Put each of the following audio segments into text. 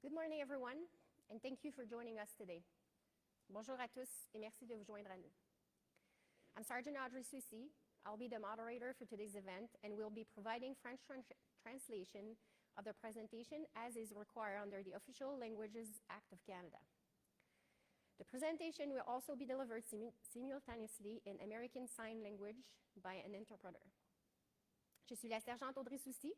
Good morning, everyone, and thank you for joining us today. Bonjour à tous, et merci de vous joindre à nous. I'm Sergeant Audrey Soucy. I'll be the moderator for today's event, and will be providing French translation of the presentation as is required under the Official Languages Act of Canada. The presentation will also be delivered simultaneously in American Sign Language by an interpreter. Je suis la sergente Audrey Soucy.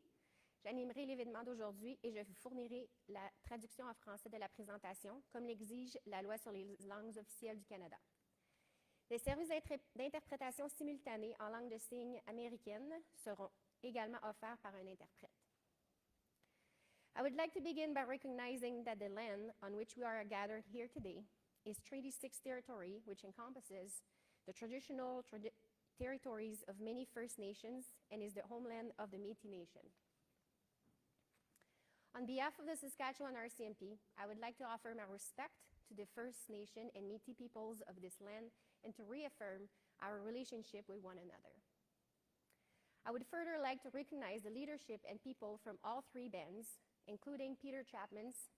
J'animerai l'événement d'aujourd'hui et je vous fournirai la traduction en français de la présentation, comme l'exige la Loi sur les langues officielles du Canada. Les services d'interprétation simultanée en langue de signes américaine seront également offerts par un interprète. I would like to begin by recognizing that the land on which we are gathered here today is Treaty 6 territory, which encompasses the traditional territories of many First Nations and is the homeland of the Métis Nation. On behalf of the Saskatchewan RCMP, I would like to offer my respect to the First Nation and Métis peoples of this land and to reaffirm our relationship with one another. I would further like to recognize the leadership and people from all three bands, including Peter Chapman's,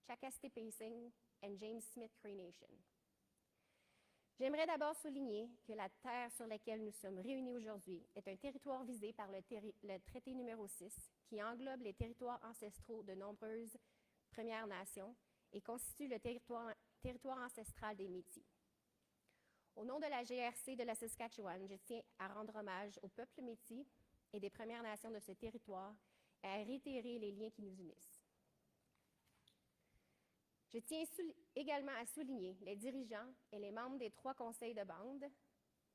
Chakastipé Singh, and James Smith Cree Nation. J'aimerais d'abord souligner que la terre sur laquelle nous sommes réunis aujourd'hui est un territoire visé par le traité numéro 6 qui englobe les territoires ancestraux de nombreuses Premières Nations et constitue le territoire ancestral des Métis. Au nom de la GRC de la Saskatchewan, je tiens à rendre hommage au peuple Métis et des Premières Nations de ce territoire et à réitérer les liens qui nous unissent. Je tiens également à souligner les dirigeants et les membres des trois conseils de bande,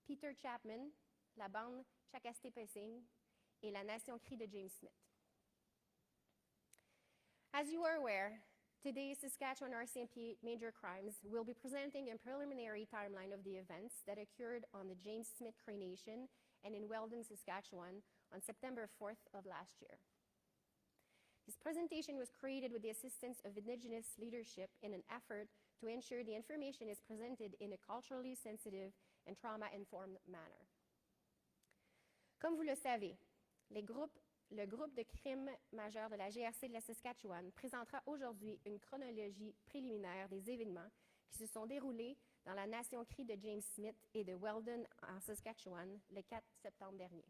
Peter Chapman, la bande Chakastipé Singh et la Nation Cree de James Smith. As you are aware, today's Saskatchewan RCMP Major Crimes will be presenting a preliminary timeline of the events that occurred on the James Smith Cree Nation and in Weldon, Saskatchewan on September 4th of last year. This presentation was created with the assistance of Indigenous leadership in an effort to ensure the information is presented in a culturally sensitive and trauma-informed manner. Comme vous le savez, le groupe de crimes majeurs de la GRC de la Saskatchewan présentera aujourd'hui une chronologie préliminaire des événements qui se sont déroulés dans la Nation Cree de James Smith et de Weldon en Saskatchewan le 4 septembre dernier.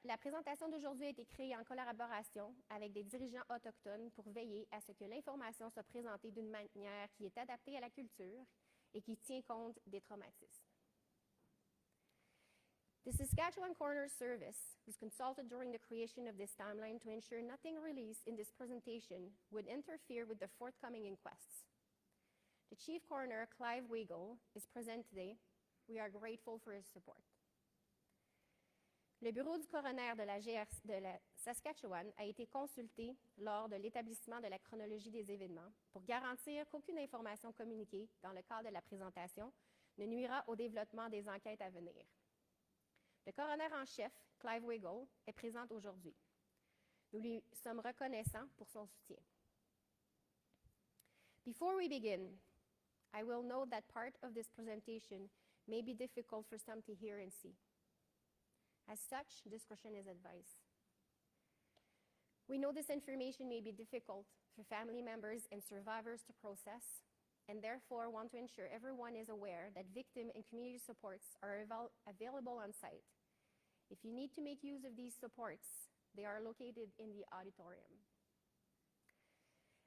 La présentation d'aujourd'hui a été créée en collaboration avec des dirigeants autochtones pour veiller à ce que l'information soit présentée d'une manière qui est adaptée à la culture et qui tient compte des traumatismes. The Saskatchewan Coroner Service was consulted during the creation of this timeline to ensure nothing released in this presentation would interfere with the forthcoming inquests. The Chief Coroner, Clive Weigel, is present today. We are grateful for his support. Le bureau du coroner de la Saskatchewan a été consulté lors de l'établissement de la chronologie des événements pour garantir qu'aucune information communiquée dans le cadre de la présentation ne nuira au développement des enquêtes à venir. Le coroner en chef, Clive Weigel, est présent aujourd'hui. Nous lui sommes reconnaissants pour son soutien. Before we begin, I will note that part of this presentation may be difficult for some to hear and see. As such, discretion is advised. We know this information may be difficult for family members and survivors to process, and therefore want to ensure everyone is aware that victim and community supports are available on site. If you need to make use of these supports, they are located in the auditorium.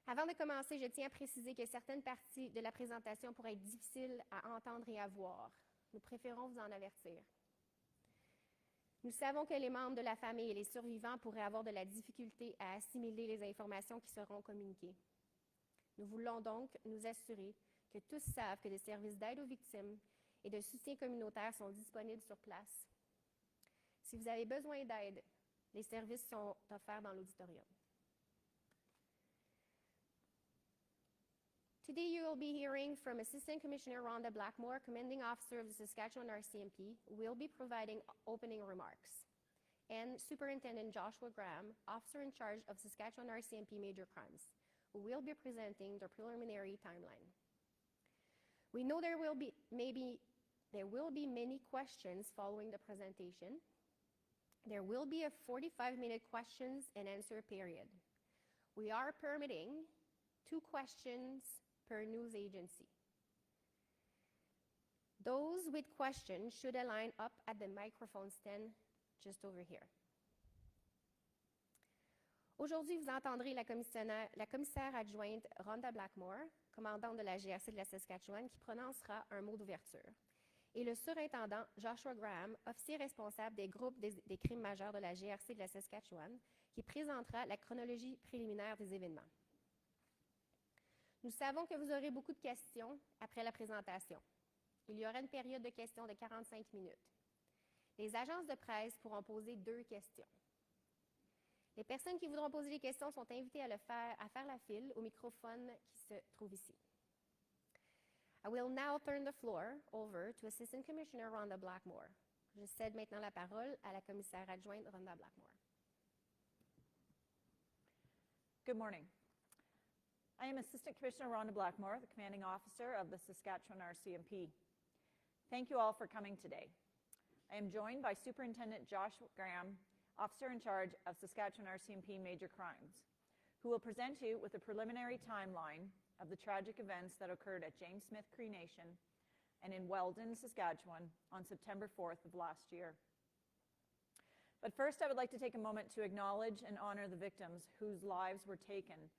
Avant de commencer, je tiens à préciser que certaines parties de la présentation pourraient être difficiles à entendre et à voir. Nous préférons vous en avertir. Nous savons que les membres de la famille et les survivants pourraient avoir de la difficulté à assimiler les informations qui seront communiquées. Nous voulons donc nous assurer que tous savent que des services d'aide aux victimes et de soutien communautaire sont disponibles sur place. Si vous avez besoin d'aide, les services sont offerts dans l'auditorium. Today you will be hearing from Assistant Commissioner Rhonda Blackmore, Commanding Officer of the Saskatchewan RCMP, who will be providing opening remarks, and Superintendent Joshua Graham, Officer in charge of Saskatchewan RCMP Major Crimes, who will be presenting the preliminary timeline. We know there will be many questions following the presentation. There will be a 45-minute questions and answer period. we are permitting 2 questions per news agency. Those with questions should line up at the microphone stand just over here. Aujourd'hui, vous entendrez la commissaire adjointe Rhonda Blackmore, commandante de la GRC de la Saskatchewan, qui prononcera un mot d'ouverture. Et le surintendant Joshua Graham, officier responsable des groupes des crimes majeurs de la GRC de la Saskatchewan, qui présentera la chronologie préliminaire des événements. Nous savons que vous aurez beaucoup de questions après la présentation. Il y aura une période de questions de 45 minutes. Les agences de presse pourront poser 2 questions. Les personnes qui voudront poser des questions sont invitées à faire la file au microphone qui se trouve ici. I will now turn the floor over to Assistant Commissioner Rhonda Blackmore. Je cède maintenant la parole à la commissaire adjointe Rhonda Blackmore. Good morning. I am Assistant Commissioner Rhonda Blackmore, the Commanding Officer of the Saskatchewan RCMP. Thank you all for coming today. I am joined by Superintendent Joshua Graham, Officer in charge of Saskatchewan RCMP Major Crimes, who will present you with a preliminary timeline of the tragic events that occurred at James Smith Cree Nation and in Weldon, Saskatchewan on September 4th of last year. But first, I would like to take a moment to acknowledge and honor the victims whose lives were taken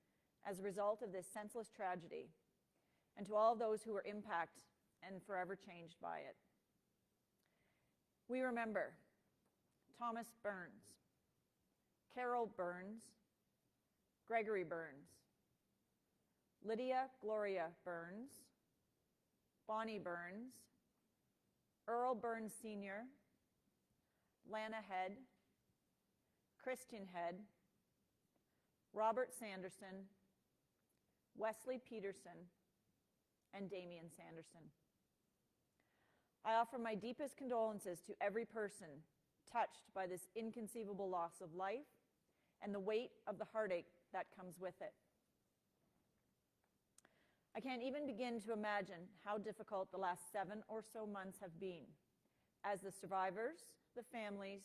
as a result of this senseless tragedy, and to all of those who were impacted and forever changed by it. We remember Thomas Burns, Carol Burns, Gregory Burns, Lydia Gloria Burns, Bonnie Burns, Earl Burns Sr., Lana Head, Christian Head, Robert Sanderson, Wesley Peterson, and Damian Sanderson. I offer my deepest condolences to every person touched by this inconceivable loss of life and the weight of the heartache that comes with it. I can't even begin to imagine how difficult the last 7 or so months have been, as the survivors, the families,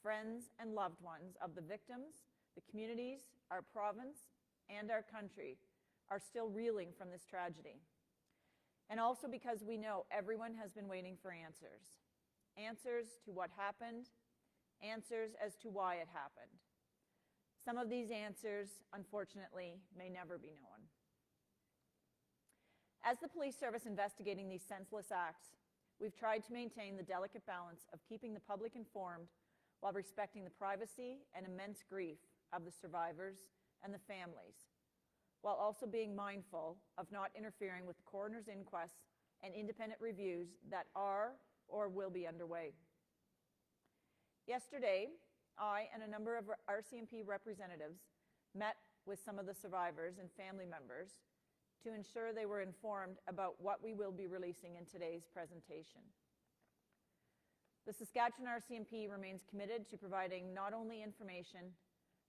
friends, and loved ones of the victims, the communities, our province, and our country are still reeling from this tragedy. And also because we know everyone has been waiting for answers. Answers to what happened, answers as to why it happened. Some of these answers, unfortunately, may never be known. As the police service investigating these senseless acts, we've tried to maintain the delicate balance of keeping the public informed while respecting the privacy and immense grief of the survivors and the families, while also being mindful of not interfering with the coroner's inquests and independent reviews that are or will be underway. Yesterday, I and a number of RCMP representatives met with some of the survivors and family members to ensure they were informed about what we will be releasing in today's presentation. The Saskatchewan RCMP remains committed to providing not only information,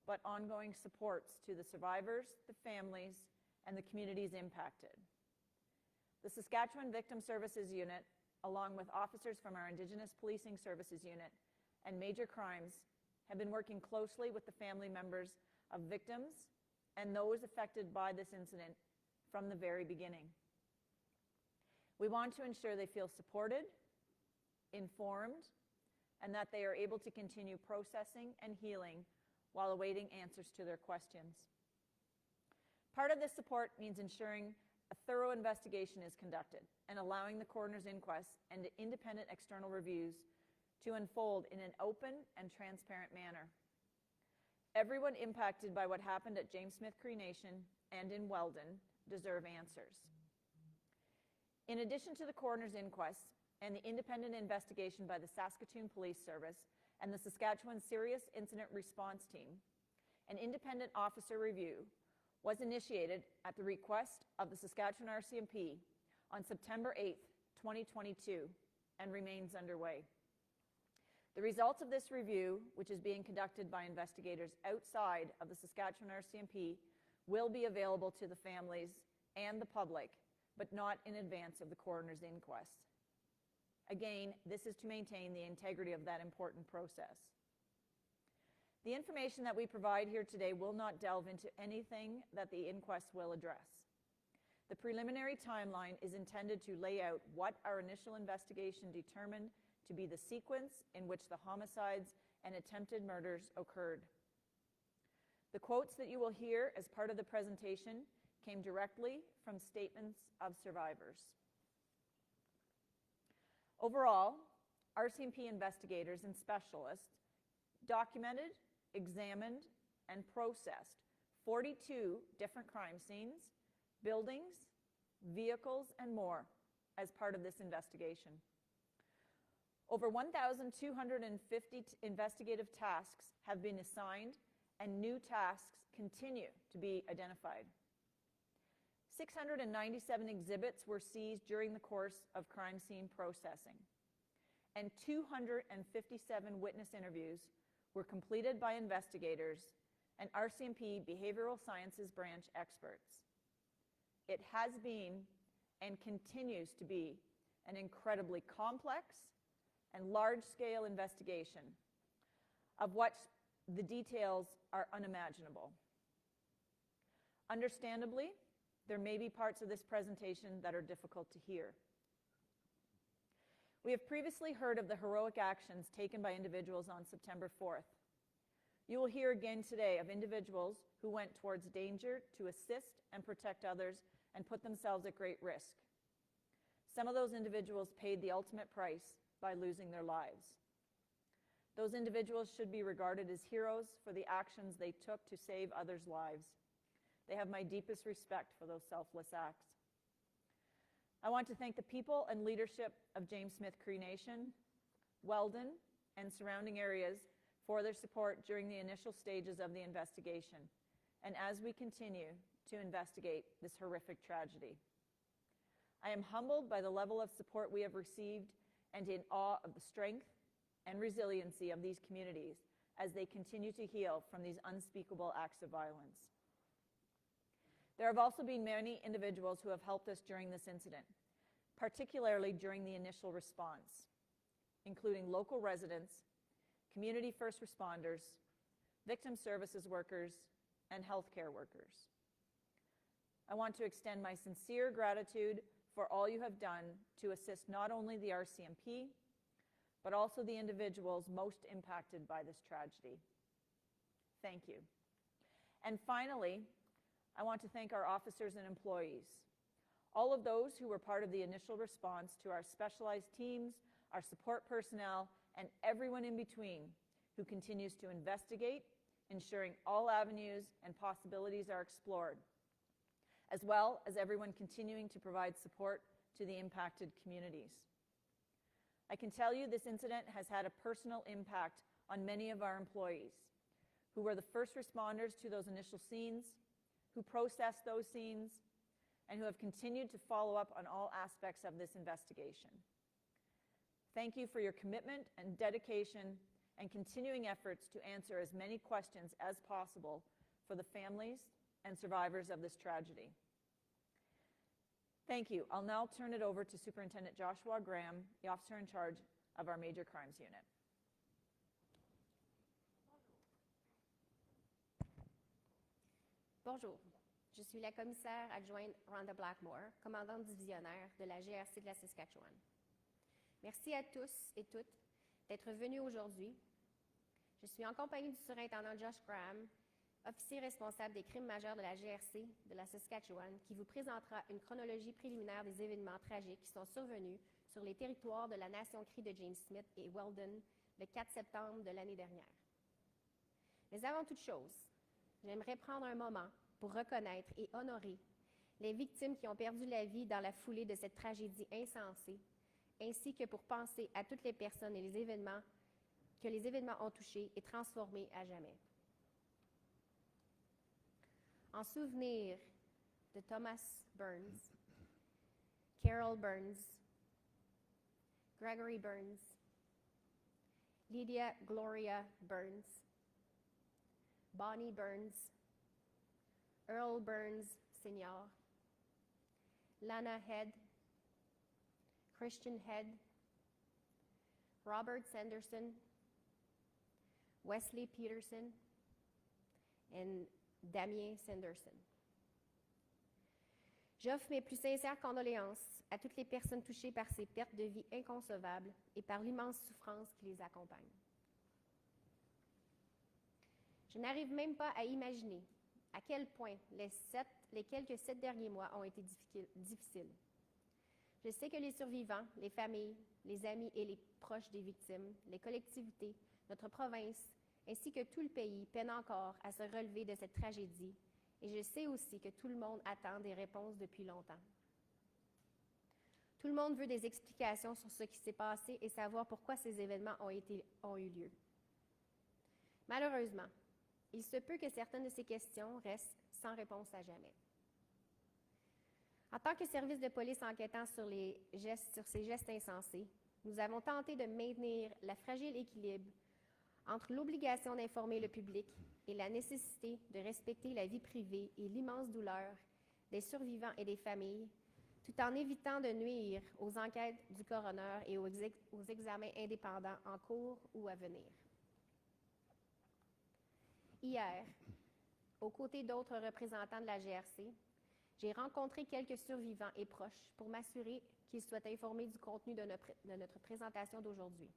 but ongoing supports to the survivors, the families, and the communities impacted. The Saskatchewan Victim Services Unit, along with officers from our Indigenous Policing Services Unit and Major Crimes, have been working closely with the family members of victims and those affected by this incident from the very beginning. We want to ensure they feel supported, informed, and that they are able to continue processing and healing while awaiting answers to their questions. Part of this support means ensuring a thorough investigation is conducted and allowing the coroner's inquest and independent external reviews to unfold in an open and transparent manner. Everyone impacted by what happened at James Smith Cree Nation and in Weldon deserve answers. In addition to the coroner's inquest and the independent investigation by the Saskatoon Police Service and the Saskatchewan Serious Incident Response Team, an independent officer review was initiated at the request of the Saskatchewan RCMP on September 8th, 2022, and remains underway. The results of this review, which is being conducted by investigators outside of the Saskatchewan RCMP, will be available to the families and the public, but not in advance of the coroner's inquest. Again, this is to maintain the integrity of that important process. The information that we provide here today will not delve into anything that the inquest will address. The preliminary timeline is intended to lay out what our initial investigation determined to be the sequence in which the homicides and attempted murders occurred. The quotes that you will hear as part of the presentation came directly from statements of survivors. Overall, RCMP investigators and specialists documented, examined, and processed 42 different crime scenes, buildings, vehicles, and more as part of this investigation. Over 1,250 investigative tasks have been assigned, and new tasks continue to be identified. 697 exhibits were seized during the course of crime scene processing, and 257 witness interviews were completed by investigators and RCMP Behavioral Sciences Branch experts. It has been and continues to be an incredibly complex and large-scale investigation of which the details are unimaginable. Understandably, there may be parts of this presentation that are difficult to hear. We have previously heard of the heroic actions taken by individuals on September 4th. You will hear again today of individuals who went towards danger to assist and protect others and put themselves at great risk. Some of those individuals paid the ultimate price by losing their lives. Those individuals should be regarded as heroes for the actions they took to save others' lives. They have my deepest respect for those selfless acts. I want to thank the people and leadership of James Smith Cree Nation, Weldon, and surrounding areas for their support during the initial stages of the investigation, and as we continue to investigate this horrific tragedy. I am humbled by the level of support we have received and in awe of the strength and resiliency of these communities as they continue to heal from these unspeakable acts of violence. There have also been many individuals who have helped us during this incident, particularly during the initial response, including local residents, community first responders, victim services workers, and healthcare workers. I want to extend my sincere gratitude for all you have done to assist not only the RCMP, but also the individuals most impacted by this tragedy. Thank you. And finally, I want to thank our officers and employees, all of those who were part of the initial response to our specialized teams, our support personnel, and everyone in between who continues to investigate, ensuring all avenues and possibilities are explored, as well as everyone continuing to provide support to the impacted communities. I can tell you this incident has had a personal impact on many of our employees who were the first responders to those initial scenes, who processed those scenes, and who have continued to follow up on all aspects of this investigation. Thank you for your commitment and dedication and continuing efforts to answer as many questions as possible for the families and survivors of this tragedy. Thank you. I'll now turn it over to Superintendent Joshua Graham, the officer in charge of our Major Crimes Unit. Bonjour, je suis la commissaire adjointe Rhonda Blackmore, commandante divisionnaire de la GRC de la Saskatchewan. Merci à tous et toutes d'être venus aujourd'hui. Je suis en compagnie du surintendant Josh Graham, officier responsable des crimes majeurs de la GRC de la Saskatchewan, qui vous présentera une chronologie préliminaire des événements tragiques qui sont survenus sur les territoires de la Nation Cree de James Smith et Weldon le 4 septembre de l'année dernière. Mais avant toute chose, j'aimerais prendre un moment pour reconnaître et honorer les victimes qui ont perdu la vie dans la foulée de cette tragédie insensée, ainsi que pour penser à toutes les personnes et les événements que les événements ont touchés et transformés à jamais. En souvenir de Thomas Burns, Carol Burns, Gregory Burns, Lydia Gloria Burns, Bonnie Burns, Earl Burns Sr., Lana Head, Christian Head, Robert Sanderson, Wesley Peterson, and Damien Sanderson. J'offre mes plus sincères condoléances à toutes les personnes touchées par ces pertes de vie inconcevables et par l'immense souffrance qui les accompagne. Je n'arrive même pas à imaginer à quel point les quelques 7 derniers mois ont été difficiles. Je sais que les survivants, les familles, les amis et les proches des victimes, les collectivités, notre province, ainsi que tout le pays peinent encore à se relever de cette tragédie, et je sais aussi que tout le monde attend des réponses depuis longtemps. Tout le monde veut des explications sur ce qui s'est passé et savoir pourquoi ces événements ont eu lieu. Malheureusement, il se peut que certaines de ces questions restent sans réponse à jamais. En tant que service de police enquêtant sur ces gestes insensés, nous avons tenté de maintenir le fragile équilibre entre l'obligation d'informer le public et la nécessité de respecter la vie privée et l'immense douleur des survivants et des familles, tout en évitant de nuire aux enquêtes du coroner et aux examens indépendants en cours ou à venir. Hier, aux côtés d'autres représentants de la GRC, j'ai rencontré quelques survivants et proches pour m'assurer qu'ils soient informés du contenu de notre présentation d'aujourd'hui.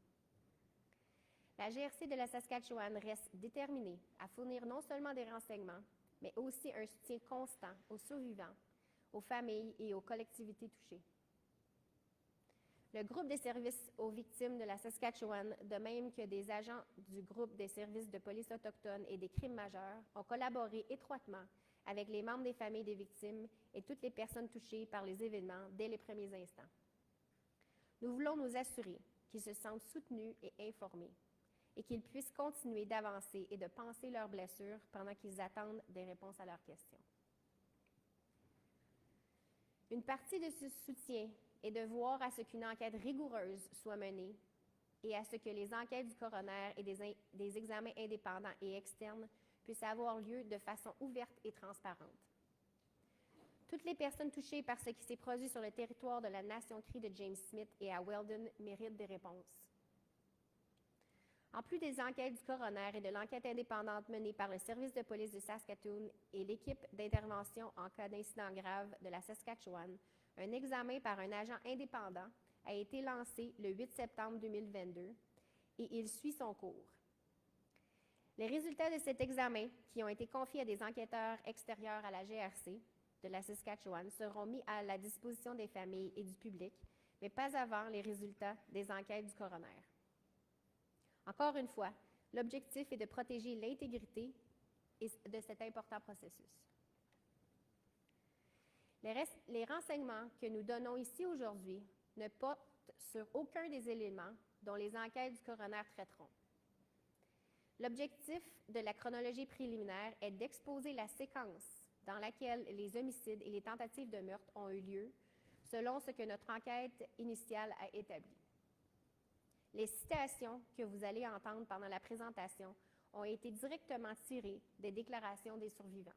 La GRC de la Saskatchewan reste déterminée à fournir non seulement des renseignements, mais aussi un soutien constant aux survivants, aux familles et aux collectivités touchées. Le groupe des services aux victimes de la Saskatchewan, de même que des agents du groupe des services de police autochtones et des crimes majeurs, ont collaboré étroitement avec les membres des familles des victimes et toutes les personnes touchées par les événements dès les premiers instants. Nous voulons nous assurer qu'ils se sentent soutenus et informés et qu'ils puissent continuer d'avancer et de panser leurs blessures pendant qu'ils attendent des réponses à leurs questions. Une partie de ce soutien est de voir à ce qu'une enquête rigoureuse soit menée et à ce que les enquêtes du coroner et des examens indépendants et externes puissent avoir lieu de façon ouverte et transparente. Toutes les personnes touchées par ce qui s'est produit sur le territoire de la Nation Cree de James Smith et à Weldon méritent des réponses. En plus des enquêtes du coroner et de l'enquête indépendante menée par le service de police de Saskatoon et l'équipe d'intervention en cas d'incident grave de la Saskatchewan, un examen par un agent indépendant a été lancé le 8 septembre 2022 et il suit son cours. Les résultats de cet examen, qui ont été confiés à des enquêteurs extérieurs à la GRC de la Saskatchewan, seront mis à la disposition des familles et du public, mais pas avant les résultats des enquêtes du coroner. Encore une fois, l'objectif est de protéger l'intégrité de cet important processus. Les renseignements que nous donnons ici aujourd'hui ne portent sur aucun des éléments dont les enquêtes du coroner traiteront. L'objectif de la chronologie préliminaire est d'exposer la séquence dans laquelle les homicides et les tentatives de meurtre ont eu lieu, selon ce que notre enquête initiale a établi. Les citations que vous allez entendre pendant la présentation ont été directement tirées des déclarations des survivants.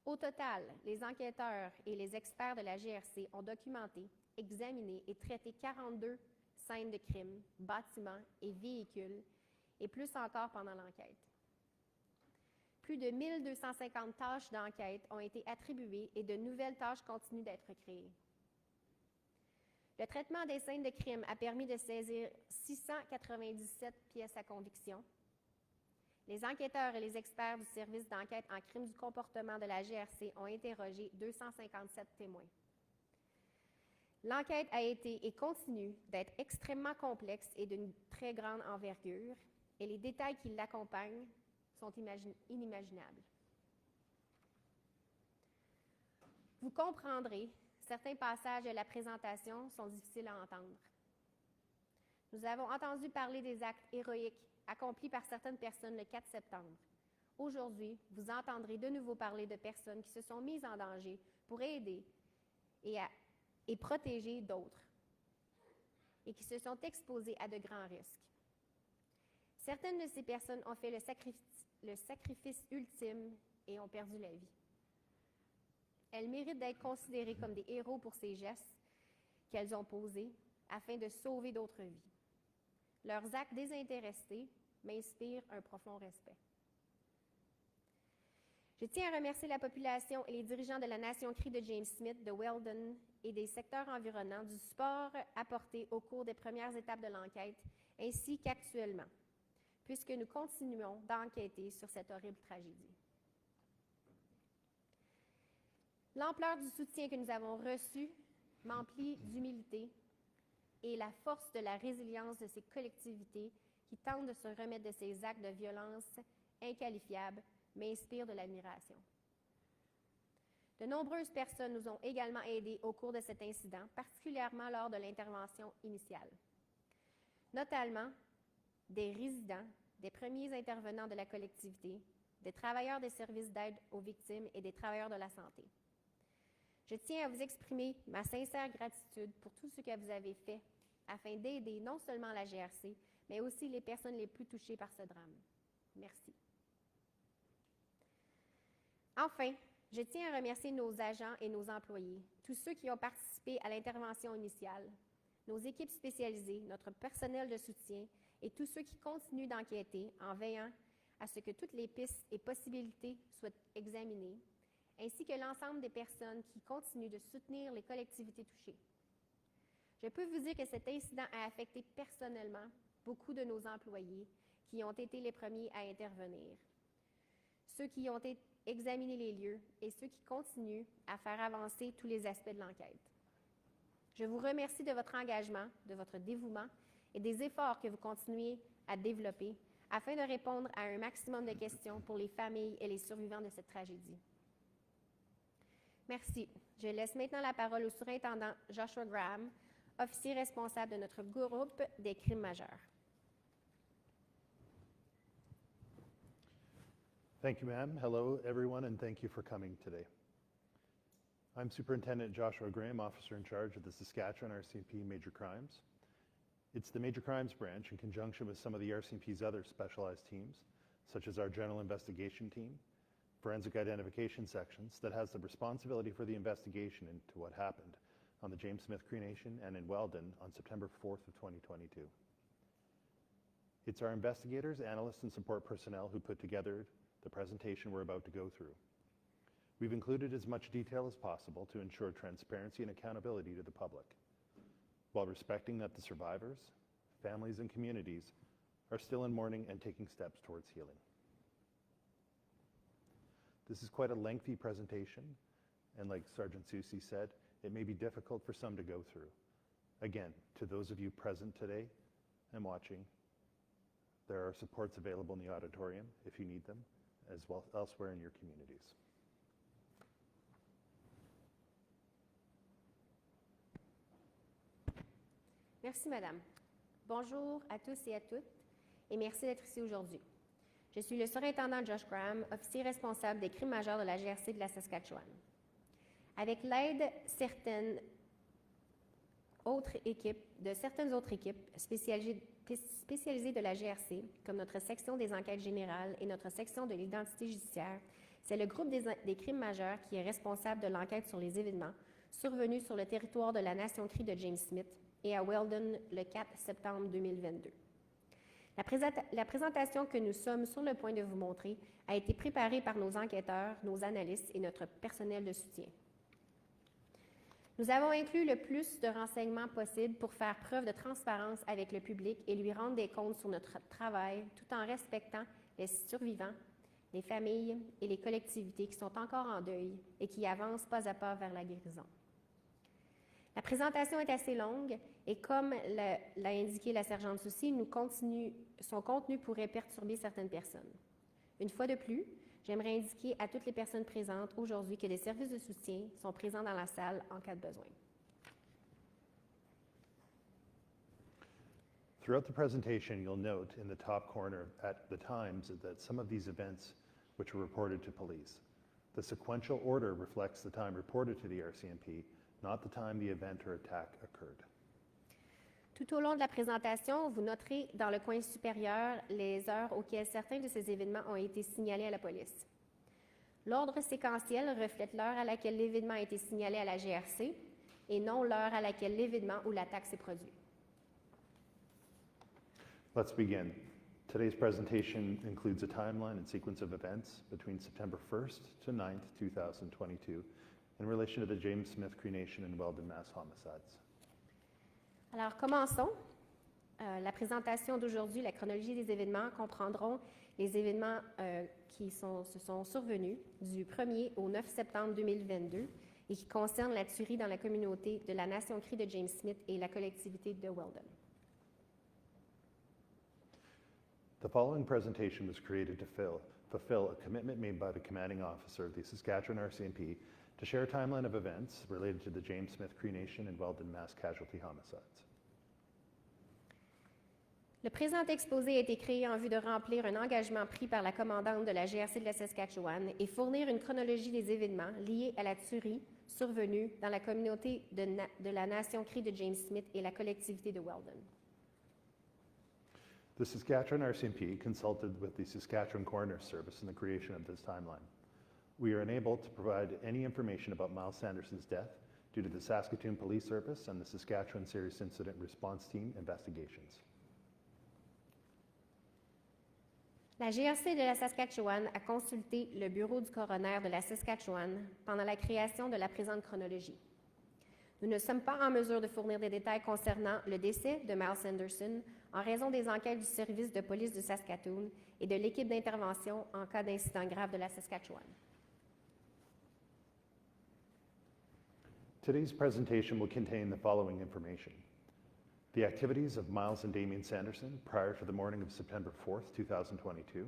Au total, les enquêteurs et les experts de la GRC ont documenté, examiné et traité 42 scènes de crime, bâtiments et véhicules, et plus encore pendant l'enquête. Plus de 1250 tâches d'enquête ont été attribuées et de nouvelles tâches continuent d'être créées. Le traitement des scènes de crime a permis de saisir 697 pièces à conviction. Les enquêteurs et les experts du service d'enquête en crimes du comportement de la GRC ont interrogé 257 témoins. L'enquête a été et continue d'être extrêmement complexe et d'une très grande envergure, et les détails qui l'accompagnent sont inimaginables. Vous comprendrez, certains passages de la présentation sont difficiles à entendre. Nous avons entendu parler des actes héroïques accomplis par certaines personnes le 4 septembre. Aujourd'hui, vous entendrez de nouveau parler de personnes qui se sont mises en danger pour aider et protéger d'autres et qui se sont exposées à de grands risques. Certaines de ces personnes ont fait le sacrifice ultime et ont perdu la vie. Elles méritent d'être considérées comme des héros pour ces gestes qu'elles ont posés afin de sauver d'autres vies. Leurs actes désintéressés m'inspire un profond respect. Je tiens à remercier la population et les dirigeants de la Nation Cri de James Smith, de Weldon et des secteurs environnants du support apporté au cours des premières étapes de l'enquête, ainsi qu'actuellement, puisque nous continuons d'enquêter sur cette horrible tragédie. L'ampleur du soutien que nous avons reçu m'emplit d'humilité et la force de la résilience de ces collectivités qui tentent de se remettre de ces actes de violence inqualifiables m'inspire de l'admiration. De nombreuses personnes nous ont également aidés au cours de cet incident, particulièrement lors de l'intervention initiale. Notamment des résidents, des premiers intervenants de la collectivité, des travailleurs des services d'aide aux victimes et des travailleurs de la santé. Je tiens à vous exprimer ma sincère gratitude pour tout ce que vous avez fait afin d'aider non seulement la GRC, mais aussi les personnes les plus touchées par ce drame. Merci. Enfin, je tiens à remercier nos agents et nos employés, tous ceux qui ont participé à l'intervention initiale, nos équipes spécialisées, notre personnel de soutien et tous ceux qui continuent d'enquêter en veillant à ce que toutes les pistes et possibilités soient examinées, ainsi que l'ensemble des personnes qui continuent de soutenir les collectivités touchées. Je peux vous dire que cet incident a affecté personnellement beaucoup de nos employés qui ont été les premiers à intervenir, ceux qui ont examiné les lieux et ceux qui continuent à faire avancer tous les aspects de l'enquête. Je vous remercie de votre engagement, de votre dévouement et des efforts que vous continuez à développer afin de répondre à un maximum de questions pour les familles et les survivants de cette tragédie. Merci. Je laisse maintenant la parole au surintendant Joshua Graham, officier responsable de notre groupe des crimes majeurs. Thank you, ma'am. Hello, everyone, and thank you for coming today. I'm Superintendent Joshua Graham, officer in charge of the Saskatchewan RCMP Major Crimes. It's the Major Crimes Branch, in conjunction with some of the RCMP's other specialized teams, such as our General Investigation Team, Forensic Identification Sections, that has the responsibility for the investigation into what happened on the James Smith Cree Nation and in Weldon on September 4th of 2022. It's our investigators, analysts, and support personnel who put together the presentation we're about to go through. We've included as much detail as possible to ensure transparency and accountability to the public, while respecting that the survivors, families, and communities are still in mourning and taking steps towards healing. This is quite a lengthy presentation, and like Sergeant Susie said, it may be difficult for some to go through. Again, to those of you present today and watching, there are supports available in the auditorium if you need them, as well elsewhere in your communities. Merci, Madame. Bonjour à tous et à toutes, et merci d'être ici aujourd'hui. Je suis le surintendant Josh Graham, officier responsable des crimes majeurs de la GRC de la Saskatchewan. Avec l'aide de certaines autres équipes spécialisées de la GRC, comme notre section des enquêtes générales et notre section de l'identité judiciaire, c'est le groupe des crimes majeurs qui est responsable de l'enquête sur les événements survenus sur le territoire de la Nation Cri de James Smith et à Weldon le 4 septembre 2022. La présentation que nous sommes sur le point de vous montrer a été préparée par nos enquêteurs, nos analystes et notre personnel de soutien. Nous avons inclus le plus de renseignements possible pour faire preuve de transparence avec le public et lui rendre des comptes sur notre travail, tout en respectant les survivants, les familles et les collectivités qui sont encore en deuil et qui avancent pas à pas vers la guérison. La présentation est assez longue et comme l'a indiqué la sergente Susie, son contenu pourrait perturber certaines personnes. Une fois de plus, j'aimerais indiquer à toutes les personnes présentes aujourd'hui que les services de soutien sont présents dans la salle en cas de besoin. Throughout the presentation, you'll note in the top corner at the times that some of these events which were reported to police. The sequential order reflects the time reported to the RCMP, not the time the event or attack occurred. Tout au long de la présentation, vous noterez dans le coin supérieur les heures auxquelles certains de ces événements ont été signalés à la police. L'ordre séquentiel reflète l'heure à laquelle l'événement a été signalé à la GRC et non l'heure à laquelle l'événement ou l'attaque s'est produit. Let's begin. Today's presentation includes a timeline and sequence of events between September 1st to 9th, 2022, in relation to the James Smith Cremation and Weldon mass homicides. Alors, commençons. La présentation d'aujourd'hui, la chronologie des événements, comprendront les événements qui se sont survenus du 1er au 9 septembre 2022 et qui concernent la tuerie dans la communauté de la Nation Cree de James Smith et la collectivité de Weldon. The following presentation was created to fulfill a commitment made by the commanding officer of the Saskatchewan RCMP to share a timeline of events related to the James Smith Cree Nation and Weldon mass casualty homicides. Le présent exposé a été créé en vue de remplir un engagement pris par la commandante de la GRC de la Saskatchewan et fournir une chronologie des événements liés à la tuerie survenue dans la communauté de la Nation Cree de James Smith et la collectivité de Weldon. The Saskatchewan RCMP consulted with the Saskatchewan Coroner Service in the creation of this timeline. We are unable to provide any information about Miles Sanderson's death due to the Saskatoon Police Service and the Saskatchewan Serious Incident Response Team investigations. La GRC de la Saskatchewan a consulté le bureau du coroner de la Saskatchewan pendant la création de la présente chronologie. Nous ne sommes pas en mesure de fournir des détails concernant le décès de Miles Sanderson en raison des enquêtes du service de police de Saskatoon et de l'équipe d'intervention en cas d'incident grave de la Saskatchewan. Today's presentation will contain the following information: the activities of Miles and Damien Sanderson prior to the morning of September 4th, 2022,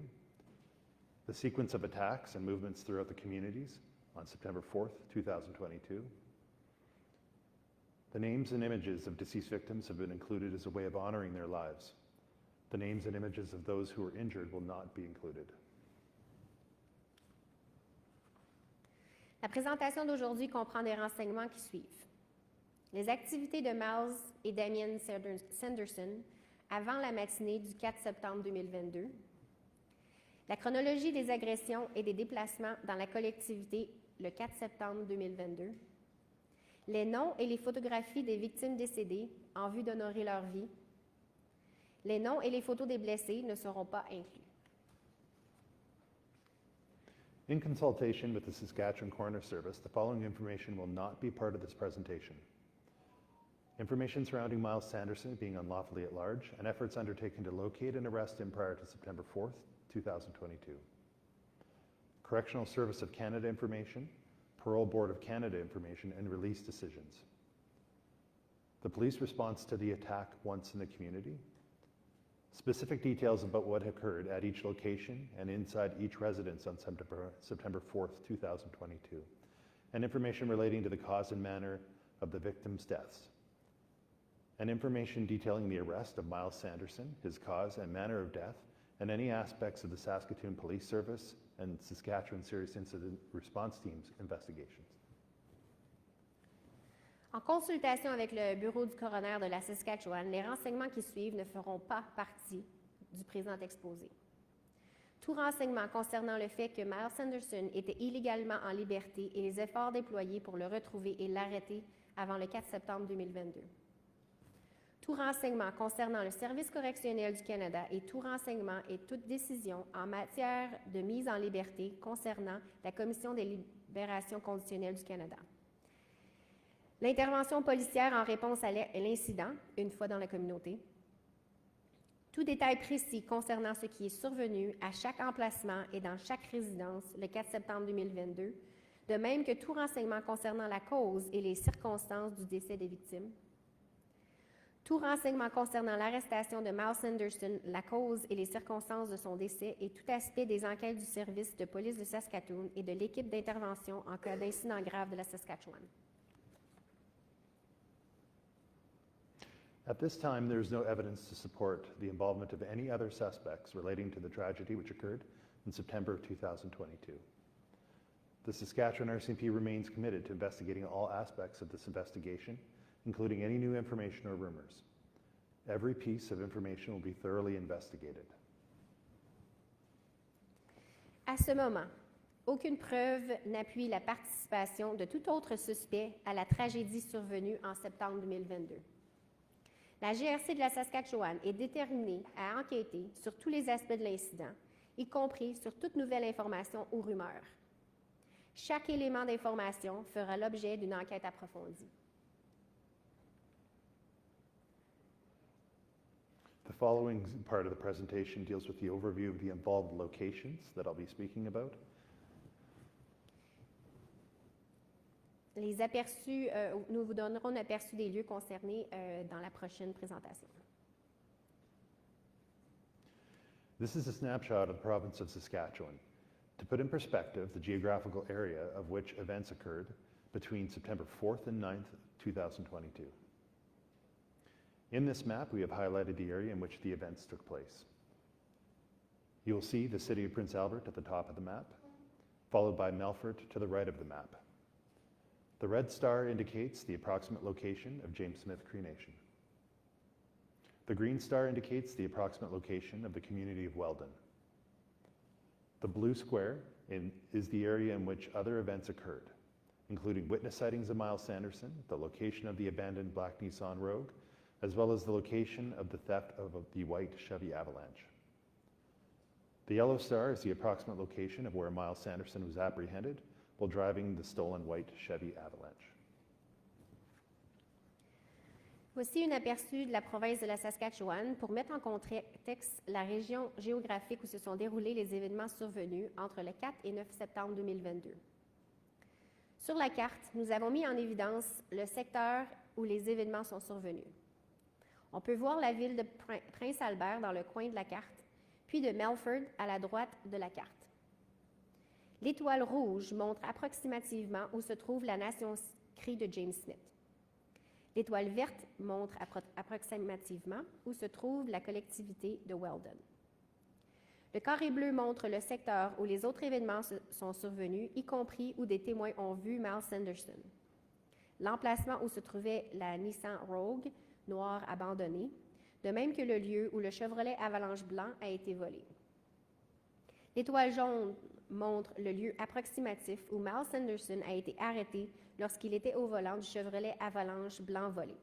the sequence of attacks and movements throughout the communities on September 4th, 2022. The names and images of deceased victims have been included as a way of honoring their lives. The names and images of those who were injured will not be included. La présentation d'aujourd'hui comprend des renseignements qui suivent. Les activités de Miles et Damien Sanderson avant la matinée du 4 septembre 2022, la chronologie des agressions et des déplacements dans la collectivité le 4 septembre 2022, les noms et les photographies des victimes décédées en vue d'honorer leur vie. Les noms et les photos des blessés ne seront pas inclus. In consultation with the Saskatchewan Coroner Service, the following information will not be part of this presentation: information surrounding Miles Sanderson being unlawfully at large and efforts undertaken to locate and arrest him prior to September 4th, 2022. Correctional Service of Canada information, Parole Board of Canada information, and release decisions. The police response to the attack once in the community. Specific details about what occurred at each location and inside each residence on September 4th, 2022. And information relating to the cause and manner of the victims' deaths. And information detailing the arrest of Miles Sanderson, his cause and manner of death, and any aspects of the Saskatoon Police Service and Saskatchewan Serious Incident Response Team's investigations. En consultation avec le bureau du coroner de la Saskatchewan, les renseignements qui suivent ne feront pas partie du présent exposé. Tout renseignement concernant le fait que Miles Sanderson était illégalement en liberté et les efforts déployés pour le retrouver et l'arrêter avant le 4 septembre 2022. Tout renseignement concernant le Service correctionnel du Canada et tout renseignement et toute décision en matière de mise en liberté concernant la Commission des libérations conditionnelles du Canada. L'intervention policière en réponse à l'incident, une fois dans la communauté. Tout détail précis concernant ce qui est survenu à chaque emplacement et dans chaque résidence le 4 septembre 2022, de même que tout renseignement concernant la cause et les circonstances du décès des victimes. Tout renseignement concernant l'arrestation de Miles Sanderson, la cause et les circonstances de son décès et tout aspect des enquêtes du service de police de Saskatoon et de l'équipe d'intervention en cas d'incident grave de la Saskatchewan. At this time, there is no evidence to support the involvement of any other suspects relating to the tragedy which occurred in September of 2022. The Saskatchewan RCMP remains committed to investigating all aspects of this investigation, including any new information or rumors. Every piece of information will be thoroughly investigated. À ce moment, aucune preuve n'appuie la participation de tout autre suspect à la tragédie survenue en septembre 2022. La GRC de la Saskatchewan est déterminée à enquêter sur tous les aspects de l'incident, y compris sur toute nouvelle information ou rumeur. Chaque élément d'information fera l'objet d'une enquête approfondie. The following part of the presentation deals with the overview of the involved locations that I'll be speaking about. Les aperçus, nous vous donnerons un aperçu des lieux concernés dans la prochaine présentation. This is a snapshot of the province of Saskatchewan. To put in perspective the geographical area of which events occurred between September 4th and 9th, 2022. In this map, we have highlighted the area in which the events took place. You will see the city of Prince Albert at the top of the map, followed by Melfort to the right of the map. The red star indicates the approximate location of James Smith Cree Nation. The green star indicates the approximate location of the community of Weldon. The blue square is the area in which other events occurred, including witness sightings of Miles Sanderson, the location of the abandoned black Nissan Rogue, as well as the location of the theft of the white Chevy Avalanche. The yellow star is the approximate location of where Miles Sanderson was apprehended while driving the stolen white Chevy Avalanche. Voici un aperçu de la province de la Saskatchewan pour mettre en contexte la région géographique où se sont déroulés les événements survenus entre le 4 et 9 septembre 2022. Sur la carte, nous avons mis en évidence le secteur où les événements sont survenus. On peut voir la ville de Prince Albert dans le coin de la carte, puis de Melfort à la droite de la carte. L'étoile rouge montre approximativement où se trouve la nation Cree de James Smith. L'étoile verte montre approximativement où se trouve la collectivité de Weldon. Le carré bleu montre le secteur où les autres événements sont survenus, y compris où des témoins ont vu Miles Sanderson. L'emplacement où se trouvait la Nissan Rogue noire abandonnée, de même que le lieu où le Chevrolet Avalanche blanc a été volé. L'étoile jaune montre le lieu approximatif où Miles Sanderson a été arrêté lorsqu'il était au volant du Chevrolet Avalanche blanc volé.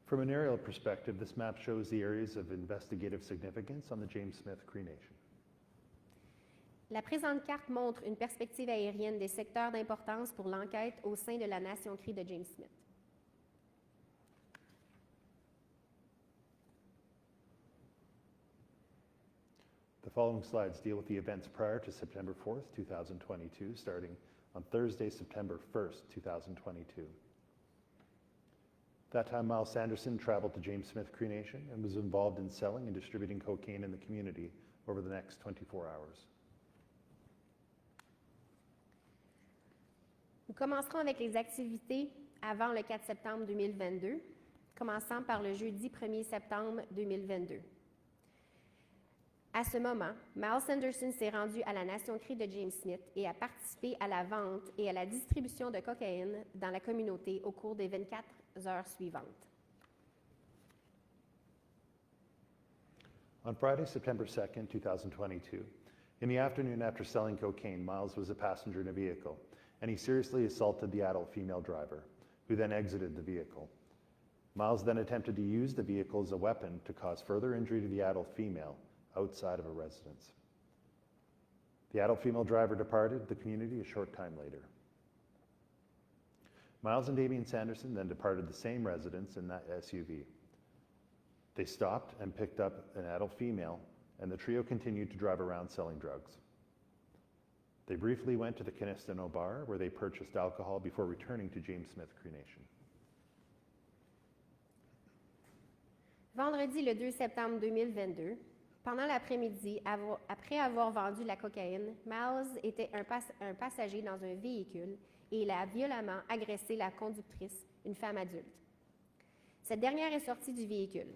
From an aerial perspective, this map shows the areas of investigative significance on the James Smith Cree Nation. La présente carte montre une perspective aérienne des secteurs d'importance pour l'enquête au sein de la nation Cree de James Smith. The following slides deal with the events prior to September 4th, 2022, starting on Thursday, September 1st, 2022. That time, Miles Sanderson traveled to James Smith Cree Nation and was involved in selling and distributing cocaine in the community over the next 24 hours. Nous commencerons avec les activités avant le 4 septembre 2022, commençant par le jeudi 1er septembre 2022. À ce moment, Miles Sanderson s'est rendu à la nation Cree de James Smith et a participé à la vente et à la distribution de cocaïne dans la communauté au cours des 24 heures suivantes. On Friday, September 2nd, 2022, in the afternoon after selling cocaine, Miles was a passenger in a vehicle, and he seriously assaulted the adult female driver, who then exited the vehicle. Miles then attempted to use the vehicle as a weapon to cause further injury to the adult female outside of a residence. The adult female driver departed the community a short time later. Miles and Damien Sanderson then departed the same residence in that SUV. They stopped and picked up an adult female, and the trio continued to drive around selling drugs. They briefly went to the Canistano bar where they purchased alcohol before returning to James Smith Cree Nation. Vendredi le 2 septembre 2022, pendant l'après-midi, après avoir vendu la cocaïne, Miles était un passager dans un véhicule et il a violemment agressé la conductrice, une femme adulte. Cette dernière est sortie du véhicule.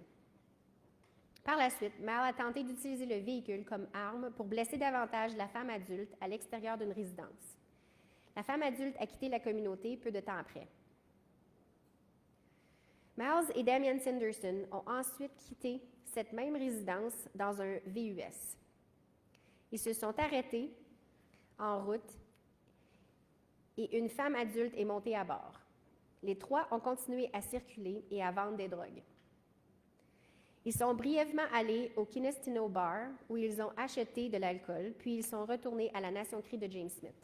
Par la suite, Miles a tenté d'utiliser le véhicule comme arme pour blesser davantage la femme adulte à l'extérieur d'une résidence. La femme adulte a quitté la communauté peu de temps après. Miles et Damien Sanderson ont ensuite quitté cette même résidence dans un VUS. Ils se sont arrêtés en route et une femme adulte est montée à bord. Les trois ont continué à circuler et à vendre des drogues. Ils sont brièvement allés au Kinestino Bar où ils ont acheté de l'alcool, puis ils sont retournés à la Nation Cree de James Smith.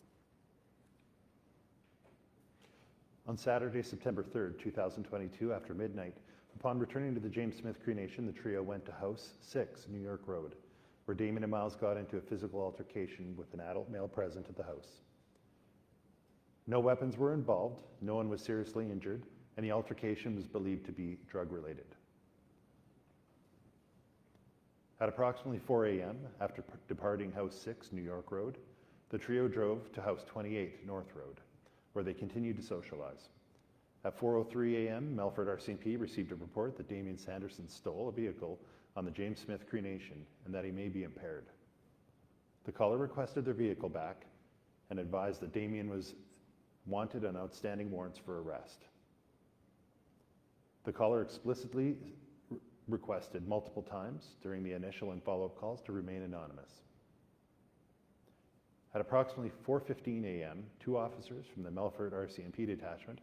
On Saturday, September 3rd, 2022, after midnight, upon returning to the James Smith Cree Nation, the trio went to House 6, New York Road, where Damien and Miles got into a physical altercation with an adult male present at the house. No weapons were involved, no one was seriously injured, and the altercation was believed to be drug-related. At approximately 4 a.m., after departing House 6, New York Road, the trio drove to House 28, North Road, where they continued to socialize. At 4:03 a.m., Melfort RCMP received a report that Damien Sanderson stole a vehicle on the James Smith Cree Nation and that he may be impaired. The caller requested their vehicle back and advised that Damien was wanted on outstanding warrants for arrest. The caller explicitly requested multiple times during the initial and follow-up calls to remain anonymous. At approximately 4:15 a.m., two officers from the Melfort RCMP detachment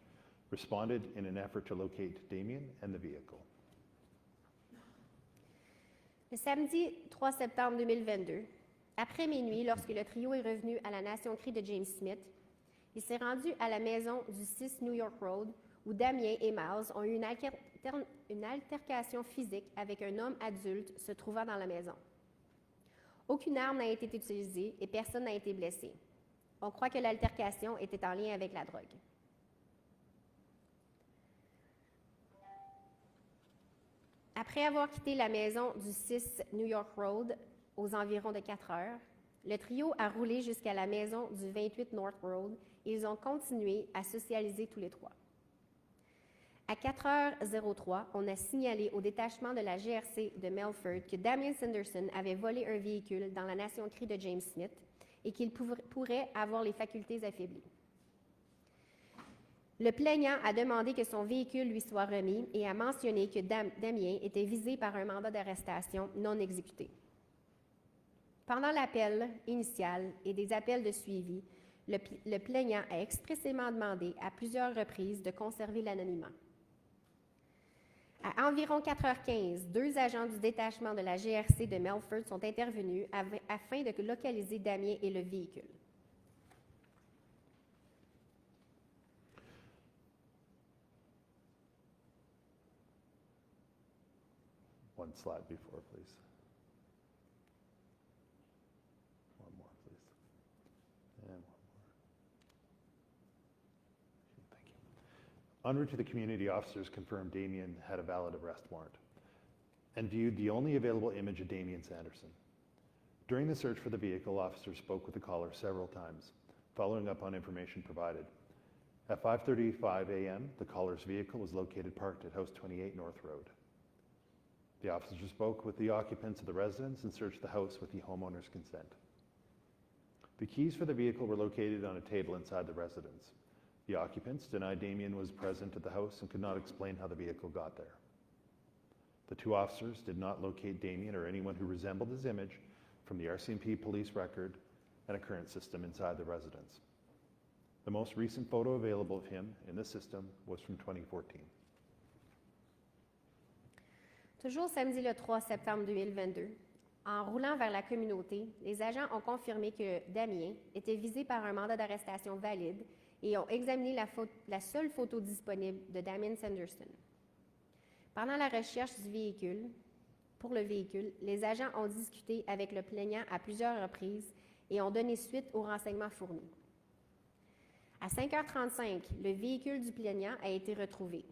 responded in an effort to locate Damien and the vehicle. Le samedi 3 septembre 2022, après minuit, lorsque le trio est revenu à la Nation Cree de James Smith, il s'est rendu à la maison du 6 New York Road où Damien et Miles ont eu une altercation physique avec un homme adulte se trouvant dans la maison. Aucune arme n'a été utilisée et personne n'a été blessé. On croit que l'altercation était en lien avec la drogue. Après avoir quitté la maison du 6 New York Road aux environs de 4 heures, le trio a roulé jusqu'à la maison du 28 North Road et ils ont continué à socialiser tous les trois. À 4h03, on a signalé au détachement de la GRC de Melfort que Damien Sanderson avait volé un véhicule dans la Nation Cree de James Smith et qu'il pourrait avoir les facultés affaiblies. Le plaignant a demandé que son véhicule lui soit remis et a mentionné que Damien était visé par un mandat d'arrestation non exécuté. Pendant l'appel initial et des appels de suivi, le plaignant a expressément demandé à plusieurs reprises de conserver l'anonymat. À environ 4h15, deux agents du détachement de la GRC de Melfort sont intervenus afin de localiser Damien et le véhicule. One slide before, please. One more, please. And one more. Thank you. En route to the community, officers confirmed Damien had a valid arrest warrant and viewed the only available image of Damien Sanderson. During the search for the vehicle, officers spoke with the caller several times, following up on information provided. At 5:35 a.m., the caller's vehicle was located parked at House 28 North Road. The officers spoke with the occupants of the residence and searched the house with the homeowner's consent. The keys for the vehicle were located on a table inside the residence. The occupants denied Damien was present at the house and could not explain how the vehicle got there. The two officers did not locate Damien or anyone who resembled his image from the RCMP police record and occurrence system inside the residence. The most recent photo available of him in the system was from 2014. Toujours samedi le 3 septembre 2022, en roulant vers la communauté, les agents ont confirmé que Damien était visé par un mandat d'arrestation valide et ont examiné la seule photo disponible de Damien Sanderson. Pendant la recherche pour le véhicule, les agents ont discuté avec le plaignant à plusieurs reprises et ont donné suite aux renseignements fournis. À 5h35, le véhicule du plaignant a été retrouvé.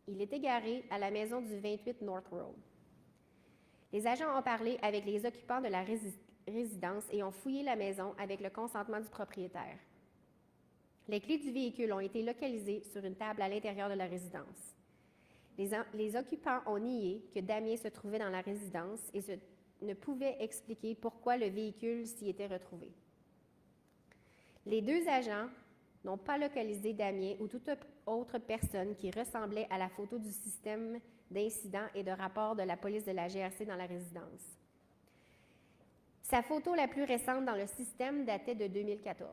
Il était garé à la maison du 28 North Road. Les agents ont parlé avec les occupants de la résidence et ont fouillé la maison avec le consentement du propriétaire. Les clés du véhicule ont été localisées sur une table à l'intérieur de la résidence. Les occupants ont nié que Damien se trouvait dans la résidence et ne pouvaient expliquer pourquoi le véhicule s'y était retrouvé. Les deux agents n'ont pas localisé Damien ou toute autre personne qui ressemblait à la photo du système d'incident et de rapport de la police de la GRC dans la résidence. Sa photo la plus récente dans le système datait de 2014.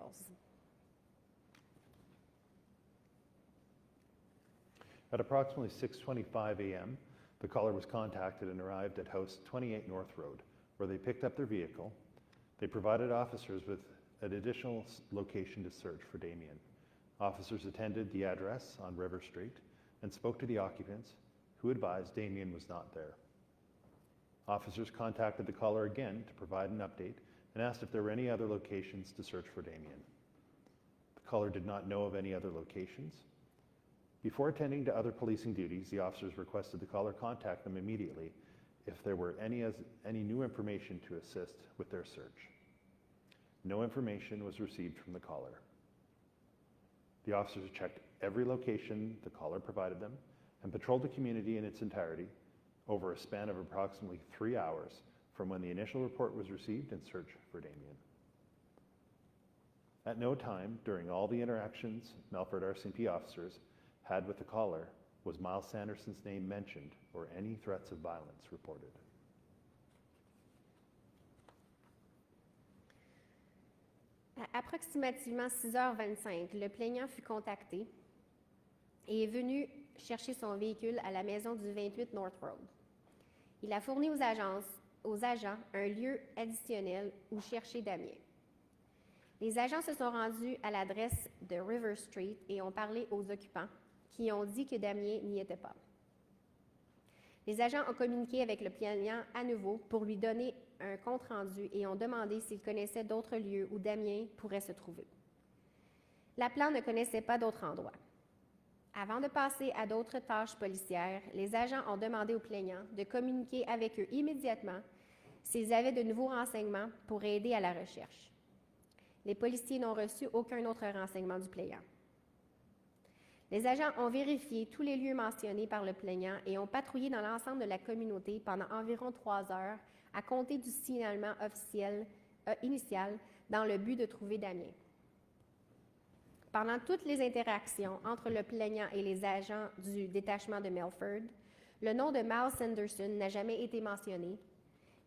At approximately 6:25 a.m., the caller was contacted and arrived at House 28 North Road, where they picked up their vehicle. They provided officers with an additional location to search for Damien. Officers attended the address on River Street and spoke to the occupants, who advised Damien was not there. Officers contacted the caller again to provide an update and asked if there were any other locations to search for Damien. The caller did not know of any other locations. Before attending to other policing duties, the officers requested the caller contact them immediately if there were any new information to assist with their search. No information was received from the caller. The officers checked every location the caller provided them and patrolled the community in its entirety over a span of approximately 3 hours from when the initial report was received in search for Damien. At no time during all the interactions Melfort RCMP officers had with the caller was Miles Sanderson's name mentioned or any threats of violence reported. À approximativement 6h25, le plaignant fut contacté et est venu chercher son véhicule à la maison du 28 North Road. Il a fourni aux agents un lieu additionnel où chercher Damien. Les agents se sont rendus à l'adresse de River Street et ont parlé aux occupants qui ont dit que Damien n'y était pas. Les agents ont communiqué avec le plaignant à nouveau pour lui donner un compte-rendu et ont demandé s'il connaissait d'autres lieux où Damien pourrait se trouver. L'appelant ne connaissait pas d'autres endroits. Avant de passer à d'autres tâches policières, les agents ont demandé au plaignant de communiquer avec eux immédiatement s'ils avaient de nouveaux renseignements pour aider à la recherche. Les policiers n'ont reçu aucun autre renseignement du plaignant. Les agents ont vérifié tous les lieux mentionnés par le plaignant et ont patrouillé dans l'ensemble de la communauté pendant environ 3 heures à compter du signalement initial dans le but de trouver Damien. Pendant toutes les interactions entre le plaignant et les agents du détachement de Melfort, le nom de Miles Sanderson n'a jamais été mentionné,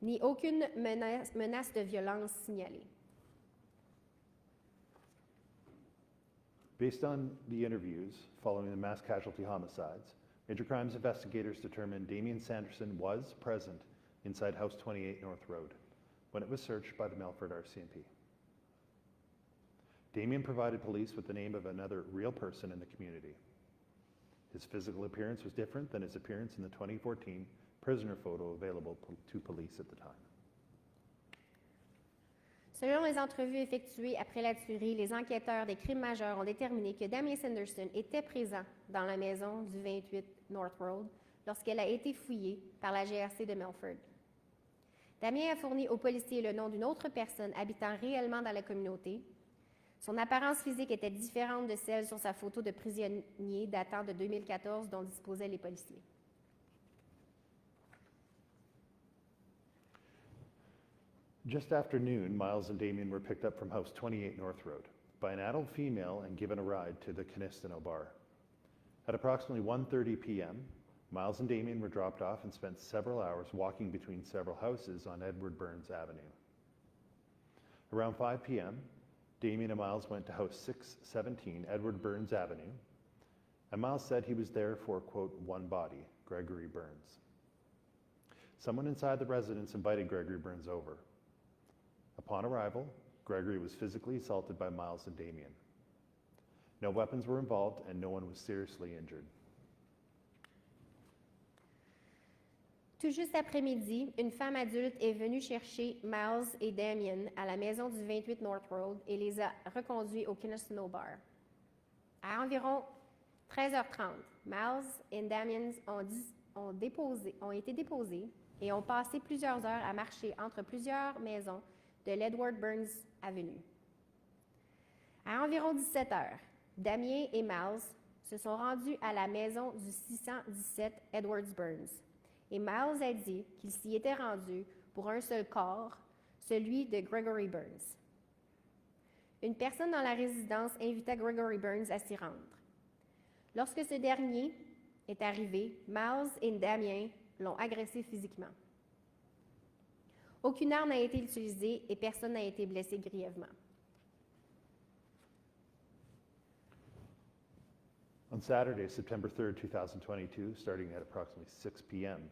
ni aucune menace de violence signalée. Based on the interviews following the mass casualty homicides, Major Crimes investigators determined Damien Sanderson was present inside House 28 North Road when it was searched by the Melfort RCMP. Damien provided police with the name of another real person in the community. His physical appearance was different than his appearance in the 2014 prisoner photo available to police at the time. Selon les entrevues effectuées après la tuerie, les enquêteurs des crimes majeurs ont déterminé que Damien Sanderson était présent dans la maison du 28 North Road lorsqu'elle a été fouillée par la GRC de Melfort. Damien a fourni aux policiers le nom d'une autre personne habitant réellement dans la communauté. Son apparence physique était différente de celle sur sa photo de prisonnier datant de 2014 dont disposaient les policiers. Just after noon, Miles and Damien were picked up from House 28 North Road by an adult female and given a ride to the Canistino bar. At approximately 1:30 p.m., Miles and Damien were dropped off and spent several hours walking between several houses on Edward Burns Avenue. Around 5 p.m., Damien and Miles went to House 617 Edward Burns Avenue, and Miles said he was there for, quote, one body, Gregory Burns. Someone inside the residence invited Gregory Burns over. Upon arrival, Gregory was physically assaulted by Miles and Damien. No weapons were involved and no one was seriously injured. Tout juste après-midi, une femme adulte est venue chercher Miles et Damien à la maison du 28 North Road et les a reconduits au Canistino Bar. À environ 13h30, Miles et Damien ont été déposés et ont passé plusieurs heures à marcher entre plusieurs maisons de l'Edward Burns Avenue. À environ 17h, Damien et Miles se sont rendus à la maison du 617 Edwards Burns. Et Miles a dit qu'il s'y était rendu pour un seul corps, celui de Gregory Burns. Une personne dans la résidence invita Gregory Burns à s'y rendre. Lorsque ce dernier est arrivé, Miles et Damien l'ont agressé physiquement. Aucune arme n'a été utilisée et personne n'a été blessé grièvement. On On Saturday, September 3rd, 2022, starting at approximately 6 p.m.,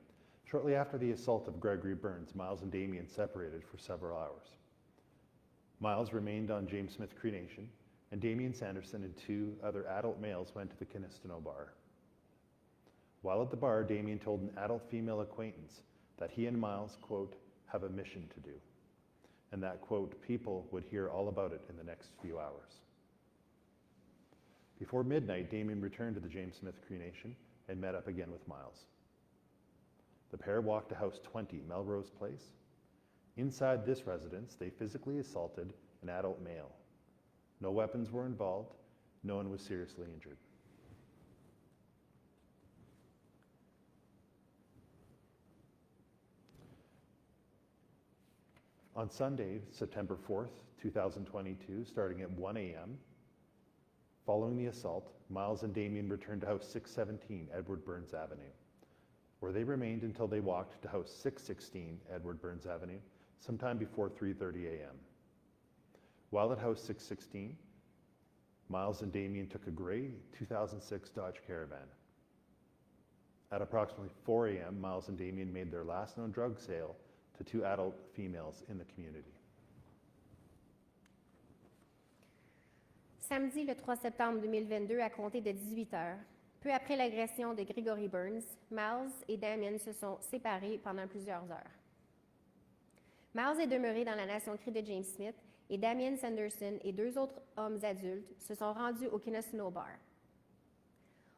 shortly after the assault of Gregory Burns, Miles and Damien separated for several hours. Miles remained on James Smith Cree Nation, and Damien Sanderson and 2 other adult males went to the Kinistino bar. While at the bar, Damien told an adult female acquaintance that he and Miles, quote, have a mission to do, and that, quote, people would hear all about it in the next few hours. Before midnight, Damien returned to the James Smith Cree Nation and met up again with Miles. The pair walked to House 20, Melrose Place. Inside this residence, they physically assaulted an adult male. No weapons were involved. No one was seriously injured. On Sunday, September 4th, 2022, starting at 1 a.m., following the assault, Miles and Damien returned to House 617, Edward Burns Avenue, where they remained until they walked to House 616, Edward Burns Avenue, sometime before 3:30 a.m. While at House 616, Miles and Damien took a gray 2006 Dodge Caravan. At approximately 4 a.m., Miles and Damien made their last known drug sale to 2 adult females in the community. Samedi, le 3 septembre 2022, à compter de 18 heures, peu après l'agression de Gregory Burns, Miles et Damien se sont séparés pendant plusieurs heures. Miles est demeuré dans la Nation Cree de James Smith et Damien Sanderson et 2 autres hommes adultes se sont rendus au Kinistino Bar.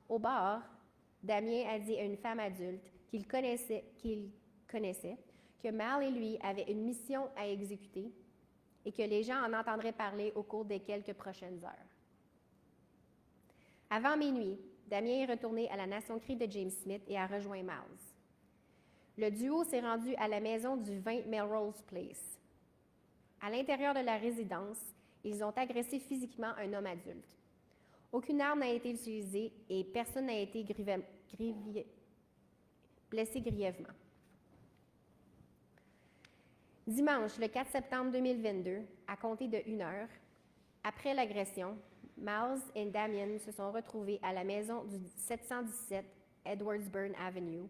Au bar, Damien a dit à une femme adulte qu'il connaissait que Mal et lui avaient une mission à exécuter et que les gens en entendraient parler au cours des quelques prochaines heures. Avant minuit, Damien est retourné à la Nation Cree de James Smith et a rejoint Miles. Le duo s'est rendu à la maison du 20 Melrose Place. À l'intérieur de la résidence, ils ont agressé physiquement un homme adulte. Aucune arme n'a été utilisée et personne n'a été blessé grièvement. Dimanche, le 4 septembre 2022, à compter de 1 heure, après l'agression, Miles et Damien se sont retrouvés à la maison du 717 Edwardsburn Avenue,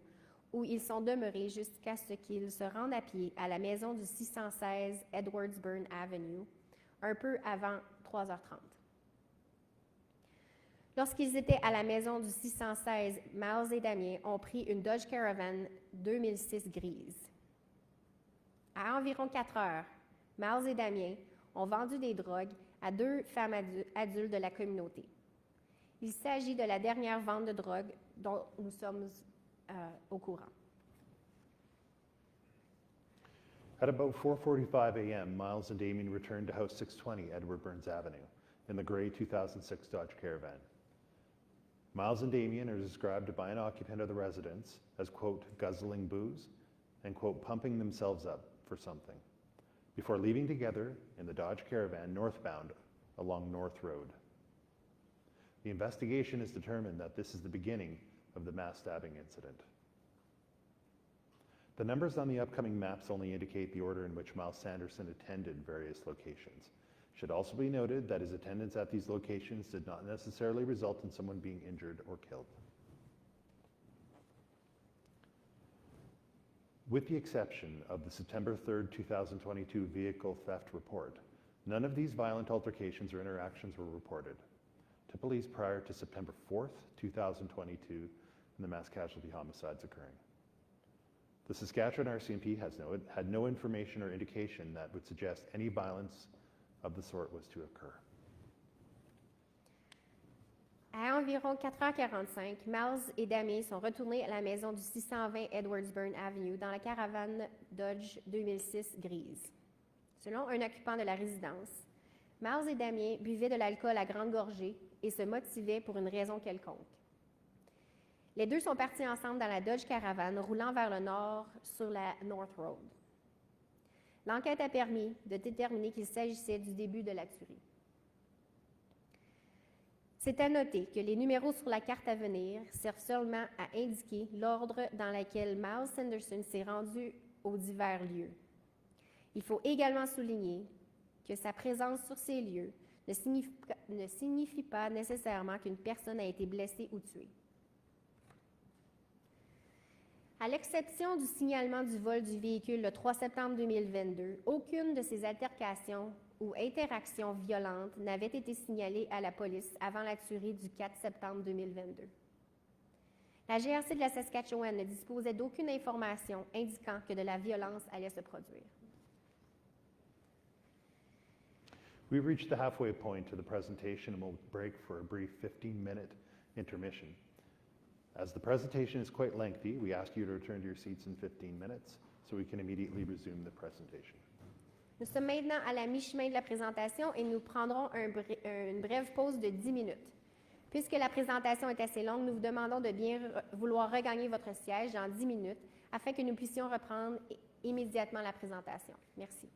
où ils sont demeurés jusqu'à ce qu'ils se rendent à pied à la maison du 616 Edwardsburn Avenue, un peu avant 3h30. Lorsqu'ils étaient à la maison du 616, Miles et Damien ont pris une Dodge Caravan 2006 grise. À environ 4 heures, Miles et Damien ont vendu des drogues à 2 femmes adultes de la communauté. Il s'agit de la dernière vente de drogue dont nous sommes au courant. At about 4:45 a.m., Miles and Damien returned to House 620, Edward Burns Avenue, in the gray 2006 Dodge Caravan. Miles and Damien are described by an occupant of the residence as, quote, guzzling booze and, quote, pumping themselves up for something, before leaving together in the Dodge Caravan northbound along North Road. The investigation has determined that this is the beginning of the mass stabbing incident. The numbers on the upcoming maps only indicate the order in which Miles Sanderson attended various locations. It should also be noted that his attendance at these locations did not necessarily result in someone being injured or killed. With the exception of the September 3rd, 2022 vehicle theft report, none of these violent altercations or interactions were reported to police prior to September 4th, 2022, and the mass casualty homicides occurring. The Saskatchewan RCMP had no information or indication that would suggest any violence of the sort was to occur. À environ 4h45, Miles et Damien sont retournés à la maison du 620 Edwardsburn Avenue dans la caravane Dodge 2006 grise. Selon un occupant de la résidence, Miles et Damien buvaient de l'alcool à grande gorgée et se motivaient pour une raison quelconque. Les deux sont partis ensemble dans la Dodge Caravan roulant vers le nord sur la North Road. L'enquête a permis de déterminer qu'il s'agissait du début de la tuerie. C'est à noter que les numéros sur la carte à venir servent seulement à indiquer l'ordre dans lequel Miles Sanderson s'est rendu aux divers lieux. Il faut également souligner que sa présence sur ces lieux ne signifie pas nécessairement qu'une personne a été blessée ou tuée. À l'exception du signalement du vol du véhicule le 3 septembre 2022, aucune de ces altercations ou interactions violentes n'avait été signalée à la police avant la tuerie du 4 septembre 2022. La GRC de la Saskatchewan ne disposait d'aucune information indiquant que de la violence allait se produire. We've reached the halfway point to the presentation and we'll break for a brief 15-minute intermission. As the presentation is quite lengthy, we ask you to return to your seats in 15 minutes so we can immediately resume the presentation. Nous sommes maintenant à la mi-chemin de la présentation et nous prendrons une brève pause de 10 minutes. Puisque la présentation est assez longue, nous vous demandons de bien vouloir regagner votre siège dans 10 minutes afin que nous puissions reprendre immédiatement la présentation. Merci.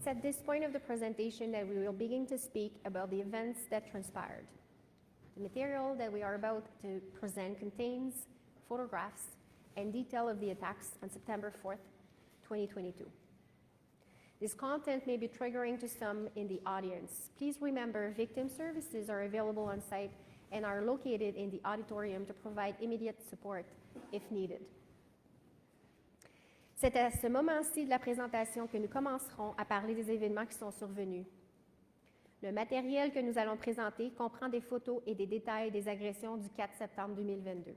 It's at this point of the presentation that we will begin to speak about the events that transpired. The material that we are about to present contains photographs and detail of the attacks on September 4th, 2022. This content may be triggering to some in the audience. Please remember, victim services are available on site and are located in the auditorium to provide immediate support if needed. C'est à ce moment-ci de la présentation que nous commencerons à parler des événements qui sont survenus. Le matériel que nous allons présenter comprend des photos et des détails des agressions du 4 septembre 2022.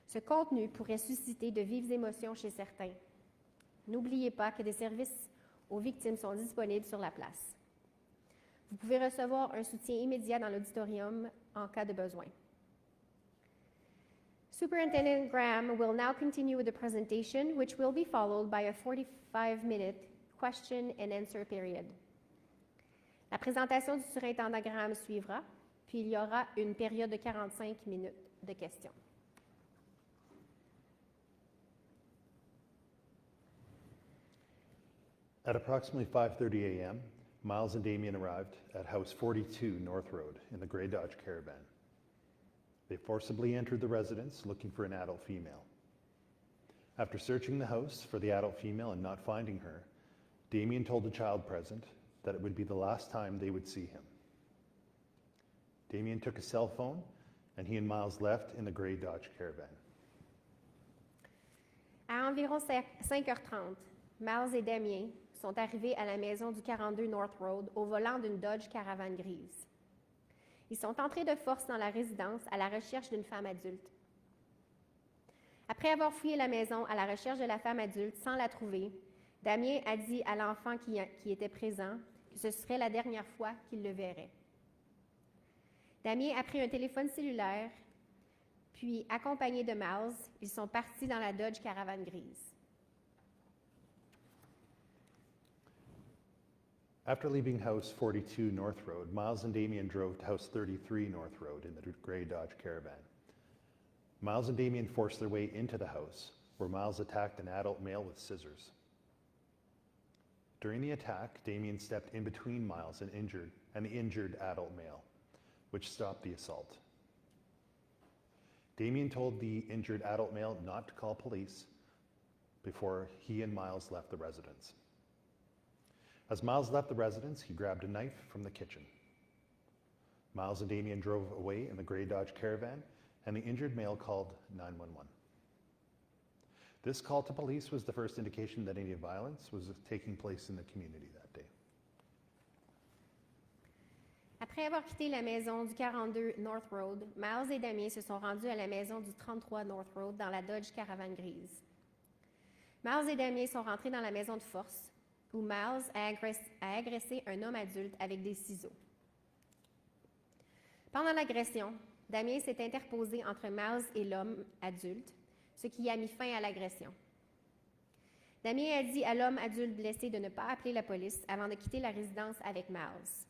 Ce contenu pourrait susciter de vives émotions chez certains. N'oubliez pas que des services aux victimes sont disponibles sur la place. Vous pouvez recevoir un soutien immédiat dans l'auditorium en cas de besoin. Superintendent Graham will now continue with the presentation, which will be followed by a 45-minute question and answer period. La présentation du surintendant Graham suivra, puis il y aura une période de 45 minutes de questions. At approximately 5:30 a.m., Miles and Damien arrived at House 42 North Road in the gray Dodge Caravan. They forcibly entered the residence looking for an adult female. After searching the house for the adult female and not finding her, Damien told the child present that it would be the last time they would see him. Damien took a cell phone and he and Miles left in the gray Dodge Caravan. À environ 5h30, Miles et Damien sont arrivés à la maison du 42 North Road au volant d'une Dodge Caravan grise. Ils sont entrés de force dans la résidence à la recherche d'une femme adulte. Après avoir fouillé la maison à la recherche de la femme adulte sans la trouver, Damien a dit à l'enfant qui était présent que ce serait la dernière fois qu'il le verrait. Damien a pris un téléphone cellulaire, puis, accompagné de Miles, ils sont partis dans la Dodge Caravan grise. After leaving House 42 North Road, Miles and Damien drove to House 33 North Road in the gray Dodge Caravan. Miles and Damien forced their way into the house, where Miles attacked an adult male with scissors. During the attack, Damien stepped in between Miles and the injured adult male, which stopped the assault. Damien told the injured adult male not to call police before he and Miles left the residence. As Miles left the residence, he grabbed a knife from the kitchen. Miles and Damien drove away in the gray Dodge Caravan, and the injured male called 911. This call to police was the first indication that any violence was taking place in the community that day. Après avoir quitté la maison du 42 North Road, Miles et Damien se sont rendus à la maison du 33 North Road dans la Dodge Caravan grise. Miles et Damien sont rentrés dans la maison de force, où Miles a agressé un homme adulte avec des ciseaux. Pendant l'agression, Damien s'est interposé entre Miles et l'homme adulte, ce qui a mis fin à l'agression. Damien a dit à l'homme adulte blessé de ne pas appeler la police avant de quitter la résidence avec Miles.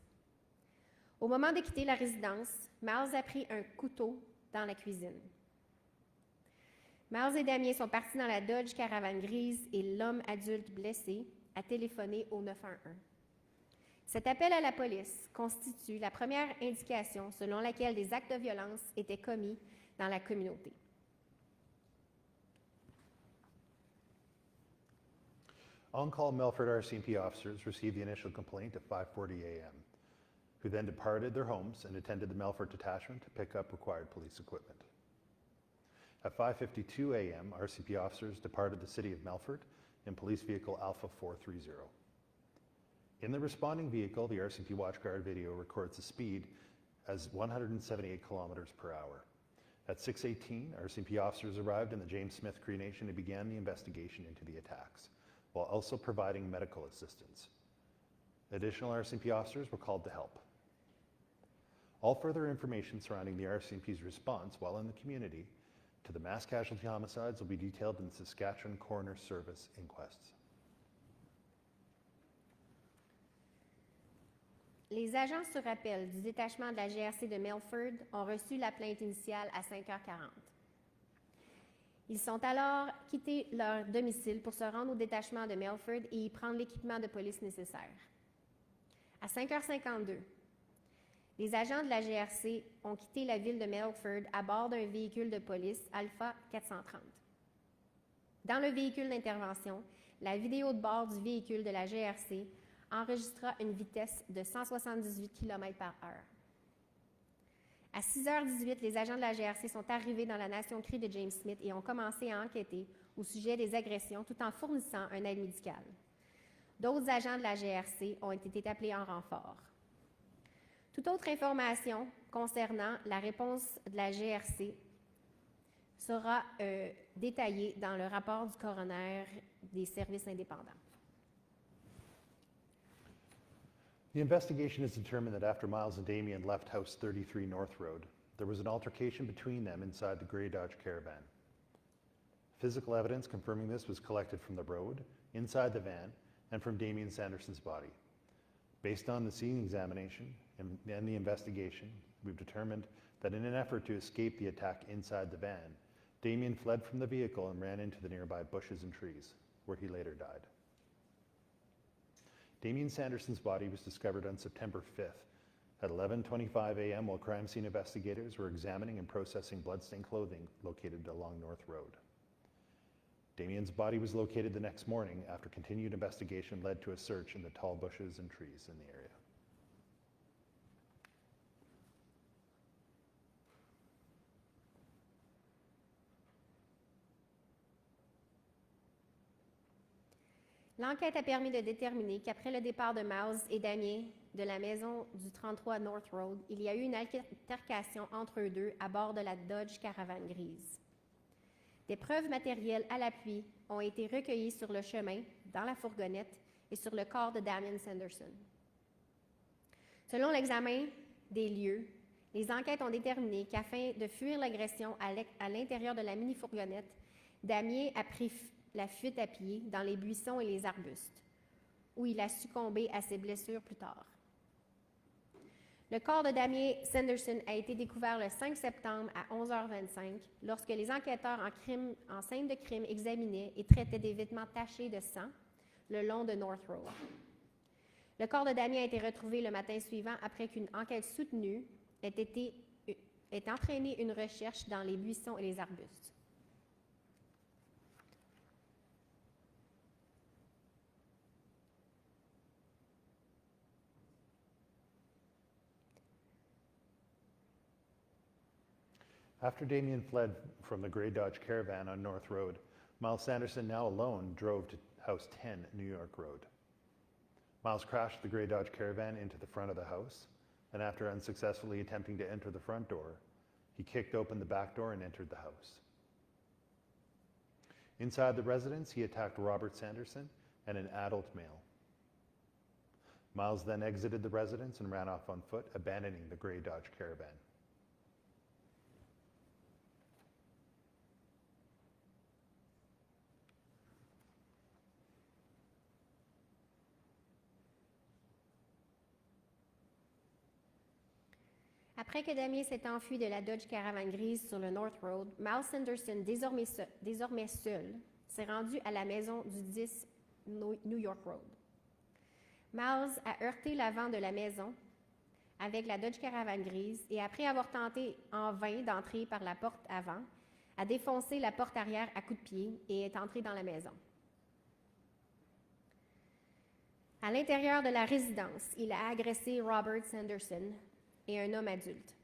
Au moment de quitter la résidence, Miles a pris un couteau dans la cuisine. Miles et Damien sont partis dans la Dodge Caravan grise et l'homme adulte blessé a téléphoné au 911. Cet appel à la police constitue la première indication selon laquelle des actes de violence étaient commis dans la communauté. On-call Melfort RCMP officers received the initial complaint at 5:40 a.m., who then departed their homes and attended the Melfort detachment to pick up required police equipment. At 5:52 a.m., RCMP officers departed the city of Melfort in police vehicle Alpha 430. In the responding vehicle, the RCMP WatchGuard video records the speed as 178 kilometers per hour. At 6:18, RCMP officers arrived in the James Smith Cree Nation and began the investigation into the attacks, while also providing medical assistance. Additional RCMP officers were called to help. All further information surrounding the RCMP's response while in the community to the mass casualty homicides will be detailed in the Saskatchewan Coroner Service inquests. Les agents sur appel du détachement de la GRC de Melfort ont reçu la plainte initiale à 5h40. Ils ont alors quitté leur domicile pour se rendre au détachement de Melford et y prendre l'équipement de police nécessaire. À 5h52, les agents de la GRC ont quitté la ville de Melford à bord d'un véhicule de police Alpha 430. Dans le véhicule d'intervention, la vidéo de bord du véhicule de la GRC enregistra une vitesse de 178 km/h. À 6h18, les agents de la GRC sont arrivés dans la Nation Cree de James Smith et ont commencé à enquêter au sujet des agressions tout en fournissant un aide médicale. D'autres agents de la GRC ont été appelés en renfort. Toute autre information concernant la réponse de la GRC sera détaillée dans le rapport du coroner des services indépendants. The investigation has determined that after Miles and Damien left House 33 North Road, there was an altercation between them inside the gray Dodge Caravan. Physical evidence confirming this was collected from the road, inside the van, and from Damien Sanderson's body. Based on the scene examination and the investigation, we've determined that in an effort to escape the attack inside the van, Damien fled from the vehicle and ran into the nearby bushes and trees, where he later died. Damien Sanderson's body was discovered on September 5th at 11:25 a.m. while crime scene investigators were examining and processing bloodstained clothing located along North Road. Damien's body was located the next morning after continued investigation led to a search in the tall bushes and trees in the area. L'enquête a permis de déterminer qu'après le départ de Miles et Damien de la maison du 33 North Road, il y a eu une altercation entre eux deux à bord de la Dodge Caravan grise. Des preuves matérielles à l'appui ont été recueillies sur le chemin, dans la fourgonnette et sur le corps de Damien Sanderson. Selon l'examen des lieux, les enquêtes ont déterminé qu'afin de fuir l'agression à l'intérieur de la mini-fourgonnette, Damien a pris la fuite à pied dans les buissons et les arbustes, où il a succombé à ses blessures plus tard. Le corps de Damien Sanderson a été découvert le 5 septembre à 11h25 lorsque les enquêteurs en scène de crime examinaient et traitaient des vêtements tachés de sang le long de North Road. Le corps de Damien a été retrouvé le matin suivant après qu'une enquête soutenue ait entraîné une recherche dans les buissons et les arbustes. After Damien fled from the gray Dodge Caravan on North Road, Miles Sanderson, now alone, drove to House 10 New York Road. Miles crashed the gray Dodge Caravan into the front of the house, and after unsuccessfully attempting to enter the front door, he kicked open the back door and entered the house. Inside the residence, he attacked Robert Sanderson and an adult male. Miles then exited the residence and ran off on foot, abandoning the gray Dodge Caravan. Après que Damien s'est enfui de la Dodge Caravan grise sur le North Road, Miles Sanderson, désormais seul, s'est rendu à la maison du 10 New York Road. Miles a heurté l'avant de la maison avec la Dodge Caravan grise et après avoir tenté en vain d'entrer par la porte avant, a défoncé la porte arrière à coups de pied et est entré dans la maison. À l'intérieur de la résidence, il a agressé Robert Sanderson et un homme adulte.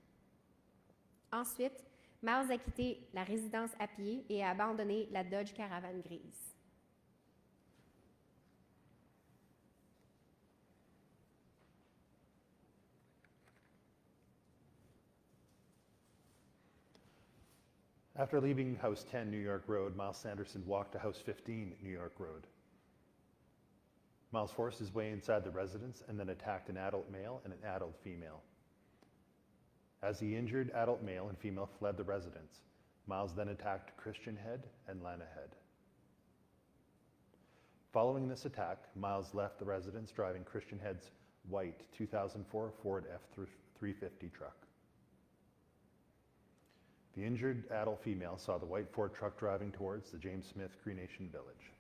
Ensuite, Miles a quitté la résidence à pied et a abandonné la Dodge Caravan grise. After leaving House 10 New York Road, Miles Sanderson walked to House 15 New York Road. Miles forced his way inside the residence and then attacked an adult male and an adult female. As the injured adult male and female fled the residence, Miles then attacked Christian Head and Lana Head. Following this attack, Miles left the residence driving Christian Head's white 2004 Ford F-350 truck. The injured adult female saw the white Ford truck driving towards the James Smith Cree Nation village.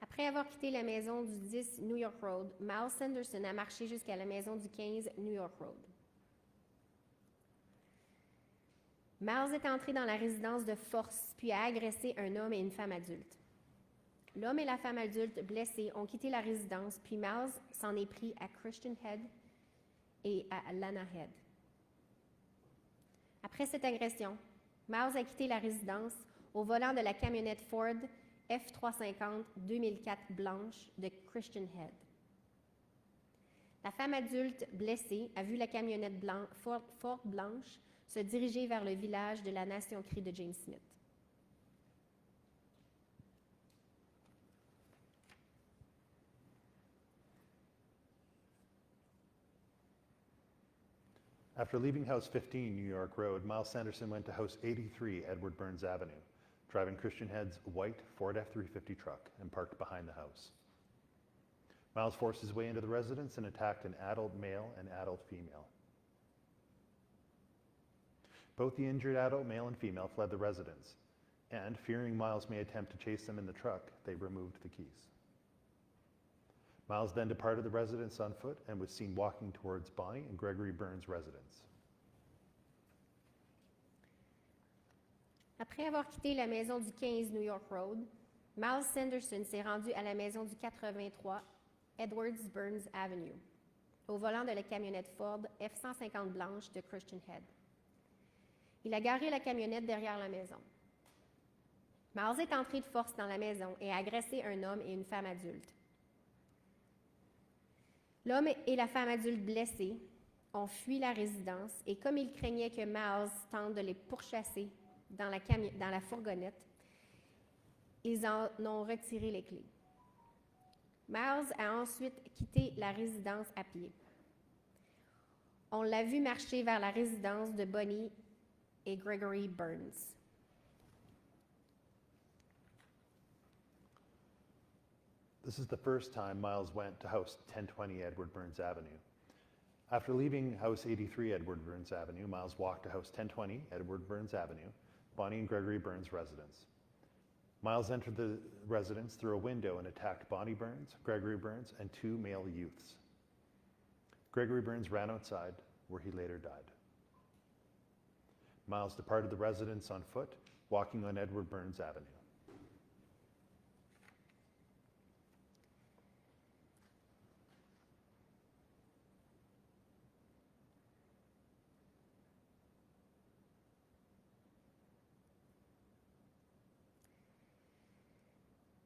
Après avoir quitté la maison du 10 New York Road, Miles Sanderson a marché jusqu'à la maison du 15 New York Road. Miles est entré dans la résidence de force, puis a agressé un homme et une femme adulte. L'homme et la femme adulte blessés ont quitté la résidence, puis Miles s'en est pris à Christian Head et à Lana Head. Après cette agression, Miles a quitté la résidence au volant de la camionnette Ford F350 2004 blanche de Christian Head. La femme adulte blessée a vu la camionnette Ford blanche se diriger vers le village de la Nation Cree de James Smith. After leaving House 15 New York Road, Miles Sanderson went to House 83 Edward Burns Avenue, driving Christian Head's white Ford F-350 truck and parked behind the house. Miles forced his way into the residence and attacked an adult male and adult female. Both the injured adult male and female fled the residence, and fearing Miles may attempt to chase them in the truck, they removed the keys. Miles then departed the residence on foot and was seen walking towards Bonnie and Gregory Burns' residence. Après avoir quitté la maison du 15 New York Road, Miles Sanderson s'est rendu à la maison du 83 Edwards Burns Avenue, au volant de la camionnette Ford F-150 blanche de Christian Head. Il a garé la camionnette derrière la maison. Miles est entré de force dans la maison et a agressé un homme et une femme adulte. L'homme et la femme adulte blessés ont fui la résidence et comme ils craignaient que Miles tente de les pourchasser dans la fourgonnette, ils en ont retiré les clés. Miles a ensuite quitté la résidence à pied. On l'a vu marcher vers la résidence de Bonnie et Gregory Burns. This is the first time Miles went to House 1020 Edward Burns Avenue. After leaving House 83 Edward Burns Avenue, Miles walked to House 1020 Edward Burns Avenue, Bonnie and Gregory Burns' residence. Miles entered the residence through a window and attacked Bonnie Burns, Gregory Burns, and two male youths. Gregory Burns ran outside, where he later died. Miles departed the residence on foot, walking on Edward Burns Avenue.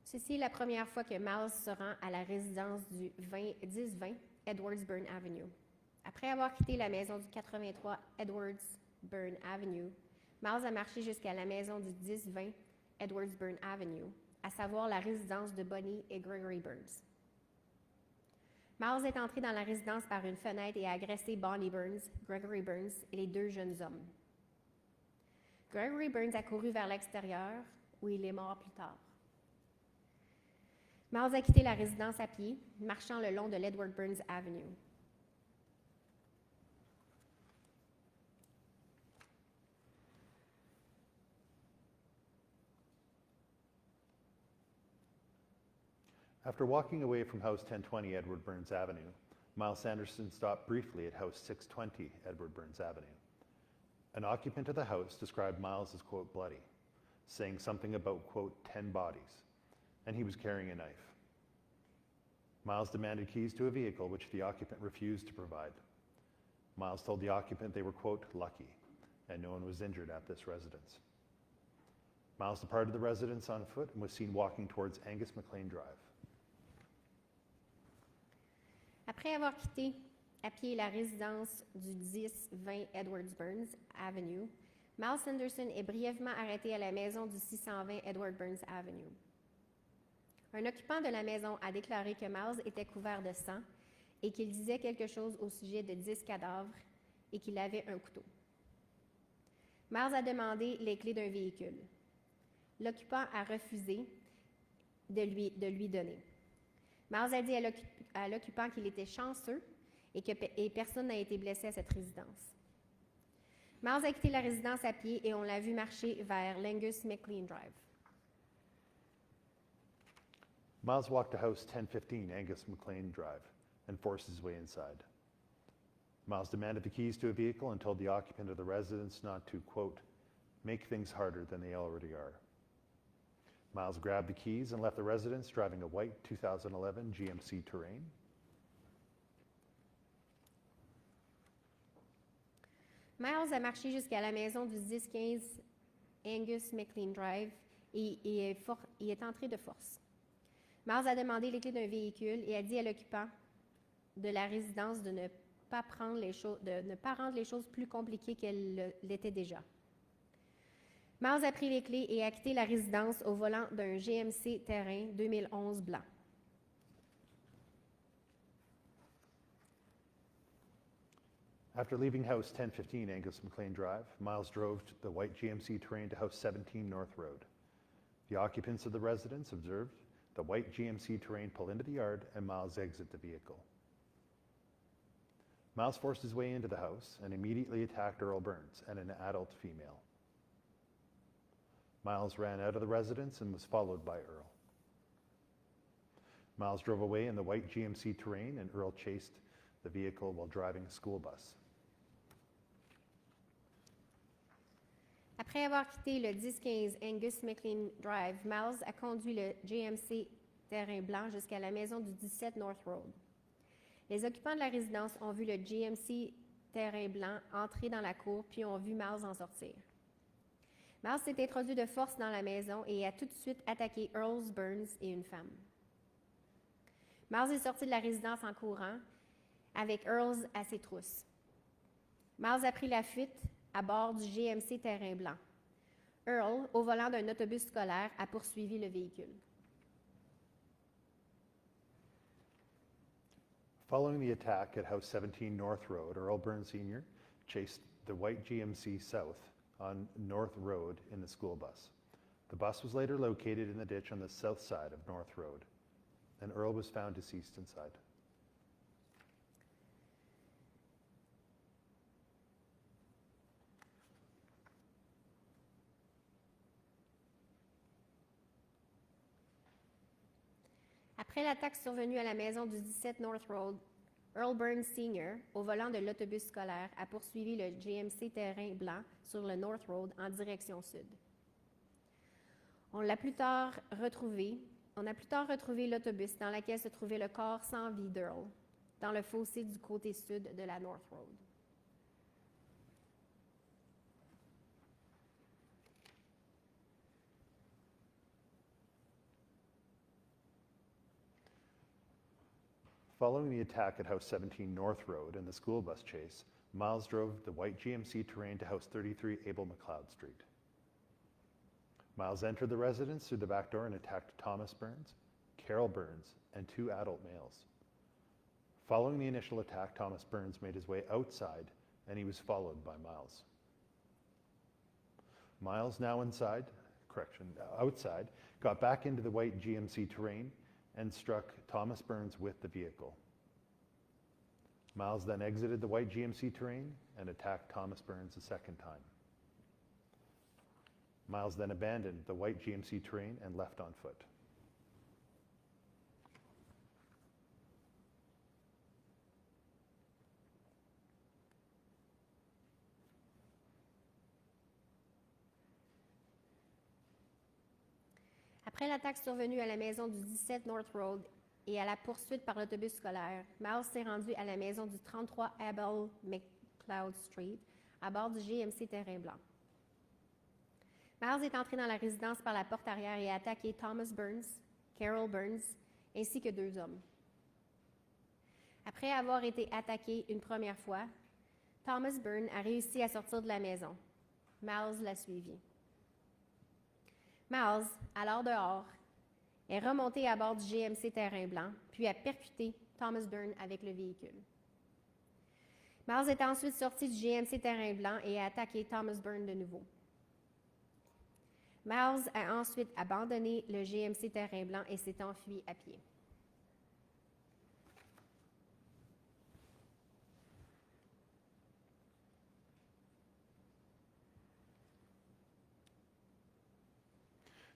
Ceci est la première fois que Miles se rend à la résidence du 1020 Edwards Burn Avenue. Après avoir quitté la maison du 83 Edwards Burn Avenue, Miles a marché jusqu'à la maison du 1020 Edwards Burn Avenue, à savoir la résidence de Bonnie et Gregory Burns. Miles est entré dans la résidence par une fenêtre et a agressé Bonnie Burns, Gregory Burns et les deux jeunes hommes. Gregory Burns a couru vers l'extérieur, où il est mort plus tard. Miles a quitté la résidence à pied, marchant le long de l'Edward Burns Avenue. After walking away from House 1020 Edward Burns Avenue, Miles Sanderson stopped briefly at House 620 Edward Burns Avenue. An occupant of the house described Miles as, quote, bloody, saying something about, quote, 10 bodies, and he was carrying a knife. Miles demanded keys to a vehicle, which the occupant refused to provide. Miles told the occupant they were, quote, lucky, and no one was injured at this residence. Miles departed the residence on foot and was seen walking towards Angus McLean Drive. Après avoir quitté à pied la résidence du 1020 Edwards Burns Avenue, Miles Sanderson est brièvement arrêté à la maison du 620 Edward Burns Avenue. Un occupant de la maison a déclaré que Miles était couvert de sang et qu'il disait quelque chose au sujet de 10 cadavres et qu'il avait un couteau. Miles a demandé les clés d'un véhicule. L'occupant a refusé de lui donner. Miles a dit à l'occupant qu'il était chanceux et personne n'a été blessé à cette résidence. Miles a quitté la résidence à pied et on l'a vu marcher vers l'Angus McLean Drive. Miles walked to house 1015 Angus McLean Drive and forced his way inside. Miles demanded the keys to a vehicle and told the occupant of the residence not to, quote, make things harder than they already are. Miles grabbed the keys and left the residence driving a white 2011 GMC Terrain. Miles a marché jusqu'à la maison du 1015 Angus McLean Drive et est entré de force. Miles a demandé les clés d'un véhicule et a dit à l'occupant de la résidence de ne pas rendre les choses plus compliquées qu'elles l'étaient déjà. Miles a pris les clés et a quitté la résidence au volant d'un GMC Terrain 2011 blanc. After leaving house 1015 Angus McLean Drive, Miles drove the white GMC Terrain to house 17 North Road. The occupants of the residence observed the white GMC Terrain pull into the yard and Miles exit the vehicle. Miles forced his way into the house and immediately attacked Earl Burns and an adult female. Miles ran out of the residence and was followed by Earl. Miles drove away in the white GMC Terrain and Earl chased the vehicle while driving a school bus. Après avoir quitté le 1015 Angus McLean Drive, Miles a conduit le GMC Terrain blanc jusqu'à la maison du 17 North Road. Les occupants de la résidence ont vu le GMC Terrain blanc entrer dans la cour puis ont vu Miles en sortir. Miles s'est introduit de force dans la maison et a tout de suite attaqué Earl Burns et une femme. Miles est sorti de la résidence en courant avec Earl à ses trousses. Miles a pris la fuite à bord du GMC Terrain blanc. Earl, au volant d'un autobus scolaire, a poursuivi le véhicule. Following the attack at House 17 North Road, Earl Burns Sr. chased the white GMC south on North Road in the school bus. The bus was later located in the ditch on the south side of North Road, and Earl was found deceased inside. Après l'attaque survenue à la maison du 17 North Road, Earl Burns Sr., au volant de l'autobus scolaire, a poursuivi le GMC Terrain blanc sur le North Road en direction sud. On a plus tard retrouvé l'autobus dans lequel se trouvait le corps sans vie d'Earl, dans le fossé du côté sud de la North Road. Following the attack at House 17 North Road and the school bus chase, Miles drove the white GMC Terrain to House 33 Abel McLeod Street. Miles entered the residence through the back door and attacked Thomas Burns, Carol Burns, and two adult males. Following the initial attack, Thomas Burns made his way outside and he was followed by Miles. Miles, now outside, got back into the white GMC Terrain and struck Thomas Burns with the vehicle. Miles then exited the white GMC Terrain and attacked Thomas Burns a second time. Miles then abandoned the white GMC Terrain and left on foot. Après l'attaque survenue à la maison du 17 North Road et à la poursuite par l'autobus scolaire, Miles s'est rendu à la maison du 33 Abel McLeod Street à bord du GMC Terrain blanc. Miles est entré dans la résidence par la porte arrière et a attaqué Thomas Burns, Carol Burns, ainsi que deux hommes. Après avoir été attaqué une première fois, Thomas Burns a réussi à sortir de la maison. Miles l'a suivi. Miles, alors dehors, est remonté à bord du GMC Terrain blanc, puis a percuté Thomas Burns avec le véhicule. Miles est ensuite sorti du GMC Terrain Blanc et a attaqué Thomas Byrne de nouveau. Miles a ensuite abandonné le GMC Terrain Blanc et s'est enfui à pied.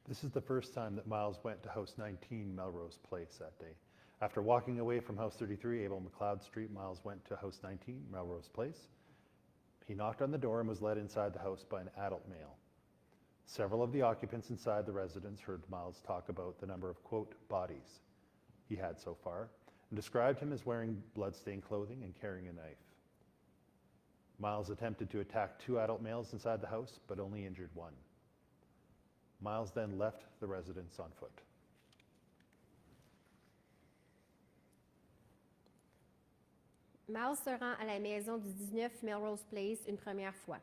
This is the first time that Miles went to House 19 Melrose Place that day. After walking away from House 33 Abel McLeod Street, Miles went to House 19 Melrose Place. He knocked on the door and was led inside the house by an adult male. Several of the occupants inside the residence heard Miles talk about the number of, quote, bodies he had so far, and described him as wearing blood-stained clothing and carrying a knife. Miles attempted to attack 2 adult males inside the house, but only injured 1. Miles then left the residence on foot. Miles se rend à la maison du 19 Melrose Place une première fois.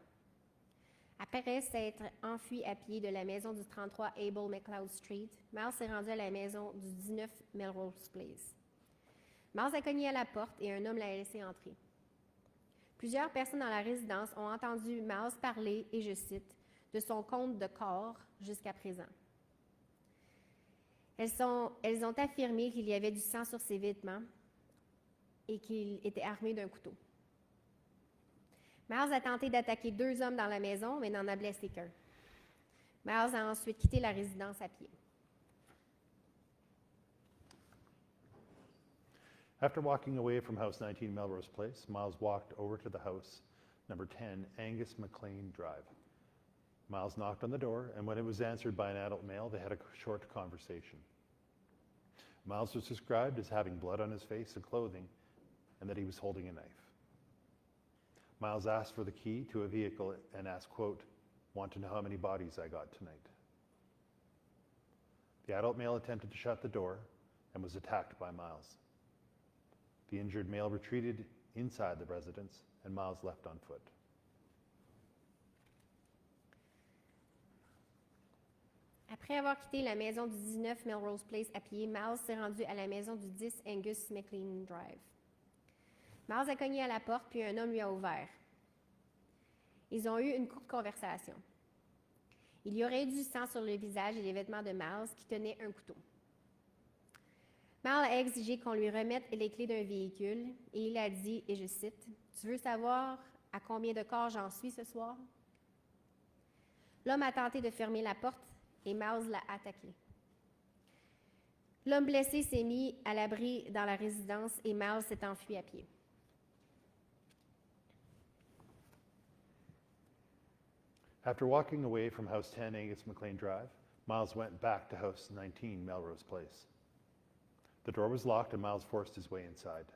Après s'être enfui à pied de la maison du 33 Abel McLeod Street, Miles s'est rendu à la maison du 19 Melrose Place. Miles a cogné à la porte et un homme l'a laissé entrer. Plusieurs personnes dans la résidence ont entendu Miles parler, et je cite, de son compte de corps jusqu'à présent. Elles ont affirmé qu'il y avait du sang sur ses vêtements et qu'il était armé d'un couteau. Miles a tenté d'attaquer 2 hommes dans la maison, mais n'en a blessé qu'un. Miles a ensuite quitté la résidence à pied. After walking away from House 19 Melrose Place, Miles walked over to the house, number 10 Angus McLean Drive. Miles knocked on the door, and when it was answered by an adult male, they had a short conversation. Miles was described as having blood on his face and clothing, and that he was holding a knife. Miles asked for the key to a vehicle and asked, quote, "Want to know how many bodies I got tonight?" The adult male attempted to shut the door and was attacked by Miles. The injured male retreated inside the residence, and Miles left on foot. Après avoir quitté la maison du 19 Melrose Place à pied, Miles s'est rendu à la maison du 10 Angus McLean Drive. Miles a cogné à la porte, puis un homme lui a ouvert. Ils ont eu une courte conversation. Il y aurait eu du sang sur le visage et les vêtements de Miles qui tenaient un couteau. Miles a exigé qu'on lui remette les clés d'un véhicule et il a dit, et je cite, « Tu veux savoir à combien de corps j'en suis ce soir? » L'homme a tenté de fermer la porte et Miles l'a attaqué. L'homme blessé s'est mis à l'abri dans la résidence et Miles s'est enfui à pied. After walking away from House 10 Angus McLean Drive, Miles went back to House 19 Melrose Place. The door was locked and Miles forced his way inside.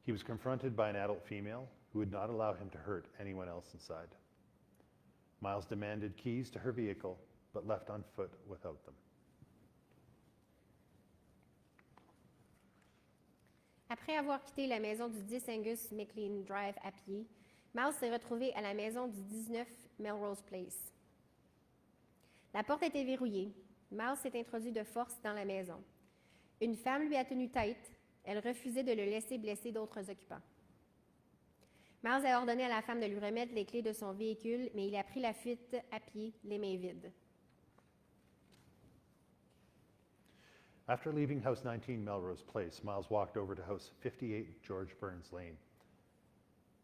He was confronted by an adult female who would not allow him to hurt anyone else inside. Miles demanded keys to her vehicle, but left on foot without them. Après avoir quitté la maison du 10 Angus McLean Drive à pied, Miles s'est retrouvé à la maison du 19 Melrose Place. La porte était verrouillée. Miles s'est introduit de force dans la maison. Une femme lui a tenu tête. Elle refusait de le laisser blesser d'autres occupants. Miles a ordonné à la femme de lui remettre les clés de son véhicule, mais il a pris la fuite à pied, les mains vides. After leaving House 19 Melrose Place, Miles walked over to House 58 George Burns Lane.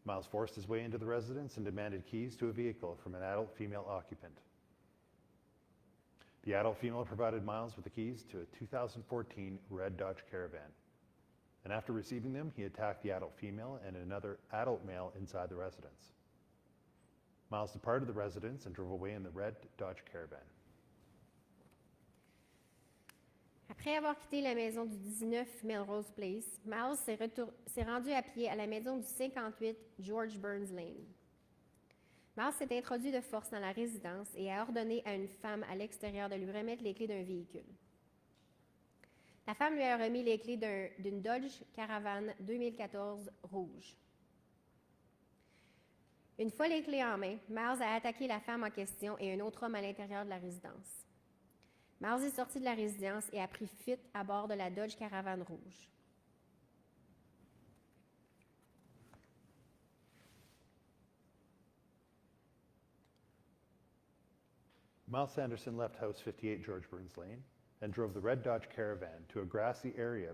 Miles forced his way into the residence and demanded keys to a vehicle from an adult female occupant. The adult female provided Miles with the keys to a 2014 red Dodge Caravan. And after receiving them, he attacked the adult female and another adult male inside the residence. Miles departed the residence and drove away in the red Dodge Caravan. Après avoir quitté la maison du 19 Melrose Place, Miles s'est rendu à pied à la maison du 58 George Burns Lane. Miles s'est introduit de force dans la résidence et a ordonné à une femme à l'extérieur de lui remettre les clés d'un véhicule. La femme lui a remis les clés d'une Dodge Caravan 2014 rouge. Une fois les clés en main, Miles a attaqué la femme en question et un autre homme à l'intérieur de la résidence. Miles est sorti de la résidence et a pris fuite à bord de la Dodge Caravan rouge. Miles Sanderson left house 58 George Burns Lane and drove the red Dodge Caravan to a grassy area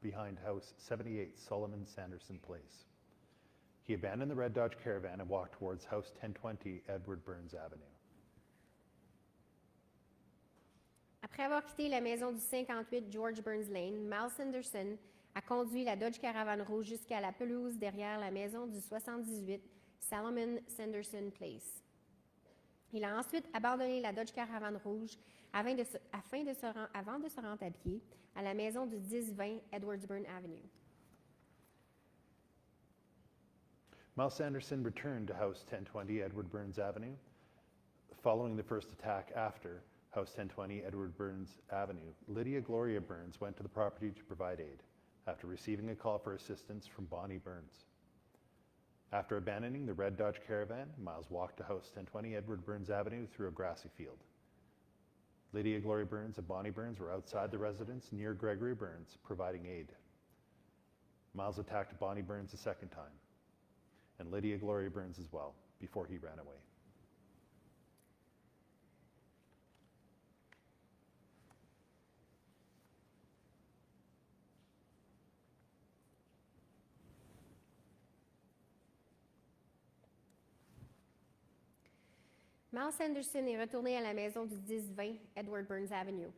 behind house 78 Solomon Sanderson Place. He abandoned the red Dodge Caravan and walked towards house 1020 Edward Burns Avenue. Après avoir quitté la maison du 58 George Burns Lane, Miles Sanderson a conduit la Dodge Caravan rouge jusqu'à la pelouse derrière la maison du 78 Solomon Sanderson Place. Il a ensuite abandonné la Dodge Caravan rouge avant de se rendre à pied à la maison du 1020 Edwardsburn Avenue. Miles Sanderson returned to house 1020 Edward Burns Avenue. Following the first attack after house 1020 Edward Burns Avenue, Lydia Gloria Burns went to the property to provide aid after receiving a call for assistance from Bonnie Burns. After abandoning the red Dodge Caravan, Miles walked to house 1020 Edward Burns Avenue through a grassy field. Lydia Gloria Burns and Bonnie Burns were outside the residence near Gregory Burns, providing aid. Miles attacked Bonnie Burns a second time, and Lydia Gloria Burns as well, before he ran away. Miles Sanderson est retourné à la maison du 1020 Edward Burns Avenue.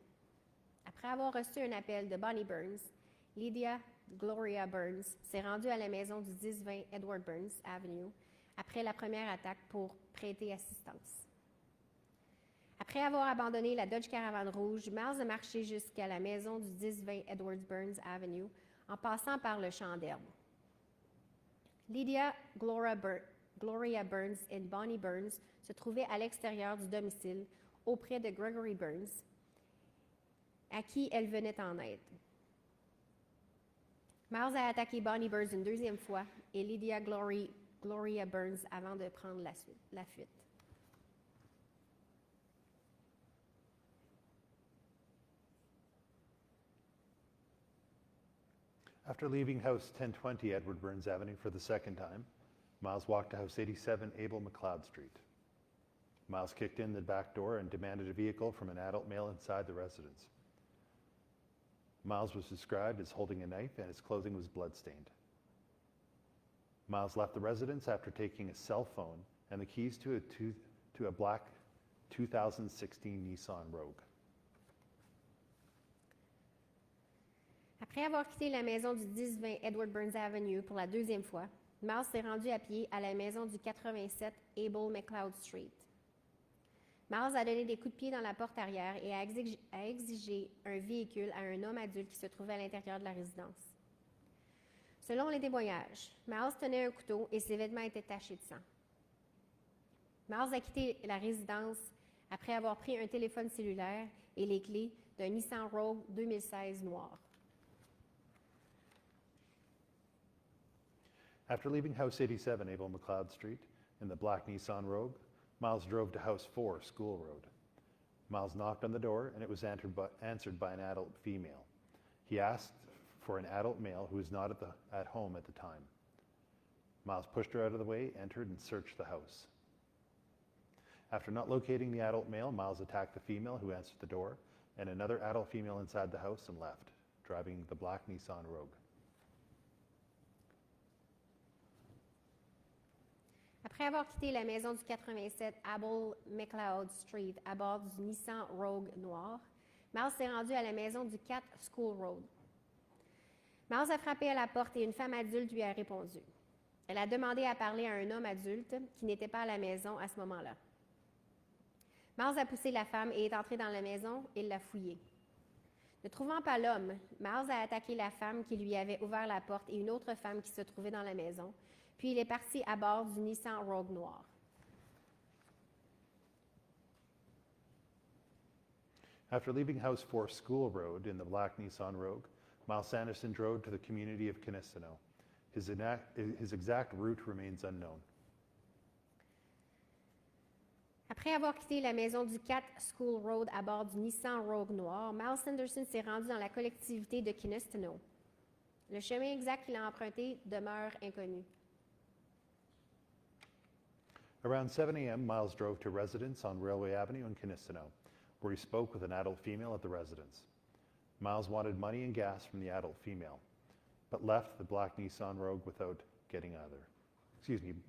Après avoir reçu un appel de Bonnie Burns, Lydia Gloria Burns s'est rendue à la maison du 1020 Edward Burns Avenue après la première attaque pour prêter assistance. Après avoir abandonné la Dodge Caravan rouge, Miles a marché jusqu'à la maison du 1020 Edward Burns Avenue en passant par le champ d'herbe. Lydia Gloria Burns et Bonnie Burns se trouvaient à l'extérieur du domicile auprès de Gregory Burns, à qui elle venait en aide. Miles a attaqué Bonnie Burns une deuxième fois et Lydia Gloria Burns avant de prendre la fuite. After leaving house 1020 Edward Burns Avenue for the second time, Miles walked to house 87 Abel McLeod Street. Miles kicked in the back door and demanded a vehicle from an adult male inside the residence. Miles was described as holding a knife and his clothing was bloodstained. Miles left the residence after taking a cell phone and the keys to a black 2016 Nissan Rogue. Après avoir quitté la maison du 1020 Edward Burns Avenue pour la deuxième fois, Miles s'est rendu à pied à la maison du 87 Abel McLeod Street. Miles a donné des coups de pied dans la porte arrière et a exigé un véhicule à un homme adulte qui se trouvait à l'intérieur de la résidence. Selon les témoignages, Miles tenait un couteau et ses vêtements étaient tachés de sang. Miles a quitté la résidence après avoir pris un téléphone cellulaire et les clés d'un Nissan Rogue 2016 noir. After leaving house 87 Abel McLeod Street in the black Nissan Rogue, Miles drove to house 4 School Road. Miles knocked on the door and it was answered by an adult female. He asked for an adult male who was not at home at the time. Miles pushed her out of the way, entered, and searched the house. After not locating the adult male, Miles attacked the female who answered the door and another adult female inside the house and left, driving the black Nissan Rogue. Après avoir quitté la maison du 87 Abel McLeod Street à bord du Nissan Rogue noir, Miles s'est rendu à la maison du 4 School Road. Miles a frappé à la porte et une femme adulte lui a répondu. Elle a demandé à parler à un homme adulte qui n'était pas à la maison à ce moment-là. Miles a poussé la femme et est entré dans la maison et l'a fouillée. Ne trouvant pas l'homme, Miles a attaqué la femme qui lui avait ouvert la porte et une autre femme qui se trouvait dans la maison, puis il est parti à bord du Nissan Rogue noir. After leaving house 4 School Road in the black Nissan Rogue, Miles Sanderson drove to the community of Kinistino. His exact route remains unknown. Après avoir quitté la maison du 4 School Road à bord du Nissan Rogue noir, Miles Sanderson s'est rendu dans la collectivité de Kinistino. Le chemin exact qu'il a emprunté demeure inconnu. Around 7 a.m., Miles drove to a residence on Railway Avenue in Kinistino, where he spoke with an adult female at the residence. Miles wanted money and gas from the adult female, but left the black Nissan Rogue without getting either.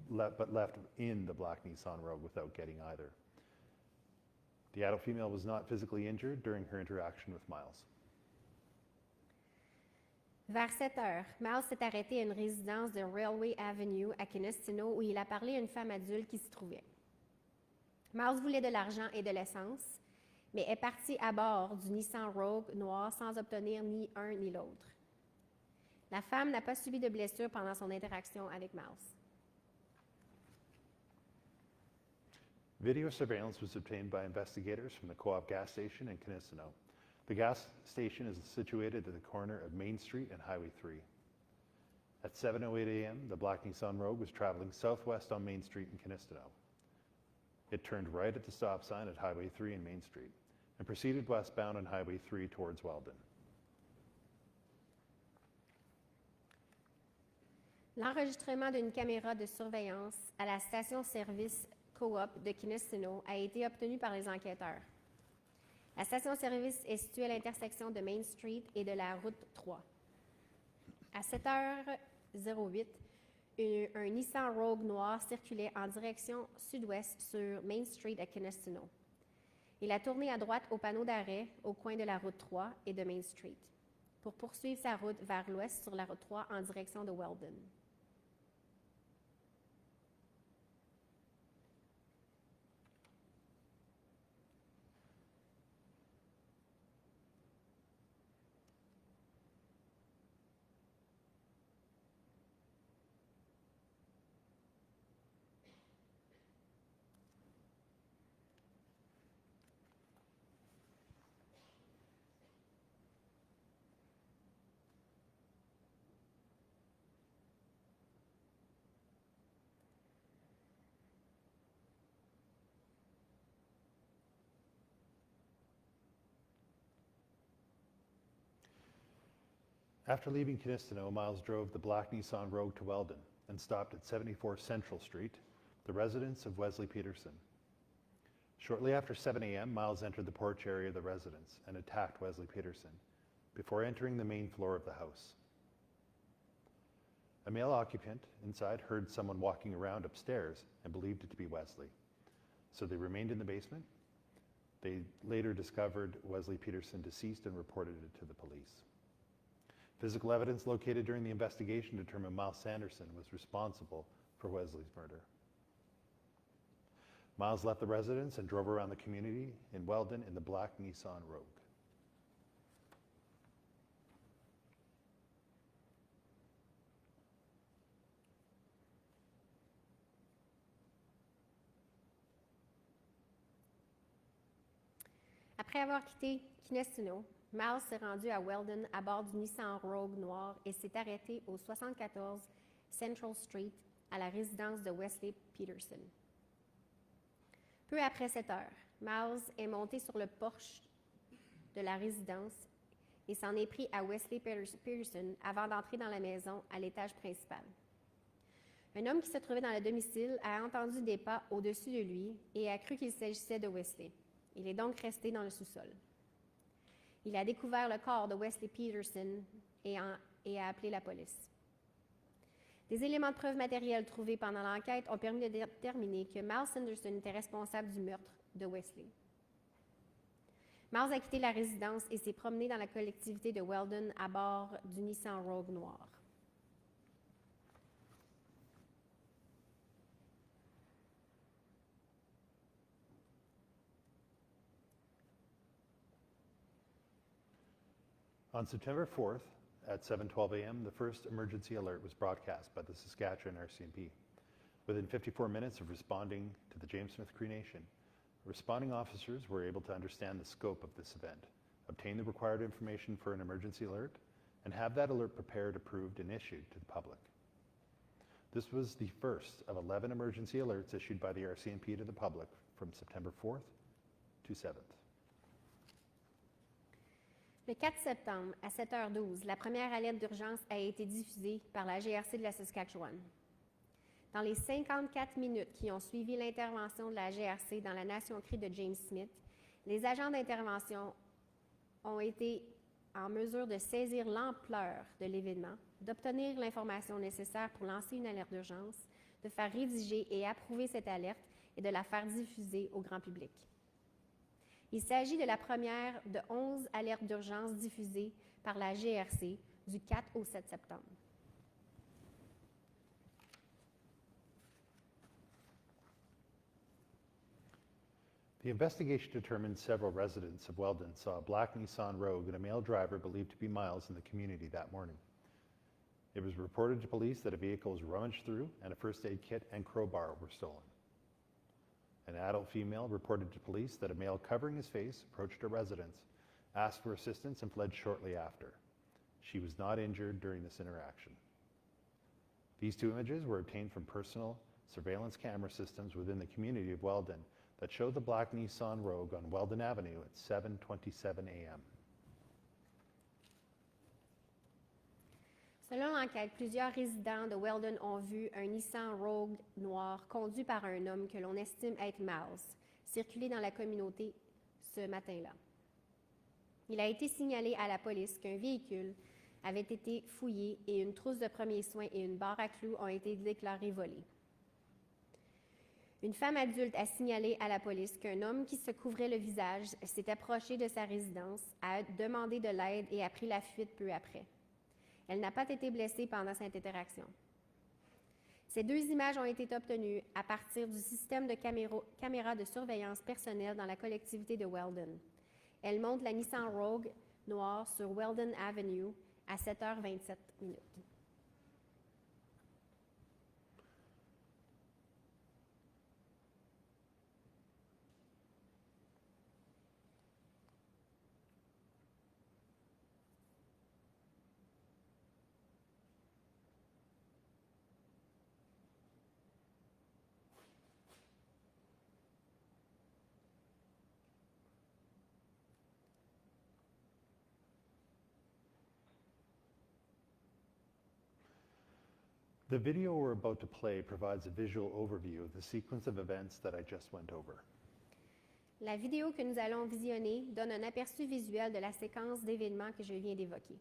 But left in the black Nissan Rogue without getting either. The adult female was not physically injured during her interaction with Miles. Vers 7 heures, Miles s'est arrêté à une résidence de Railway Avenue à Kinistino où il a parlé à une femme adulte qui s'y trouvait. Miles voulait de l'argent et de l'essence, mais est parti à bord du Nissan Rogue noir sans obtenir ni un ni l'autre. La femme n'a pas subi de blessures pendant son interaction avec Miles. Video surveillance was obtained by investigators from the Co-op gas station in Kinistino. The gas station is situated at the corner of Main Street and Highway 3. At 7:08 a.m., the black Nissan Rogue was traveling southwest on Main Street in Kinistino. It turned right at the stop sign at Highway 3 and Main Street and proceeded westbound on Highway 3 towards Weldon. L'enregistrement d'une caméra de surveillance à la station-service Co-op de Kinistino a été obtenu par les enquêteurs. La station-service est située à l'intersection de Main Street et de la route 3. À 7h08, un Nissan Rogue noir circulait en direction sud-ouest sur Main Street à Kinistino. Il a tourné à droite au panneau d'arrêt au coin de la route 3 et de Main Street pour poursuivre sa route vers l'ouest sur la route 3 en direction de Weldon. After leaving Kinistino, Miles drove the black Nissan Rogue to Weldon and stopped at 74 Central Street, the residence of Wesley Peterson. Shortly after 7 a.m., Miles entered the porch area of the residence and attacked Wesley Peterson before entering the main floor of the house. A male occupant inside heard someone walking around upstairs and believed it to be Wesley, so they remained in the basement. They later discovered Wesley Peterson deceased and reported it to the police. Physical evidence located during the investigation determined Miles Sanderson was responsible for Wesley's murder. Miles left the residence and drove around the community in Weldon in the black Nissan Rogue. Après avoir quitté Kinistino, Miles s'est rendu à Weldon à bord du Nissan Rogue noir et s'est arrêté au 74 Central Street à la résidence de Wesley Peterson. Peu après 7 heures, Miles est monté sur le porche de la résidence et s'en est pris à Wesley Peterson avant d'entrer dans la maison à l'étage principal. Un homme qui se trouvait dans le domicile a entendu des pas au-dessus de lui et a cru qu'il s'agissait de Wesley. Il est donc resté dans le sous-sol. Il a découvert le corps de Wesley Peterson et a appelé la police. Des éléments de preuve matériels trouvés pendant l'enquête ont permis de déterminer que Miles Sanderson était responsable du meurtre de Wesley. Miles a quitté la résidence et s'est promené dans la collectivité de Weldon à bord du Nissan Rogue noir. On September 4th, at 7:12 a.m., the first emergency alert was broadcast by the Saskatchewan RCMP. Within 54 minutes of responding to the James Smith Cree Nation, responding officers were able to understand the scope of this event, obtain the required information for an emergency alert, and have that alert prepared, approved, and issued to the public. This was the first of 11 emergency alerts issued by the RCMP to the public from September 4th to 7th. Le 4 septembre, à 7h12, la première alerte d'urgence a été diffusée par la GRC de la Saskatchewan. Dans les 54 minutes qui ont suivi l'intervention de la GRC dans la Nation Cree de James Smith, les agents d'intervention ont été en mesure de saisir l'ampleur de l'événement, d'obtenir l'information nécessaire pour lancer une alerte d'urgence, de faire rédiger et approuver cette alerte et de la faire diffuser au grand public. Il s'agit de la première de 11 alertes d'urgence diffusées par la GRC du 4 au 7 septembre. The investigation determined several residents of Weldon saw a black Nissan Rogue and a male driver believed to be Miles in the community that morning. It was reported to police that a vehicle was rummaged through and a first aid kit and crowbar were stolen. An adult female reported to police that a male covering his face approached a residence, asked for assistance, and fled shortly after. She was not injured during this interaction. These two images were obtained from personal surveillance camera systems within the community of Weldon that showed the black Nissan Rogue on Weldon Avenue at 7:27 a.m. Selon l'enquête, plusieurs résidents de Weldon ont vu un Nissan Rogue noir conduit par un homme que l'on estime être Miles circuler dans la communauté ce matin-là. Il a été signalé à la police qu'un véhicule avait été fouillé et une trousse de premiers soins et une barre à clous ont été déclarées volées. Une femme adulte a signalé à la police qu'un homme qui se couvrait le visage s'est approché de sa résidence, a demandé de l'aide et a pris la fuite peu après. Elle n'a pas été blessée pendant cette interaction. Ces deux images ont été obtenues à partir du système de caméras de surveillance personnelle dans la collectivité de Weldon. Elles montrent la Nissan Rogue noire sur Weldon Avenue à 7h27 minutes. The video we're about to play provides a visual overview of the sequence of events that I just went over. La vidéo que nous allons visionner donne un aperçu visuel de la séquence d'événements que je viens d'évoquer.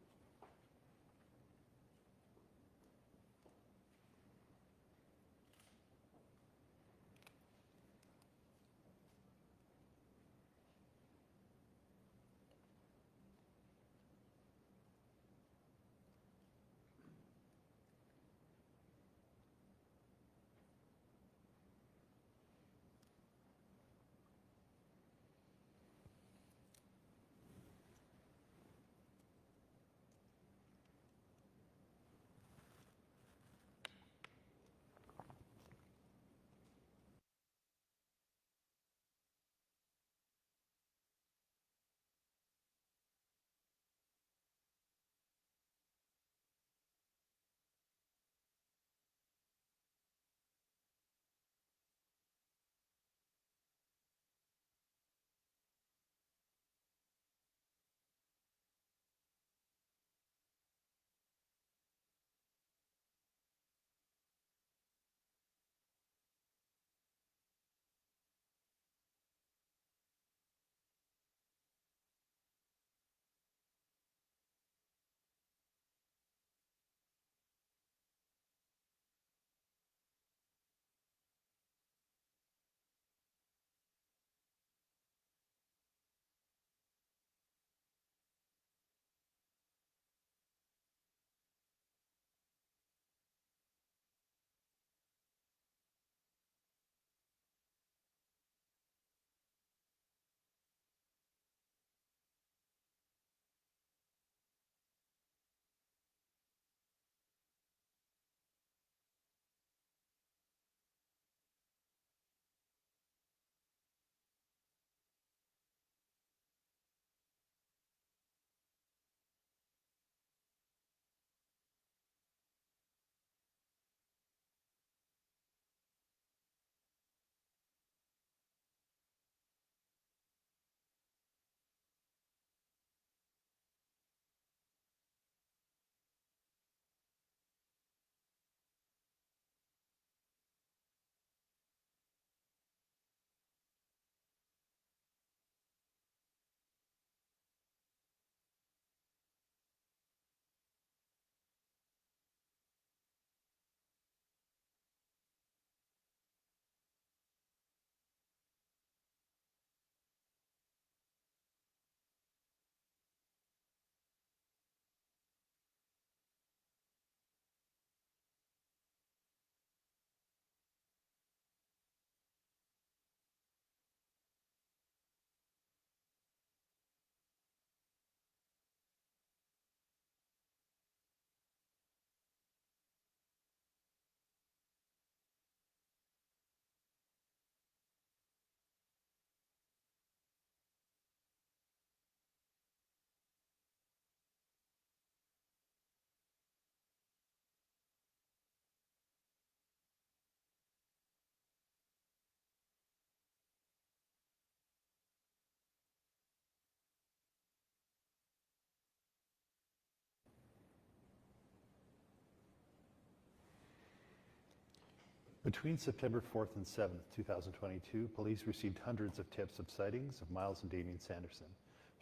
Between September 4th and 7th, 2022, police received hundreds of tips of sightings of Miles and Damien Sanderson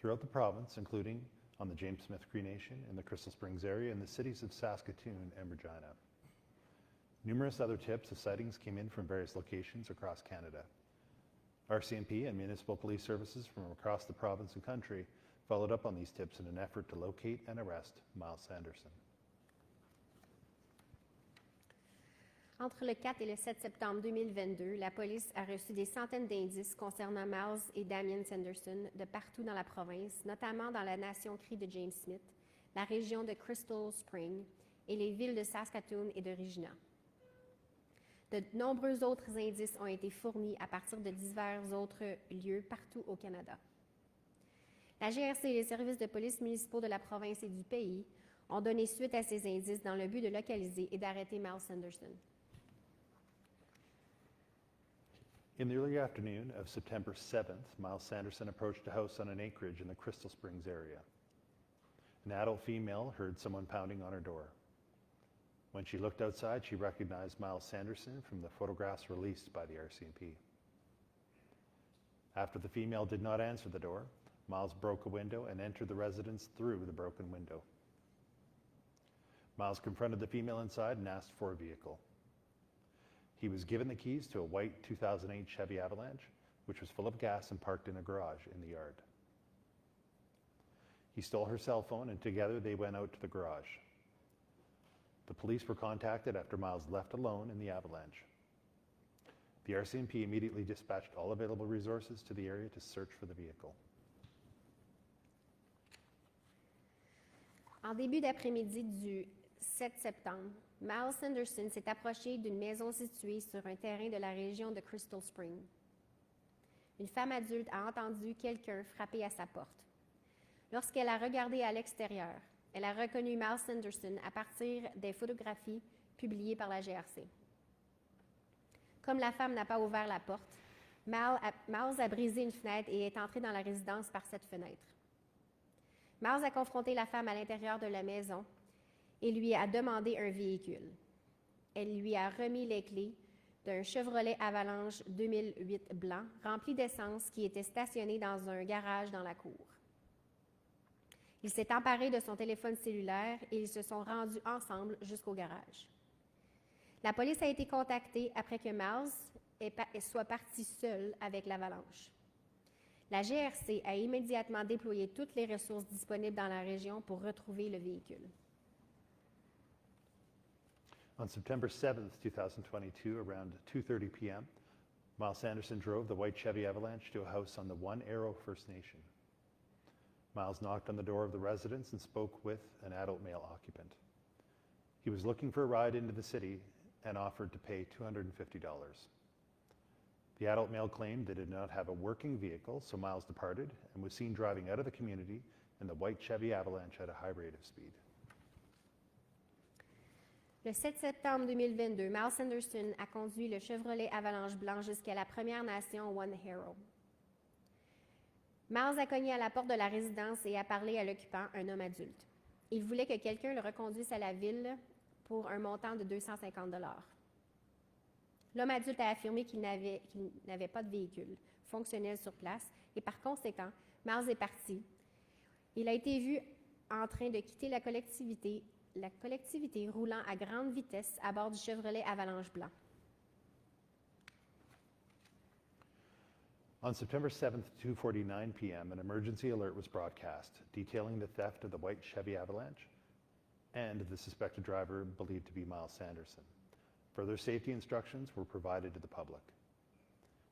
throughout the province, including on the James Smith Cree Nation, in the Crystal Springs area, and the cities of Saskatoon and Regina. Numerous other tips of sightings came in from various locations across Canada. RCMP and municipal police services from across the province and country followed up on these tips in an effort to locate and arrest Miles Sanderson. Entre le 4 et le 7 septembre 2022, la police a reçu des centaines d'indices concernant Miles et Damien Sanderson de partout dans la province, notamment dans la nation Cree de James Smith, la région de Crystal Springs et les villes de Saskatoon et de Regina. De nombreux autres indices ont été fournis à partir de divers autres lieux partout au Canada. La GRC et les services de police municipaux de la province et du pays ont donné suite à ces indices dans le but de localiser et d'arrêter Miles Sanderson. In the early afternoon of September 7th, Miles Sanderson approached a house on an acreage in the Crystal Springs area. An adult female heard someone pounding on her door. When she looked outside, she recognized Miles Sanderson from the photographs released by the RCMP. After the female did not answer the door, Miles broke a window and entered the residence through the broken window. Miles confronted the female inside and asked for a vehicle. He was given the keys to a white 2008 Chevy Avalanche, which was full of gas and parked in a garage in the yard. He stole her cell phone, and together they went out to the garage. The police were contacted after Miles left alone in the Avalanche. The RCMP immediately dispatched all available resources to the area to search for the vehicle. En début d'après-midi du 7 septembre, Miles Sanderson s'est approché d'une maison située sur un terrain de la région de Crystal Springs. Une femme adulte a entendu quelqu'un frapper à sa porte. Lorsqu'elle a regardé à l'extérieur, elle a reconnu Miles Sanderson à partir des photographies publiées par la GRC. Comme la femme n'a pas ouvert la porte, Miles a brisé une fenêtre et est entré dans la résidence par cette fenêtre. Miles a confronté la femme à l'intérieur de la maison et lui a demandé un véhicule. Elle lui a remis les clés d'un Chevrolet Avalanche 2008 blanc rempli d'essence qui était stationné dans un garage dans la cour. Il s'est emparé de son téléphone cellulaire et ils se sont rendus ensemble jusqu'au garage. La police a été contactée après que Miles soit parti seul avec l'Avalanche. La GRC a immédiatement déployé toutes les ressources disponibles dans la région pour retrouver le véhicule. On September 7th, 2022, around 2:30 p.m., Miles Sanderson drove the white Chevy Avalanche to a house on the One Arrow First Nation. Miles knocked on the door of the residence and spoke with an adult male occupant. He was looking for a ride into the city and offered to pay $250. The adult male claimed they did not have a working vehicle, so Miles departed and was seen driving out of the community in the white Chevy Avalanche at a high rate of speed. Le 7 septembre 2022, Miles Sanderson a conduit le Chevrolet Avalanche blanc jusqu'à la Première Nation One Arrow. Miles a cogné à la porte de la résidence et a parlé à l'occupant, un homme adulte. Il voulait que quelqu'un le reconduise à la ville pour un montant de 250 $. L'homme adulte a affirmé qu'il n'avait pas de véhicule fonctionnel sur place et par conséquent, Miles est parti. Il a été vu en train de quitter la collectivité roulant à grande vitesse à bord du Chevrolet Avalanche blanc. On September 7th, 2:49 p.m., an emergency alert was broadcast detailing the theft of the white Chevy Avalanche and the suspected driver believed to be Miles Sanderson. Further safety instructions were provided to the public.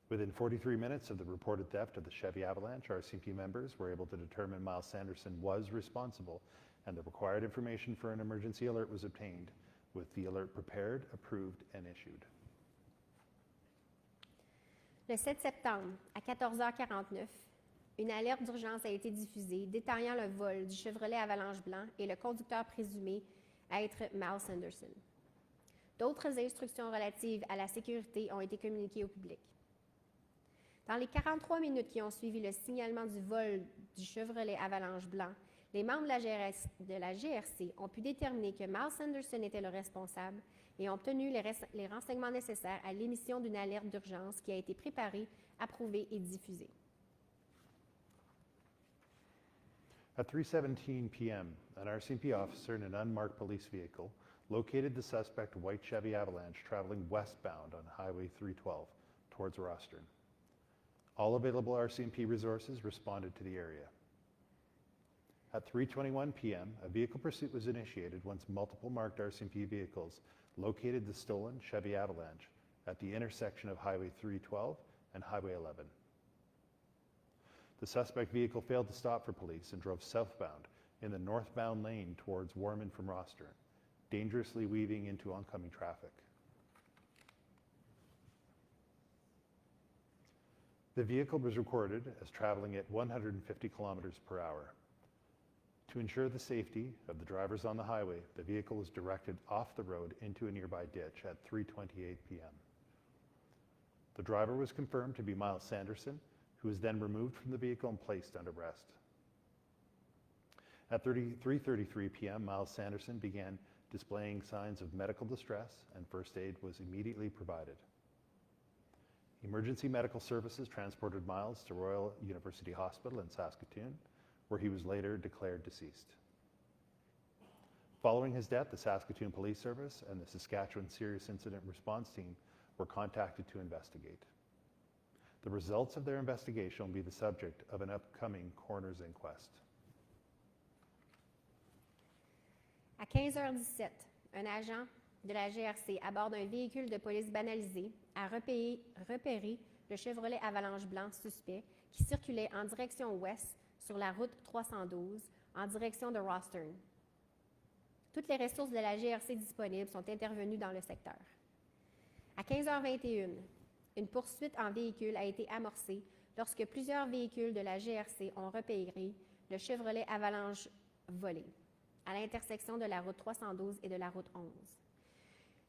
Within 43 minutes of the reported theft of the Chevy Avalanche, RCMP members were able to determine Miles Sanderson was responsible, and the required information for an emergency alert was obtained, with the alert prepared, approved, and issued. Le 7 septembre, à 14h49, une alerte d'urgence a été diffusée détaillant le vol du Chevrolet Avalanche blanc et le conducteur présumé à être Miles Sanderson. D'autres instructions relatives à la sécurité ont été communiquées au public. Dans les 43 minutes qui ont suivi le signalement du vol du Chevrolet Avalanche blanc, les membres de la GRC ont pu déterminer que Miles Sanderson était le responsable et ont obtenu les renseignements nécessaires à l'émission d'une alerte d'urgence qui a été préparée, approuvée et diffusée. At 3:17 p.m., an RCMP officer in an unmarked police vehicle located the suspect white Chevy Avalanche traveling westbound on Highway 312 towards Rostern. All available RCMP resources responded to the area. At 3:21 p.m., a vehicle pursuit was initiated once multiple marked RCMP vehicles located the stolen Chevy Avalanche at the intersection of Highway 312 and Highway 11. The suspect vehicle failed to stop for police and drove southbound in the northbound lane towards Warman from Rostern, dangerously weaving into oncoming traffic. The vehicle was recorded as traveling at 150 kilometers per hour. To ensure the safety of the drivers on the highway, the vehicle was directed off the road into a nearby ditch at 3:28 p.m. The driver was confirmed to be Miles Sanderson, who was then removed from the vehicle and placed under arrest. At 3:33 p.m., Miles Sanderson began displaying signs of medical distress, and first aid was immediately provided. Emergency medical services transported Miles to Royal University Hospital in Saskatoon, where he was later declared deceased. Following his death, the Saskatoon Police Service and the Saskatchewan Serious Incident Response Team were contacted to investigate. The results of their investigation will be the subject of an upcoming coroner's inquest. À 15h17, un agent de la GRC à bord d'un véhicule de police banalisé a repéré le Chevrolet Avalanche blanc suspect qui circulait en direction ouest sur la route 312 en direction de Rostern. Toutes les ressources de la GRC disponibles sont intervenues dans le secteur. À 15h21, une poursuite en véhicule a été amorcée lorsque plusieurs véhicules de la GRC ont repéré le Chevrolet Avalanche volé à l'intersection de la route 312 et de la route 11.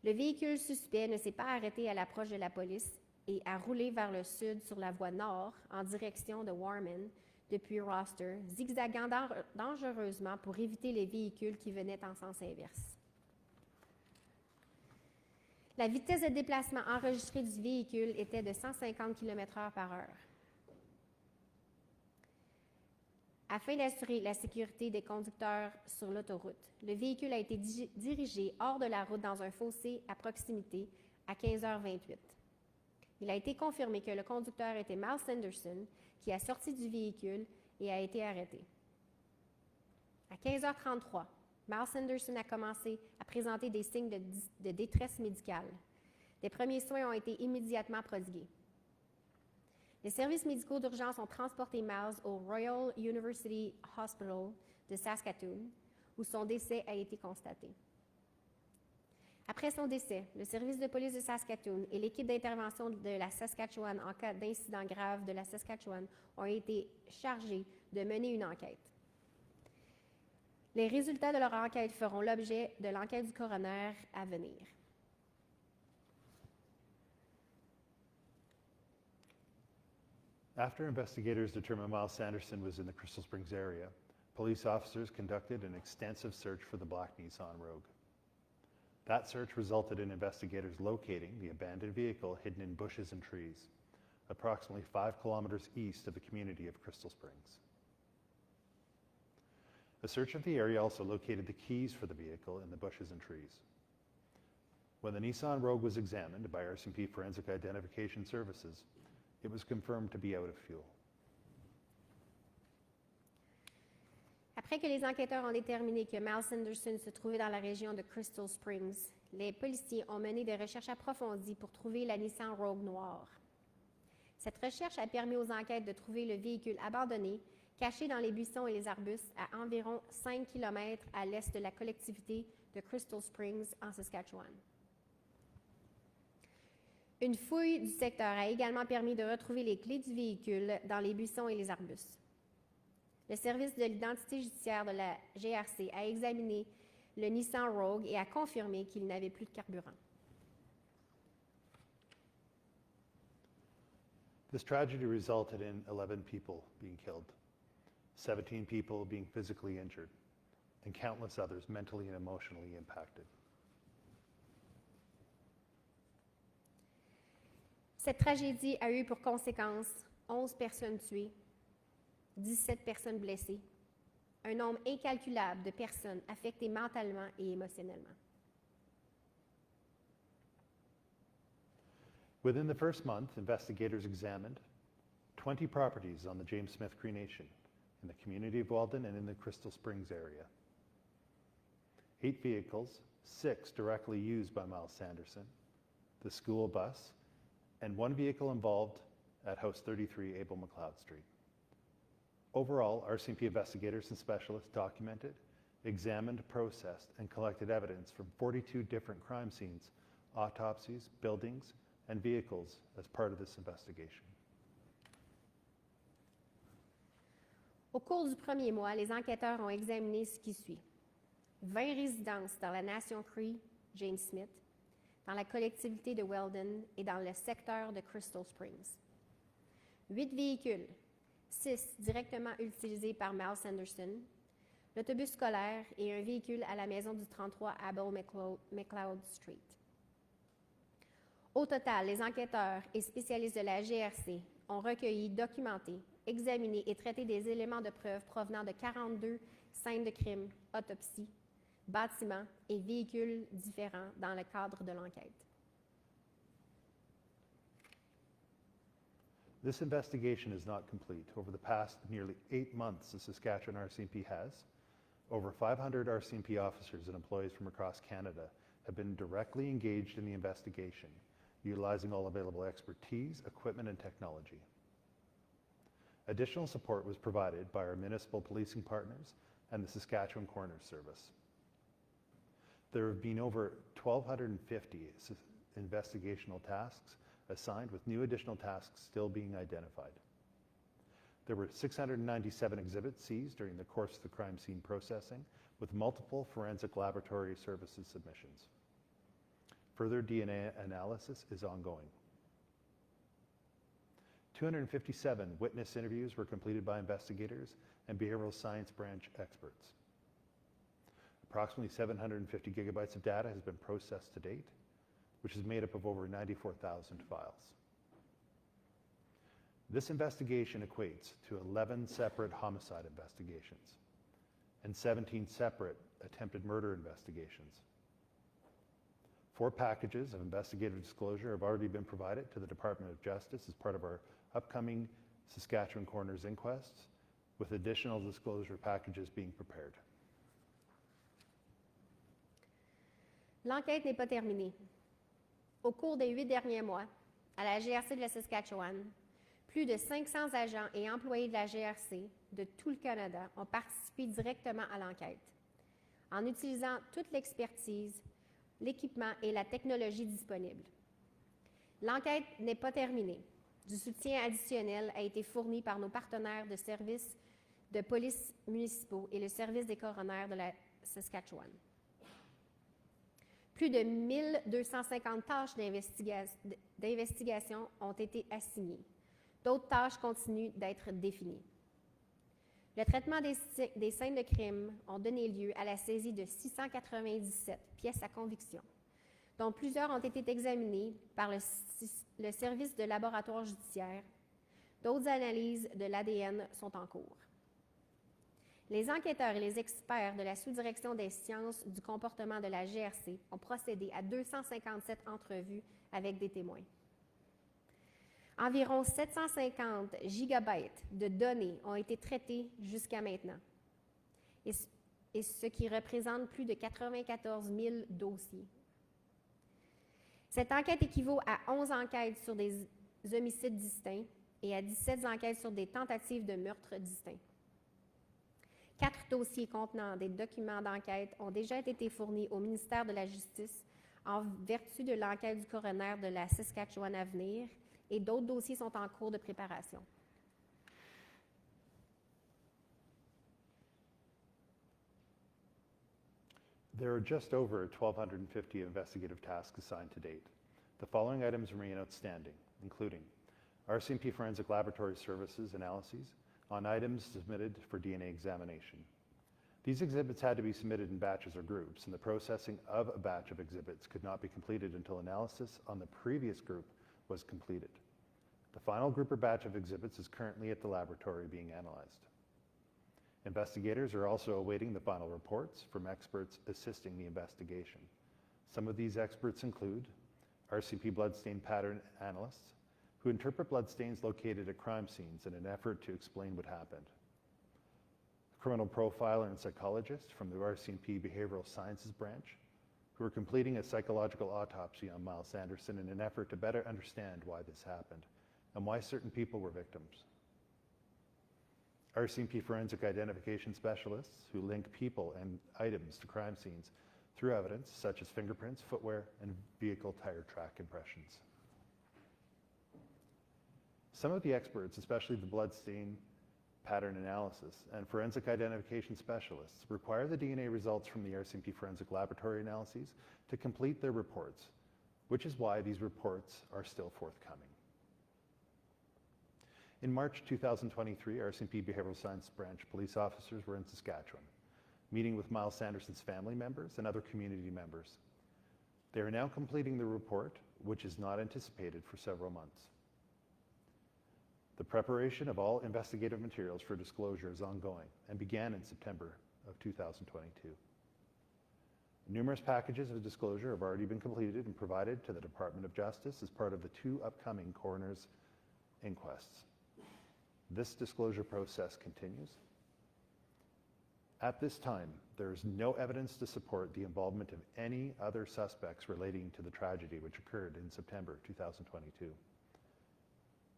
Le véhicule suspect ne s'est pas arrêté à l'approche de la police et a roulé vers le sud sur la voie nord en direction de Warman depuis Roster, zigzagant dangereusement pour éviter les véhicules qui venaient en sens inverse. La vitesse de déplacement enregistrée du véhicule était de 150 km/h par heure. Afin d'assurer la sécurité des conducteurs sur l'autoroute, le véhicule a été dirigé hors de la route dans un fossé à proximité à 15h28. Il a été confirmé que le conducteur était Miles Sanderson, qui a sorti du véhicule et a été arrêté. À 15h33, Miles Sanderson a commencé à présenter des signes de détresse médicale. Les premiers soins ont été immédiatement prodigués. Les services médicaux d'urgence ont transporté Miles au Royal University Hospital de Saskatoon, où son décès a été constaté. Après son décès, le service de police de Saskatoon et l'équipe d'intervention de la Saskatchewan en cas d'incident grave de la Saskatchewan ont été chargés de mener une enquête. Les résultats de leur enquête feront l'objet de l'enquête du coroner à venir. After investigators determined Miles Sanderson was in the Crystal Springs area, police officers conducted an extensive search for the black Nissan Rogue. That search resulted in investigators locating the abandoned vehicle hidden in bushes and trees, approximately 5 kilometers east of the community of Crystal Springs. A search of the area also located the keys for the vehicle in the bushes and trees. When the Nissan Rogue was examined by RCMP Forensic Identification Services, it was confirmed to be out of fuel. Après que les enquêteurs ont déterminé que Miles Sanderson se trouvait dans la région de Crystal Springs, les policiers ont mené des recherches approfondies pour trouver la Nissan Rogue noire. Cette recherche a permis aux enquêtes de trouver le véhicule abandonné, caché dans les buissons et les arbustes à environ 5 km à l'est de la collectivité de Crystal Springs en Saskatchewan. Une fouille du secteur a également permis de retrouver les clés du véhicule dans les buissons et les arbustes. Le service de l'identité judiciaire de la GRC a examiné le Nissan Rogue et a confirmé qu'il n'avait plus de carburant. This tragedy resulted in 11 people being killed, 17 people being physically injured, and countless others mentally and emotionally impacted. Cette tragédie a eu pour conséquence 11 personnes tuées, 17 personnes blessées, un nombre incalculable de personnes affectées mentalement et émotionnellement. Within the first month, investigators examined 20 properties on the James Smith Cree Nation in the community of Weldon and in the Crystal Springs area. 8 vehicles, 6 directly used by Miles Sanderson, the school bus, and 1 vehicle involved at House 33 Abel McLeod Street. Overall, RCMP investigators and specialists documented, examined, processed, and collected evidence from 42 different crime scenes, autopsies, buildings, and vehicles as part of this investigation. Au cours du premier mois, les enquêteurs ont examiné ce qui suit. 20 résidences dans la nation Cree, James Smith, dans la collectivité de Weldon et dans le secteur de Crystal Springs. 8 véhicules, 6 directement utilisés par Miles Sanderson, l'autobus scolaire et un véhicule à la maison du 33 Abel McLeod Street. Au total, les enquêteurs et spécialistes de la GRC ont recueilli, documenté, examiné et traité des éléments de preuve provenant de 42 scènes de crime, autopsies, bâtiments et véhicules différents dans le cadre de l'enquête. This investigation is not complete. Over the past nearly 8 months, the Saskatchewan RCMP has. Over 500 RCMP officers and employees from across Canada have been directly engaged in the investigation, utilizing all available expertise, equipment, and technology. Additional support was provided by our municipal policing partners and the Saskatchewan Coroner's Service. There have been over 1,250 investigational tasks assigned, with new additional tasks still being identified. There were 697 exhibits seized during the course of the crime scene processing, with multiple forensic laboratory services submissions. Further DNA analysis is ongoing. 257 witness interviews were completed by investigators and behavioral science branch experts. Approximately 750 gigabytes of data has been processed to date, which is made up of over 94,000 files. This investigation equates to 11 separate homicide investigations and 17 separate attempted murder investigations. 4 packages of investigative disclosure have already been provided to the Department of Justice as part of our upcoming Saskatchewan Coroner's Inquests, with additional disclosure packages being prepared. L'enquête n'est pas terminée. Au cours des 8 derniers mois, à la GRC de la Saskatchewan, plus de 500 agents et employés de la GRC de tout le Canada ont participé directement à l'enquête, en utilisant toute l'expertise, l'équipement et la technologie disponible. L'enquête n'est pas terminée. Du soutien additionnel a été fourni par nos partenaires de services de police municipaux et le service des coronaires de la Saskatchewan. Plus de 1250 tâches d'investigation ont été assignées. D'autres tâches continuent d'être définies. Le traitement des scènes de crime ont donné lieu à la saisie de 697 pièces à conviction, dont plusieurs ont été examinées par le service de laboratoire judiciaire. D'autres analyses de l'ADN sont en cours. Les enquêteurs et les experts de la sous-direction des sciences du comportement de la GRC ont procédé à 257 entrevues avec des témoins. Environ 750 gigabytes de données ont été traitées jusqu'à maintenant, et ce qui représente plus de 94 000 dossiers. Cette enquête équivaut à 11 enquêtes sur des homicides distincts et à 17 enquêtes sur des tentatives de meurtre distincts. 4 dossiers contenant des documents d'enquête ont déjà été fournis au ministère de la Justice en vertu de l'enquête du coroner de la Saskatchewan à venir, et d'autres dossiers sont en cours de préparation. There are just over 1,250 investigative tasks assigned to date. The following items remain outstanding, including RCMP Forensic Laboratory Services analyses on items submitted for DNA examination. These exhibits had to be submitted in batches or groups, and the processing of a batch of exhibits could not be completed until analysis on the previous group was completed. The final group or batch of exhibits is currently at the laboratory being analyzed. Investigators are also awaiting the final reports from experts assisting the investigation. Some of these experts include RCMP bloodstain pattern analysts who interpret bloodstains located at crime scenes in an effort to explain what happened. A criminal profiler and psychologist from the RCMP Behavioral Sciences branch who are completing a psychological autopsy on Miles Sanderson in an effort to better understand why this happened and why certain people were victims. RCMP forensic identification specialists who link people and items to crime scenes through evidence such as fingerprints, footwear, and vehicle tire track impressions. Some of the experts, especially the bloodstain pattern analysis and forensic identification specialists, require the DNA results from the RCMP forensic laboratory analyses to complete their reports, which is why these reports are still forthcoming. In March 2023, RCMP Behavioral Science Branch police officers were in Saskatchewan, meeting with Miles Sanderson's family members and other community members. They are now completing the report, which is not anticipated for several months. The preparation of all investigative materials for disclosure is ongoing and began in September of 2022. Numerous packages of disclosure have already been completed and provided to the Department of Justice as part of the 2 upcoming coroner's inquests. This disclosure process continues. At this time, there is no evidence to support the involvement of any other suspects relating to the tragedy which occurred in September 2022.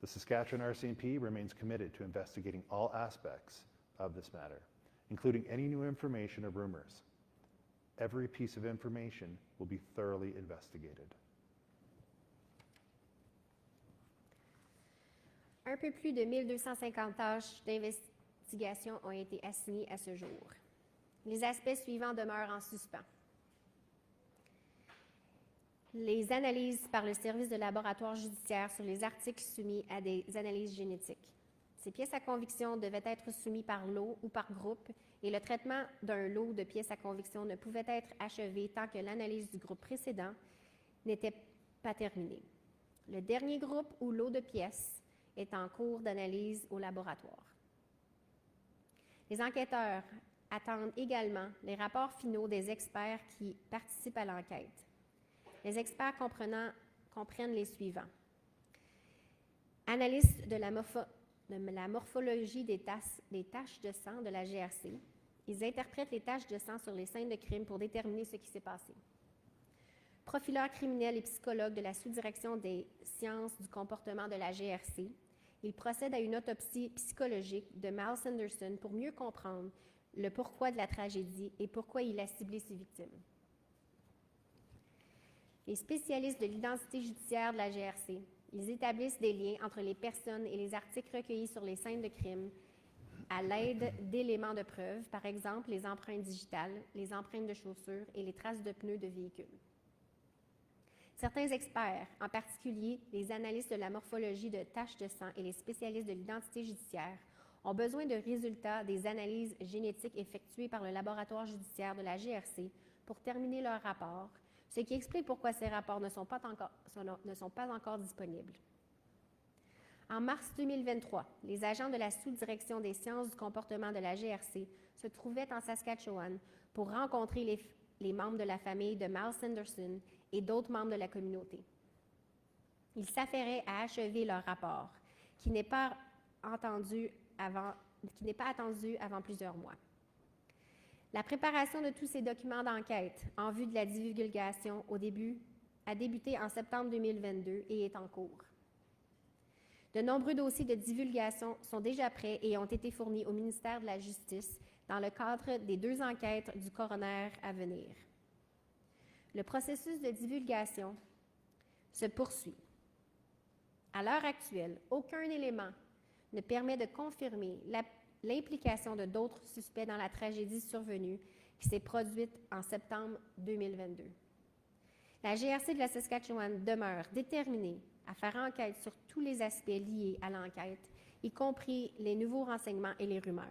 The Saskatchewan RCMP remains committed to investigating all aspects of this matter, including any new information or rumors. Every piece of information will be thoroughly investigated. Un peu plus de 1250 tâches d'investigation ont été assignées à ce jour. Les aspects suivants demeurent en suspens. Les analyses par le service de laboratoire judiciaire sur les articles soumis à des analyses génétiques. Ces pièces à conviction devaient être soumises par lot ou par groupe et le traitement d'un lot de pièces à conviction ne pouvait être achevé tant que l'analyse du groupe précédent n'était pas terminée. Le dernier groupe ou lot de pièces est en cours d'analyse au laboratoire. Les enquêteurs attendent également les rapports finaux des experts qui participent à l'enquête. Les experts comprennent les suivants. Analyste de la morphologie des taches de sang de la GRC. Ils interprètent les taches de sang sur les scènes de crime pour déterminer ce qui s'est passé. Profileur criminel et psychologue de la sous-direction des sciences du comportement de la GRC. Il procède à une autopsie psychologique de Miles Sanderson pour mieux comprendre le pourquoi de la tragédie et pourquoi il a ciblé ses victimes. Les spécialistes de l'identité judiciaire de la GRC, ils établissent des liens entre les personnes et les articles recueillis sur les scènes de crime à l'aide d'éléments de preuve, par exemple les empreintes digitales, les empreintes de chaussures et les traces de pneus de véhicules. Certains experts, en particulier les analystes de la morphologie de taches de sang et les spécialistes de l'identité judiciaire, ont besoin de résultats des analyses génétiques effectuées par le laboratoire judiciaire de la GRC pour terminer leur rapport, ce qui explique pourquoi ces rapports ne sont pas encore disponibles. En mars 2023, les agents de la sous-direction des sciences du comportement de la GRC se trouvaient en Saskatchewan pour rencontrer les membres de la famille de Miles Sanderson et d'autres membres de la communauté. Ils s'affairaient à achever leur rapport, qui n'est pas attendu avant plusieurs mois. La préparation de tous ces documents d'enquête en vue de la divulgation a débuté en septembre 2022 et est en cours. De nombreux dossiers de divulgation sont déjà prêts et ont été fournis au ministère de la Justice dans le cadre des 2 enquêtes du coroner à venir. Le processus de divulgation se poursuit. À l'heure actuelle, aucun élément ne permet de confirmer l'implication de d'autres suspects dans la tragédie survenue qui s'est produite en septembre 2022. La GRC de la Saskatchewan demeure déterminée à faire enquête sur tous les aspects liés à l'enquête, y compris les nouveaux renseignements et les rumeurs.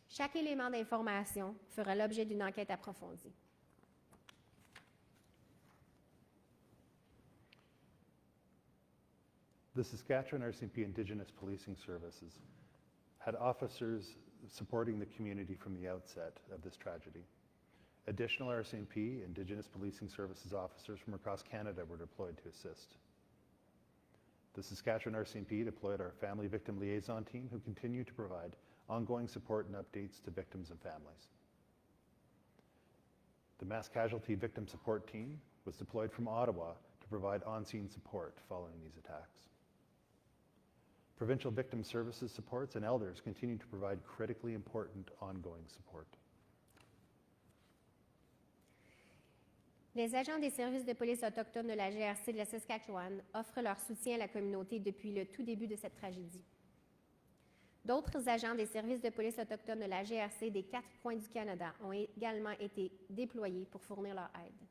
Chaque élément d'information fera l'objet d'une enquête approfondie. The Saskatchewan RCMP Indigenous Policing Services had officers supporting the community from the outset of this tragedy. Additional RCMP Indigenous Policing Services officers from across Canada were deployed to assist. The Saskatchewan RCMP deployed our Family Victim Liaison Team, who continue to provide ongoing support and updates to victims and families. The Mass Casualty Victim Support Team was deployed from Ottawa to provide on-scene support following these attacks. Provincial Victim Services supports and elders continue to provide critically important ongoing support. Les agents des services de police autochtones de la GRC de la Saskatchewan offrent leur soutien à la communauté depuis le tout début de cette tragédie. D'autres agents des services de police autochtones de la GRC des 4 coins du Canada ont également été déployés pour fournir leur aide.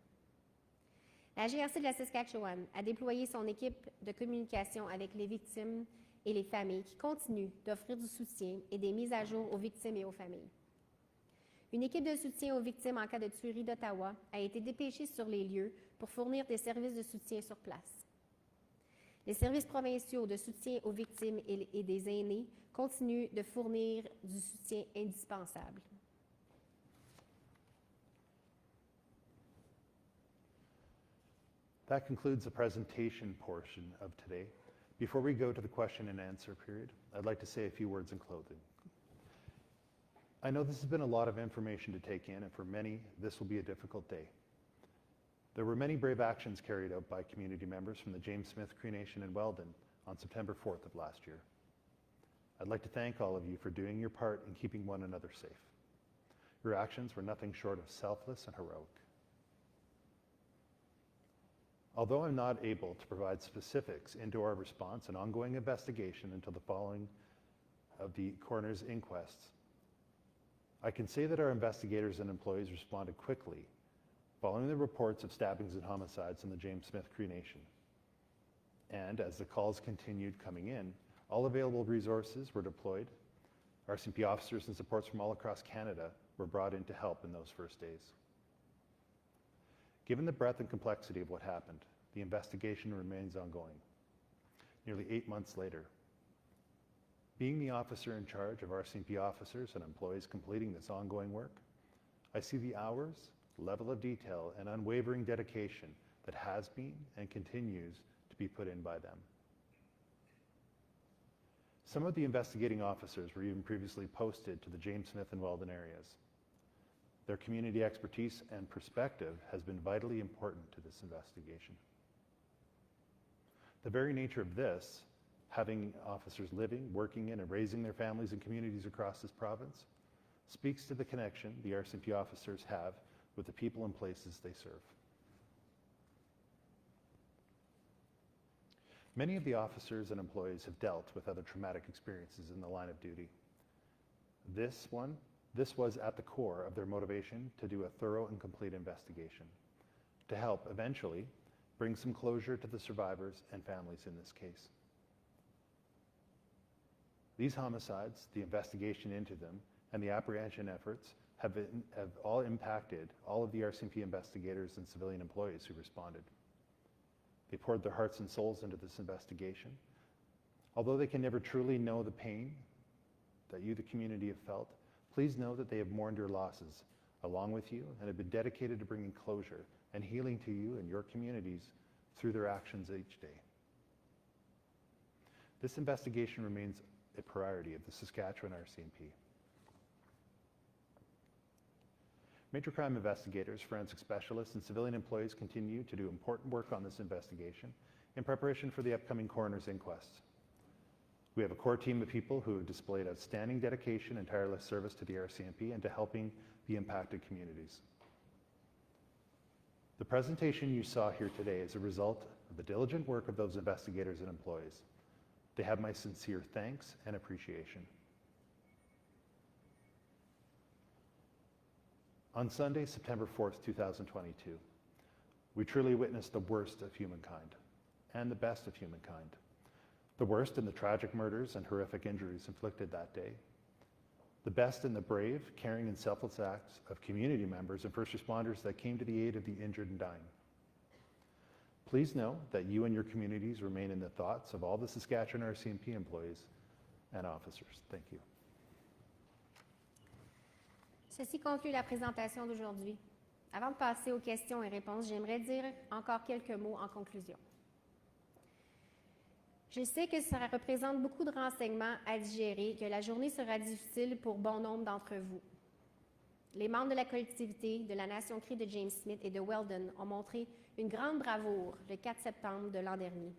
La GRC de la Saskatchewan a déployé son équipe de communication avec les victimes et les familles qui continuent d'offrir du soutien et des mises à jour aux victimes et aux familles. Une équipe de soutien aux victimes en cas de tuerie d'Ottawa a été dépêchée sur les lieux pour fournir des services de soutien sur place. Les services provinciaux de soutien aux victimes et des aînés continuent de fournir du soutien indispensable. That concludes the presentation portion of today. Before we go to the question and answer period, I'd like to say a few words in closing. I know this has been a lot of information to take in, and for many, this will be a difficult day. There were many brave actions carried out by community members from the James Smith Cree Nation in Weldon on September 4th of last year. I'd like to thank all of you for doing your part in keeping one another safe. Your actions were nothing short of selfless and heroic. Although I'm not able to provide specifics into our response and ongoing investigation until the following of the coroner's inquests, I can say that our investigators and employees responded quickly following the reports of stabbings and homicides in the James Smith Cree Nation. And as the calls continued coming in, all available resources were deployed. RCMP officers and supports from all across Canada were brought in to help in those first days. Given the breadth and complexity of what happened, the investigation remains ongoing. Nearly 8 months later, being the officer in charge of RCMP officers and employees completing this ongoing work, I see the hours, level of detail, and unwavering dedication that has been and continues to be put in by them. Some of the investigating officers were even previously posted to the James Smith and Weldon areas. Their community expertise and perspective has been vitally important to this investigation. The very nature of this, having officers living, working in, and raising their families and communities across this province, speaks to the connection the RCMP officers have with the people and places they serve. Many of the officers and employees have dealt with other traumatic experiences in the line of duty. This was at the core of their motivation to do a thorough and complete investigation, to help eventually bring some closure to the survivors and families in this case. These homicides, the investigation into them, and the apprehension efforts have all impacted all of the RCMP investigators and civilian employees who responded. They poured their hearts and souls into this investigation. Although they can never truly know the pain that you, the community, have felt, please know that they have mourned your losses along with you and have been dedicated to bringing closure and healing to you and your communities through their actions each day. This investigation remains a priority of the Saskatchewan RCMP. Major crime investigators, forensic specialists, and civilian employees continue to do important work on this investigation in preparation for the upcoming coroner's inquests. We have a core team of people who have displayed outstanding dedication and tireless service to the RCMP and to helping the impacted communities. The presentation you saw here today is a result of the diligent work of those investigators and employees. They have my sincere thanks and appreciation. On Sunday, September 4th, 2022, we truly witnessed the worst of humankind and the best of humankind. The worst in the tragic murders and horrific injuries inflicted that day. The best in the brave, caring, and selfless acts of community members and first responders that came to the aid of the injured and dying. Please know that you and your communities remain in the thoughts of all the Saskatchewan RCMP employees and officers. Thank you. Ceci conclut la présentation d'aujourd'hui. Avant de passer aux questions et réponses, j'aimerais dire encore quelques mots en conclusion. Je sais que ça représente beaucoup de renseignements à digérer, que la journée sera difficile pour bon nombre d'entre vous. Les membres de la collectivité de la Nation Cree de James Smith et de Weldon ont montré une grande bravoure le 4 septembre de l'an dernier.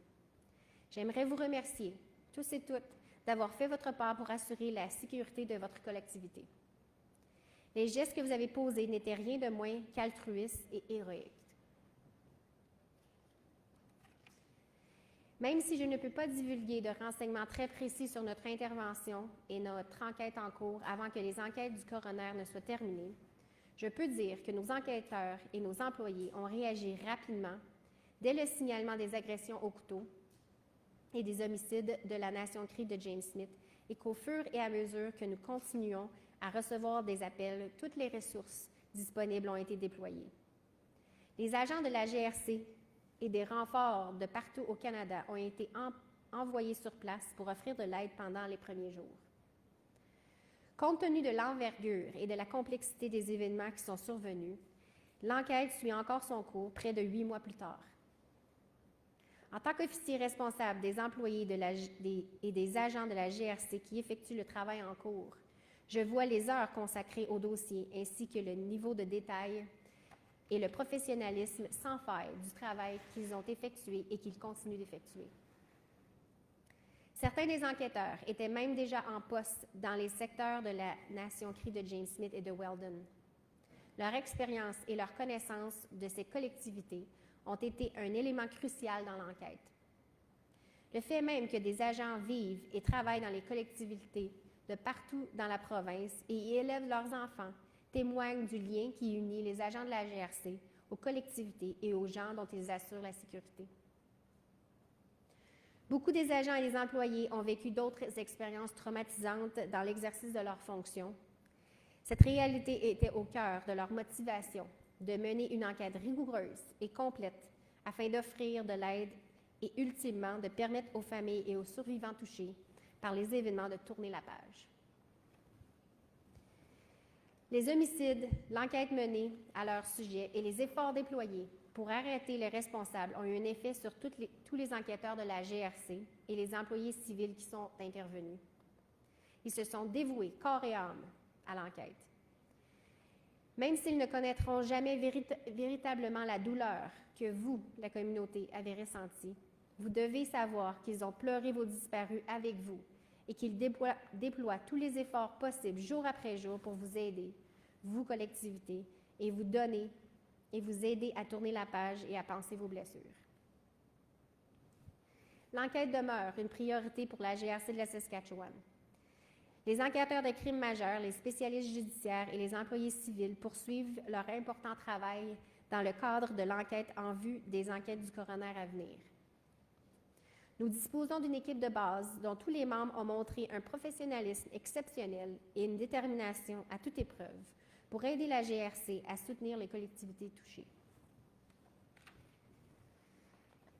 J'aimerais vous remercier, tous et toutes, d'avoir fait votre part pour assurer la sécurité de votre collectivité. Les gestes que vous avez posés n'étaient rien de moins qu'altruistes et héroïques. Même si je ne peux pas divulguer de renseignements très précis sur notre intervention et notre enquête en cours avant que les enquêtes du coroner ne soient terminées, je peux dire que nos enquêteurs et nos employés ont réagi rapidement dès le signalement des agressions au couteau et des homicides de la Nation Cree de James Smith et qu'au fur et à mesure que nous continuons à recevoir des appels, toutes les ressources disponibles ont été déployées. Les agents de la GRC et des renforts de partout au Canada ont été envoyés sur place pour offrir de l'aide pendant les premiers jours. Compte tenu de l'envergure et de la complexité des événements qui sont survenus, l'enquête suit encore son cours près de 8 mois plus tard. En tant qu'officier responsable des employés et des agents de la GRC qui effectuent le travail en cours, je vois les heures consacrées au dossier ainsi que le niveau de détail et le professionnalisme sans faille du travail qu'ils ont effectué et qu'ils continuent d'effectuer. Certains des enquêteurs étaient même déjà en poste dans les secteurs de la Nation Cree de James Smith et de Weldon. Leur expérience et leur connaissance de ces collectivités ont été un élément crucial dans l'enquête. Le fait même que des agents vivent et travaillent dans les collectivités de partout dans la province et y élèvent leurs enfants témoigne du lien qui unit les agents de la GRC aux collectivités et aux gens dont ils assurent la sécurité. Beaucoup des agents et des employés ont vécu d'autres expériences traumatisantes dans l'exercice de leurs fonctions. Cette réalité était au cœur de leur motivation de mener une enquête rigoureuse et complète afin d'offrir de l'aide et ultimement de permettre aux familles et aux survivants touchés par les événements de tourner la page. Les homicides, l'enquête menée à leur sujet et les efforts déployés pour arrêter les responsables ont eu un effet sur tous les enquêteurs de la GRC et les employés civils qui sont intervenus. Ils se sont dévoués corps et âme à l'enquête. Même s'ils ne connaîtront jamais véritablement la douleur que vous, la communauté, avez ressentie, vous devez savoir qu'ils ont pleuré vos disparus avec vous et qu'ils déploient tous les efforts possibles jour après jour pour vous aider, vous, collectivité, et vous donner et vous aider à tourner la page et à panser vos blessures. L'enquête demeure une priorité pour la GRC de la Saskatchewan. Les enquêteurs de crimes majeurs, les spécialistes judiciaires et les employés civils poursuivent leur important travail dans le cadre de l'enquête en vue des enquêtes du coroner à venir. Nous disposons d'une équipe de base dont tous les membres ont montré un professionnalisme exceptionnel et une détermination à toute épreuve pour aider la GRC à soutenir les collectivités touchées.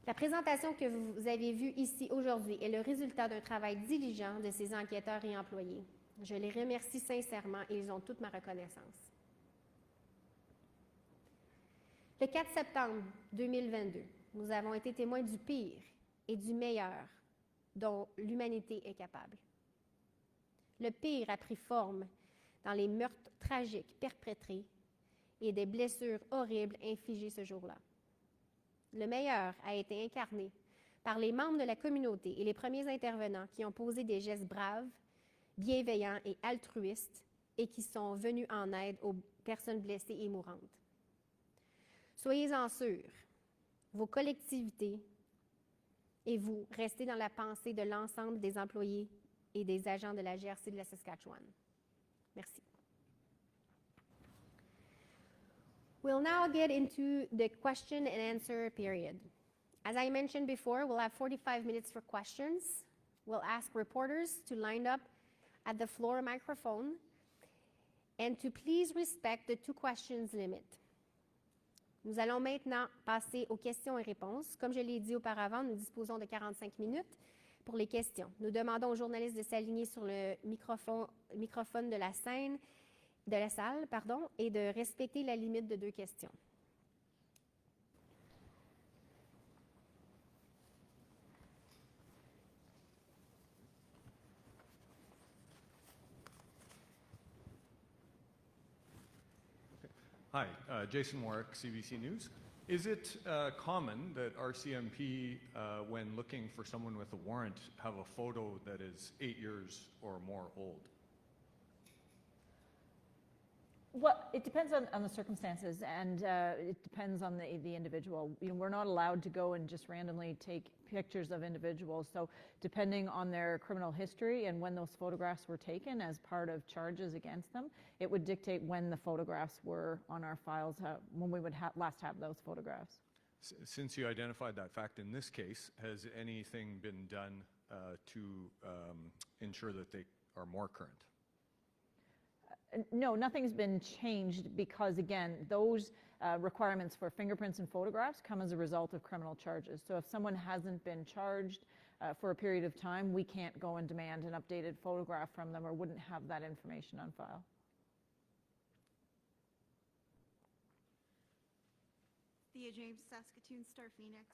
La présentation que vous avez vue ici aujourd'hui est le résultat d'un travail diligent de ces enquêteurs et employés. Je les remercie sincèrement et ils ont toute ma reconnaissance. Le 4 septembre 2022, nous avons été témoins du pire et du meilleur dont l'humanité est capable. Le pire a pris forme dans les meurtres tragiques perpétrés et des blessures horribles infligées ce jour-là. Le meilleur a été incarné par les membres de la communauté et les premiers intervenants qui ont posé des gestes braves, bienveillants et altruistes et qui sont venus en aide aux personnes blessées et mourantes. Soyez-en sûrs, vos collectivités et vous restez dans la pensée de l'ensemble des employés et des agents de la GRC de la Saskatchewan. Merci. We'll now get into the question and answer period. As I mentioned before, we'll have 45 minutes for questions. We'll ask reporters to line up at the floor microphone and to please respect the 2 questions limit. Nous allons maintenant passer aux questions et réponses. Comme je l'ai dit auparavant, nous disposons de 45 minutes pour les questions. Nous demandons aux journalistes de s'aligner sur le microphone de la salle, et de respecter la limite de 2 questions. Hi, Jason Warwick, CBC News. Is it common that RCMP, when looking for someone with a warrant, have a photo that is 8 years or more old? Well, it depends on the circumstances, and it depends on the individual. You know, we're not allowed to go and just randomly take pictures of individuals. So depending on their criminal history and when those photographs were taken as part of charges against them, it would dictate when the photographs were on our files, when we would last have those photographs. Since you identified that fact in this case, has anything been done to ensure that they are more current? No, nothing's been changed because, again, those requirements for fingerprints and photographs come as a result of criminal charges. So if someone hasn't been charged for a period of time, we can't go and demand an updated photograph from them or wouldn't have that information on file. Thea James, Saskatoon Star Phoenix.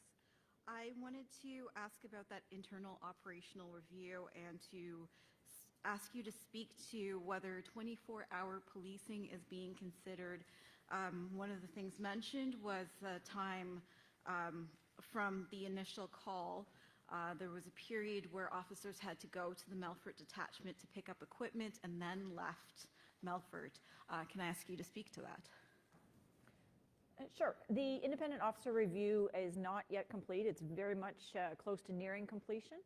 I wanted to ask about that internal operational review and to ask you to speak to whether 24-hour policing is being considered. One of the things mentioned was the time from the initial call. There was a period where officers had to go to the Melfort detachment to pick up equipment and then left Melfort. Can I ask you to speak to that? Sure. The independent officer review is not yet complete. It's very much close to nearing completion.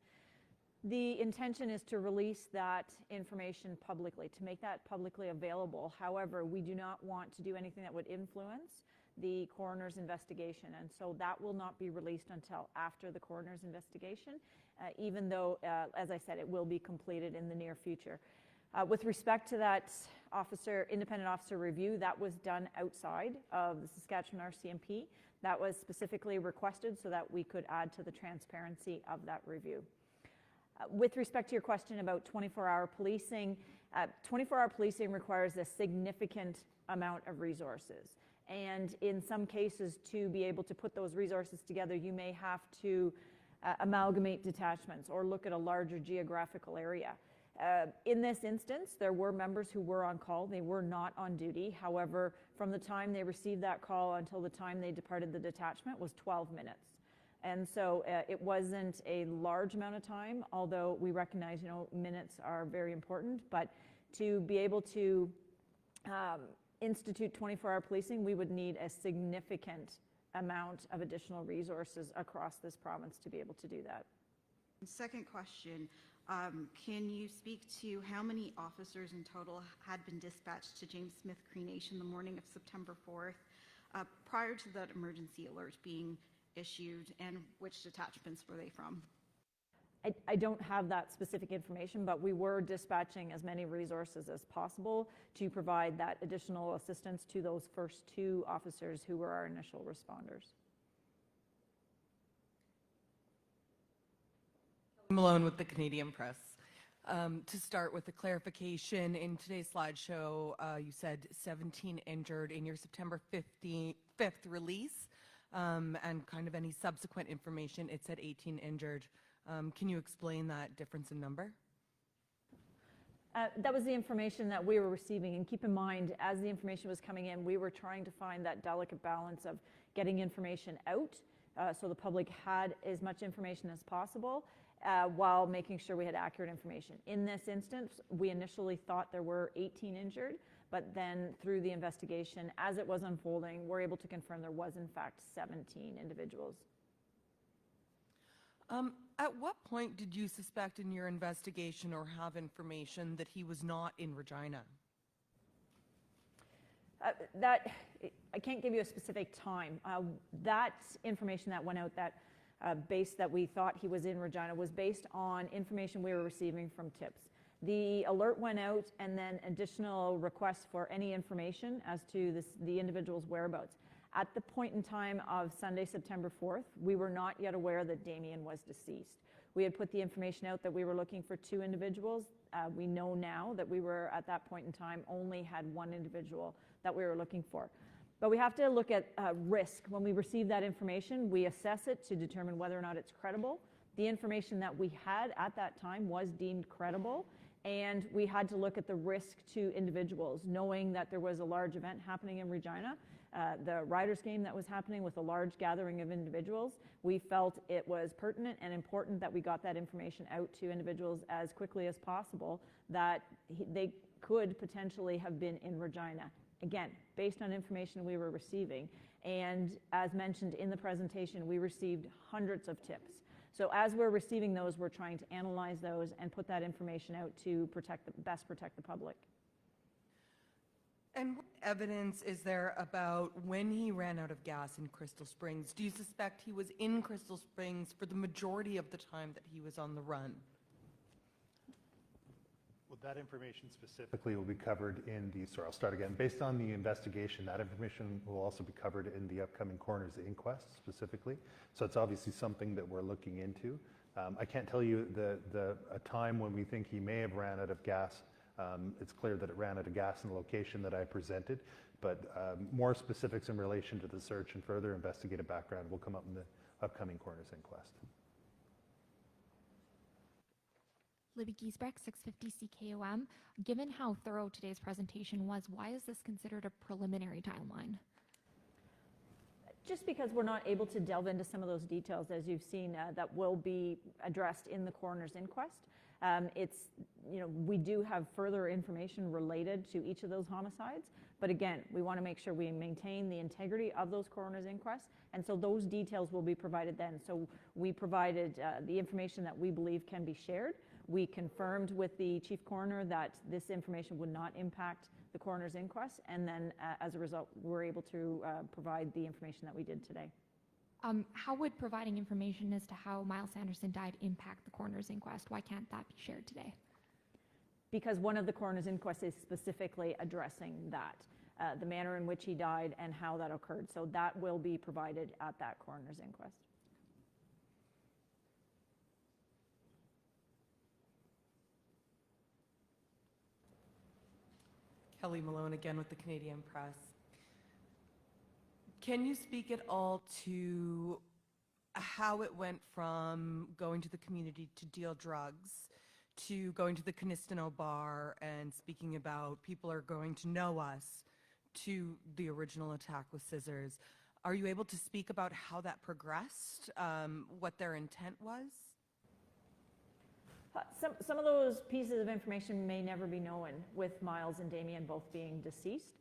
The intention is to release that information publicly, to make that publicly available. However, we do not want to do anything that would influence the coroner's investigation, and so that will not be released until after the coroner's investigation, even though, as I said, it will be completed in the near future. With respect to that independent officer review, that was done outside of the Saskatchewan RCMP. That was specifically requested so that we could add to the transparency of that review. With respect to your question about 24-hour policing, 24-hour policing requires a significant amount of resources. And in some cases, to be able to put those resources together, you may have to amalgamate detachments or look at a larger geographical area. In this instance, there were members who were on call. They were not on duty. However, from the time they received that call until the time they departed the detachment was 12 minutes. And so it wasn't a large amount of time, although we recognize, minutes are very important. But to be able to institute 24-hour policing, we would need a significant amount of additional resources across this province to be able to do that. Second question, can you speak to how many officers in total had been dispatched to James Smith Cree Nation the morning of September 4th prior to that emergency alert being issued, and which detachments were they from? I don't have that specific information, but we were dispatching as many resources as possible to provide that additional assistance to those first 2 officers who were our initial responders. Malone with the Canadian Press. To start with a clarification, in today's slideshow, you said 17 injured in your September 5th release, and kind of any subsequent information, it said 18 injured. Can you explain that difference in number? That was the information that we were receiving, and keep in mind, as the information was coming in, we were trying to find that delicate balance of getting information out so the public had as much information as possible while making sure we had accurate information. In this instance, we initially thought there were 18 injured, but then through the investigation, as it was unfolding, we're able to confirm there was in fact 17 individuals. At what point did you suspect in your investigation or have information that he was not in Regina? I can't give you a specific time. That information that went out, that base that we thought he was in Regina, was based on information we were receiving from tips. The alert went out, and then additional requests for any information as to the individual's whereabouts. At the point in time of Sunday, September 4th, we were not yet aware that Damien was deceased. We had put the information out that we were looking for 2 individuals. We know now that we were, at that point in time, only had 1 individual that we were looking for. But we have to look at risk. When we receive that information, we assess it to determine whether or not it's credible. The information that we had at that time was deemed credible, and we had to look at the risk to individuals, knowing that there was a large event happening in Regina, the Riders game that was happening with a large gathering of individuals. We felt it was pertinent and important that we got that information out to individuals as quickly as possible, that they could potentially have been in Regina. Again, based on information we were receiving. And as mentioned in the presentation, we received hundreds of tips. So as we're receiving those, we're trying to analyze those and put that information out to best protect the public. And what evidence is there about when he ran out of gas in Crystal Springs? Do you suspect he was in Crystal Springs for the majority of the time that he was on the run? Well, that information specifically will be covered in the, sorry, I'll start again. Based on the investigation, that information will also be covered in the upcoming coroner's inquest specifically. So it's obviously something that we're looking into. I can't tell you a time when we think he may have ran out of gas. It's clear that it ran out of gas in the location that I presented, but more specifics in relation to the search and further investigative background will come up in the upcoming coroner's inquest. Libby Giesbrecht, 650 CKOM. Given how thorough today's presentation was, why is this considered a preliminary timeline? Just because we're not able to delve into some of those details, as you've seen, that will be addressed in the coroner's inquest. We do have further information related to each of those homicides, but again, we want to make sure we maintain the integrity of those coroner's inquests, and so those details will be provided then. So we provided the information that we believe can be shared. We confirmed with the chief coroner that this information would not impact the coroner's inquest, and then as a result, we're able to provide the information that we did today. How would providing information as to how Myles Sanderson died impact the coroner's inquest? Why can't that be shared today? Because one of the coroner's inquests is specifically addressing that, the manner in which he died and how that occurred. So that will be provided at that coroner's inquest. Kelly Malone again with the Canadian Press. Can you speak at all to how it went from going to the community to deal drugs to going to the Canistino bar and speaking about people are going to know us to the original attack with scissors? Are you able to speak about how that progressed, what their intent was? Some of those pieces of information may never be known, with Myles and Damien both being deceased.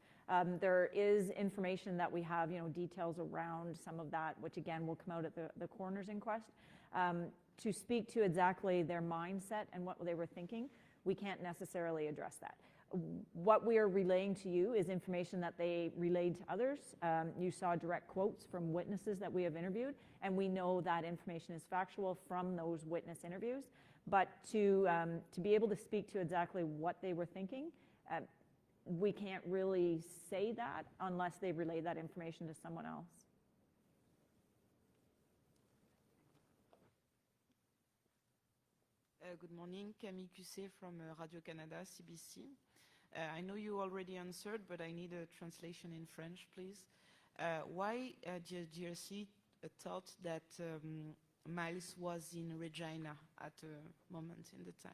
There is information that we have, details around some of that, which again will come out at the coroner's inquest. To speak to exactly their mindset and what they were thinking, we can't necessarily address that. What we are relaying to you is information that they relayed to others. You saw direct quotes from witnesses that we have interviewed, and we know that information is factual from those witness interviews. But to be able to speak to exactly what they were thinking, we can't really say that unless they relay that information to someone else. Good morning, Camille Cusset from Radio-Canada, CBC. I know you already answered, but I need a translation in French, please. Why GRC thought that Myles was in Regina at a moment in the time?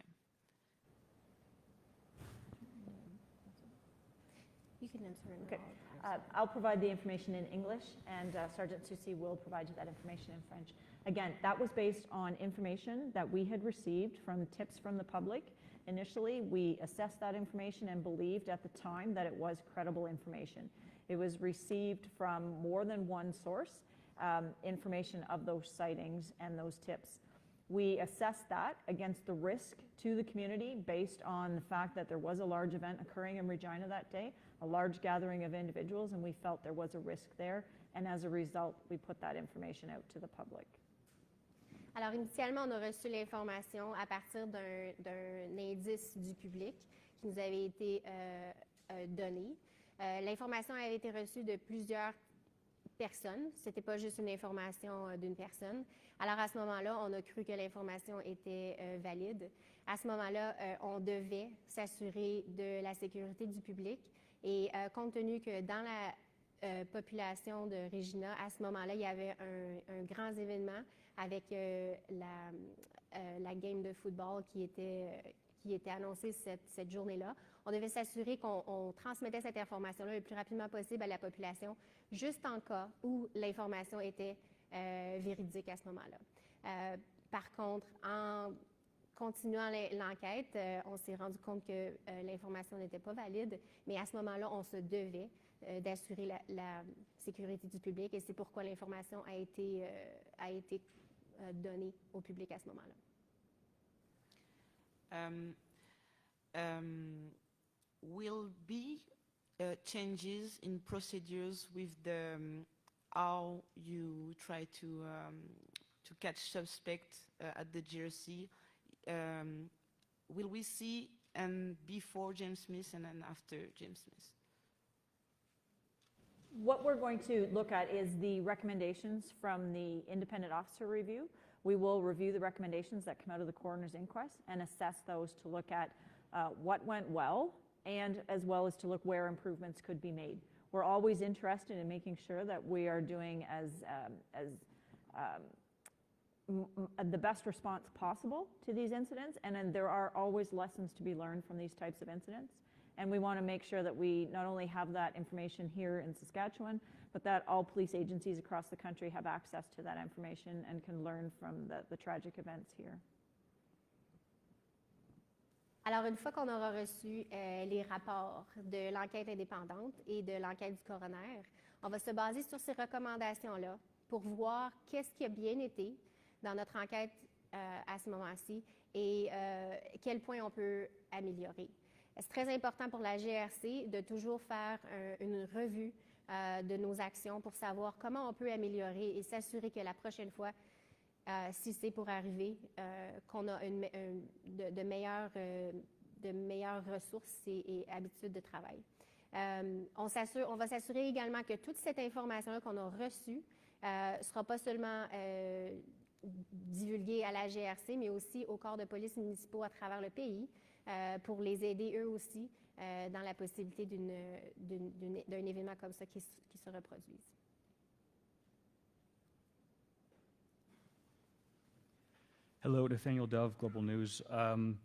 You can answer in Okay. all. I'll provide the information in English, and Sergeant Soucy will provide you that information in French. Again, that was based on information that we had received from tips from the public. Initially, we assessed that information and believed at the time that it was credible information. It was received from more than one source, information of those sightings and those tips. We assessed that against the risk to the community based on the fact that there was a large event occurring in Regina that day, a large gathering of individuals, and we felt there was a risk there, and as a result, we put that information out to the public. Alors, initialement, on a reçu l'information à partir d'un indice du public qui nous avait été donné. L'information avait été reçue de plusieurs personnes. C'était pas juste une information d'une personne. Alors, à ce moment-là, on a cru que l'information était valide. À ce moment-là, on devait s'assurer de la sécurité du public. Et compte tenu que dans la population de Regina, à ce moment-là, il y avait un grand événement avec la game de football qui était annoncée cette journée-là. On devait s'assurer qu'on transmettait cette information-là le plus rapidement possible à la population, juste en cas où l'information était véridique à ce moment-là. Par contre, en continuant l'enquête, on s'est rendu compte que l'information n'était pas valide, mais à ce moment-là, on se devait d'assurer la sécurité du public et c'est pourquoi l'information a été donnée au public à ce moment-là. Will be changes in procedures with the how you try to catch suspects at the GRC? Will we see before James Smith and then after James Smith? What we're going to look at is the recommendations from the independent officer review. We will review the recommendations that come out of the coroner's inquest and assess those to look at what went well and as well as to look where improvements could be made. We're always interested in making sure that we are doing the best response possible to these incidents, and then there are always lessons to be learned from these types of incidents. And we want to make sure that we not only have that information here in Saskatchewan, but that all police agencies across the country have access to that information and can learn from the tragic events here. Alors, une fois qu'on aura reçu les rapports de l'enquête indépendante et de l'enquête du coroner, on va se baser sur ces recommandations-là pour voir qu'est-ce qui a bien été dans notre enquête à ce moment-ci et quel point on peut améliorer. C'est très important pour la GRC de toujours faire une revue de nos actions pour savoir comment on peut améliorer et s'assurer que la prochaine fois, si c'est pour arriver, qu'on a de meilleures ressources et habitudes de travail. On va s'assurer également que toute cette information-là qu'on a reçue ne sera pas seulement divulguée à la GRC, mais aussi aux corps de police municipaux à travers le pays pour les aider eux aussi dans la possibilité d'un événement comme ça qui se reproduise. Hello, Nathaniel Dove, Global News. I'd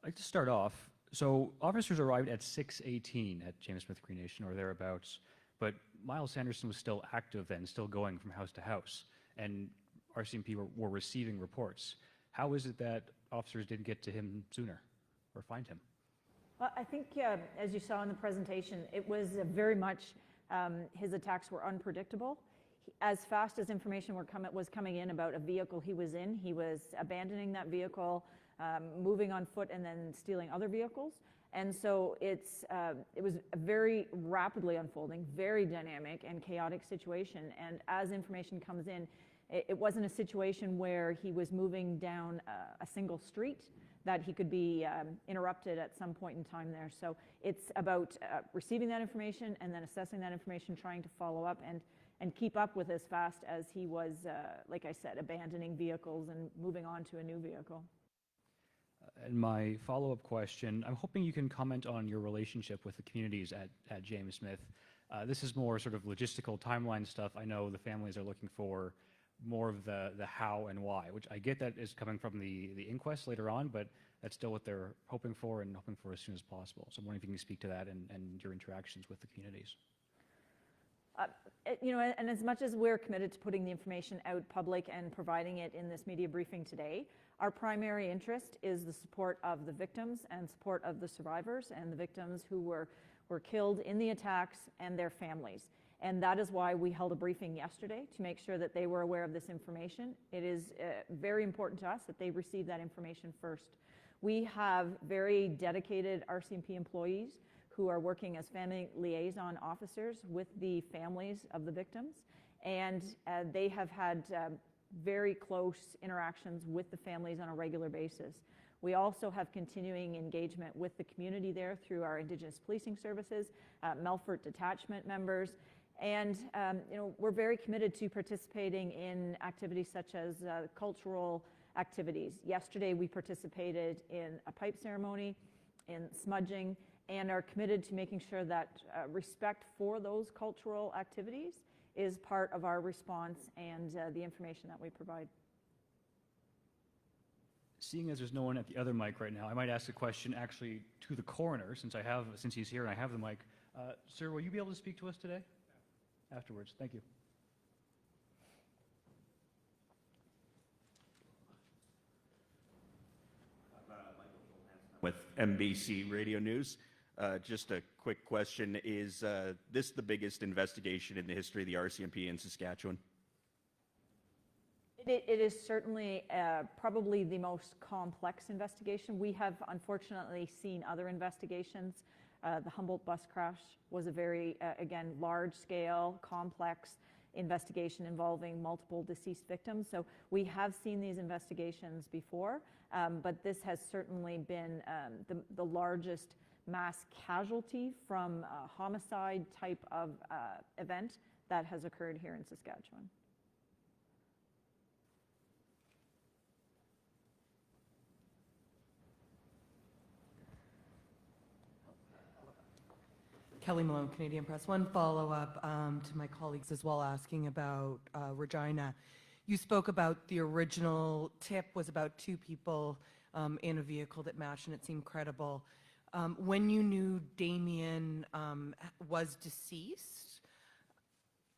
like to start off. So officers arrived at 6:18 at James Smith Cree Nation or thereabouts, but Miles Sanderson was still active then, still going from house to house, and RCMP were receiving reports. How is it that officers didn't get to him sooner or find him? Well, I think, as you saw in the presentation, it was very much, his attacks were unpredictable. As fast as information was coming in about a vehicle he was in, he was abandoning that vehicle, moving on foot, and then stealing other vehicles. And so it was a very rapidly unfolding, very dynamic and chaotic situation. And as information comes in, it wasn't a situation where he was moving down a single street that he could be interrupted at some point in time there. So it's about receiving that information and then assessing that information, trying to follow up and keep up with as fast as he was, like I said, abandoning vehicles and moving on to a new vehicle. And my follow-up question, I'm hoping you can comment on your relationship with the communities at James Smith. This is more sort of logistical timeline stuff. I know the families are looking for more of the how and why, which I get that is coming from the inquest later on, but that's still what they're hoping for and hoping for as soon as possible. So I'm wondering if you can speak to that and your interactions with the communities. You know, and as much as we're committed to putting the information out public and providing it in this media briefing today, our primary interest is the support of the victims and support of the survivors and the victims who were killed in the attacks and their families. And that is why we held a briefing yesterday to make sure that they were aware of this information. It is very important to us that they receive that information first. We have very dedicated RCMP employees who are working as family liaison officers with the families of the victims, and they have had very close interactions with the families on a regular basis. We also have continuing engagement with the community there through our Indigenous policing services, Melfort detachment members, And we're very committed to participating in activities such as cultural activities. Yesterday we participated in a pipe ceremony, in smudging, and are committed to making sure that respect for those cultural activities is part of our response and the information that we provide. Seeing as there's no one at the other mic right now, I might ask a question actually to the coroner, since he's here and I have the mic. Sir, will you be able to speak to us today? Afterwards. Thank you. With NBC Radio News. Just a quick question. Is this the biggest investigation in the history of the RCMP in Saskatchewan? It is certainly probably the most complex investigation. We have unfortunately seen other investigations. The Humboldt bus crash was a very, again, large-scale, complex investigation involving multiple deceased victims. So we have seen these investigations before, but this has certainly been the largest mass casualty from a homicide type of event that has occurred here in Saskatchewan. Kelly Malone, Canadian Press. One follow-up to my colleagues as well, asking about Regina. You spoke about the original tip was about 2 people in a vehicle that matched, and it seemed credible. When you knew Damien was deceased,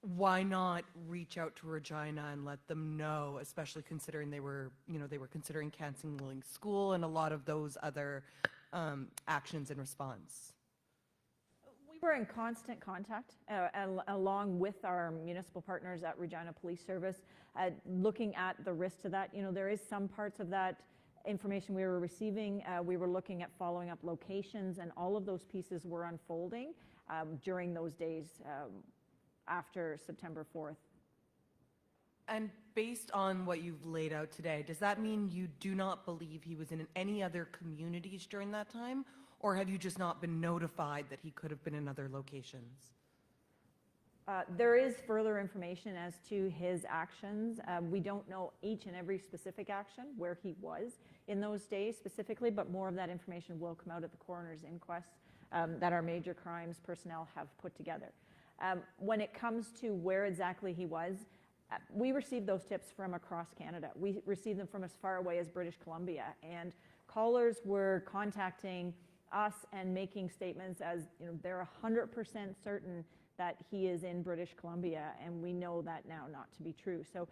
why not reach out to Regina and let them know, especially considering they were considering canceling school and a lot of those other actions in response? We're in constant contact along with our municipal partners at Regina Police Service, looking at the risk to that. There is some parts of that information we were receiving. We were looking at following up locations, and all of those pieces were unfolding during those days after September 4th. And based on what you've laid out today, does that mean you do not believe he was in any other communities during that time? Or have you just not been notified that he could have been in other locations? There is further information as to his actions. We don't know each and every specific action where he was in those days specifically, but more of that information will come out at the coroner's inquest that our major crimes personnel have put together. When it comes to where exactly he was, we received those tips from across Canada. We received them from as far away as British Columbia, and callers were contacting us and making statements as, they're 100% certain that he is in British Columbia, and we know that now not to be true. So,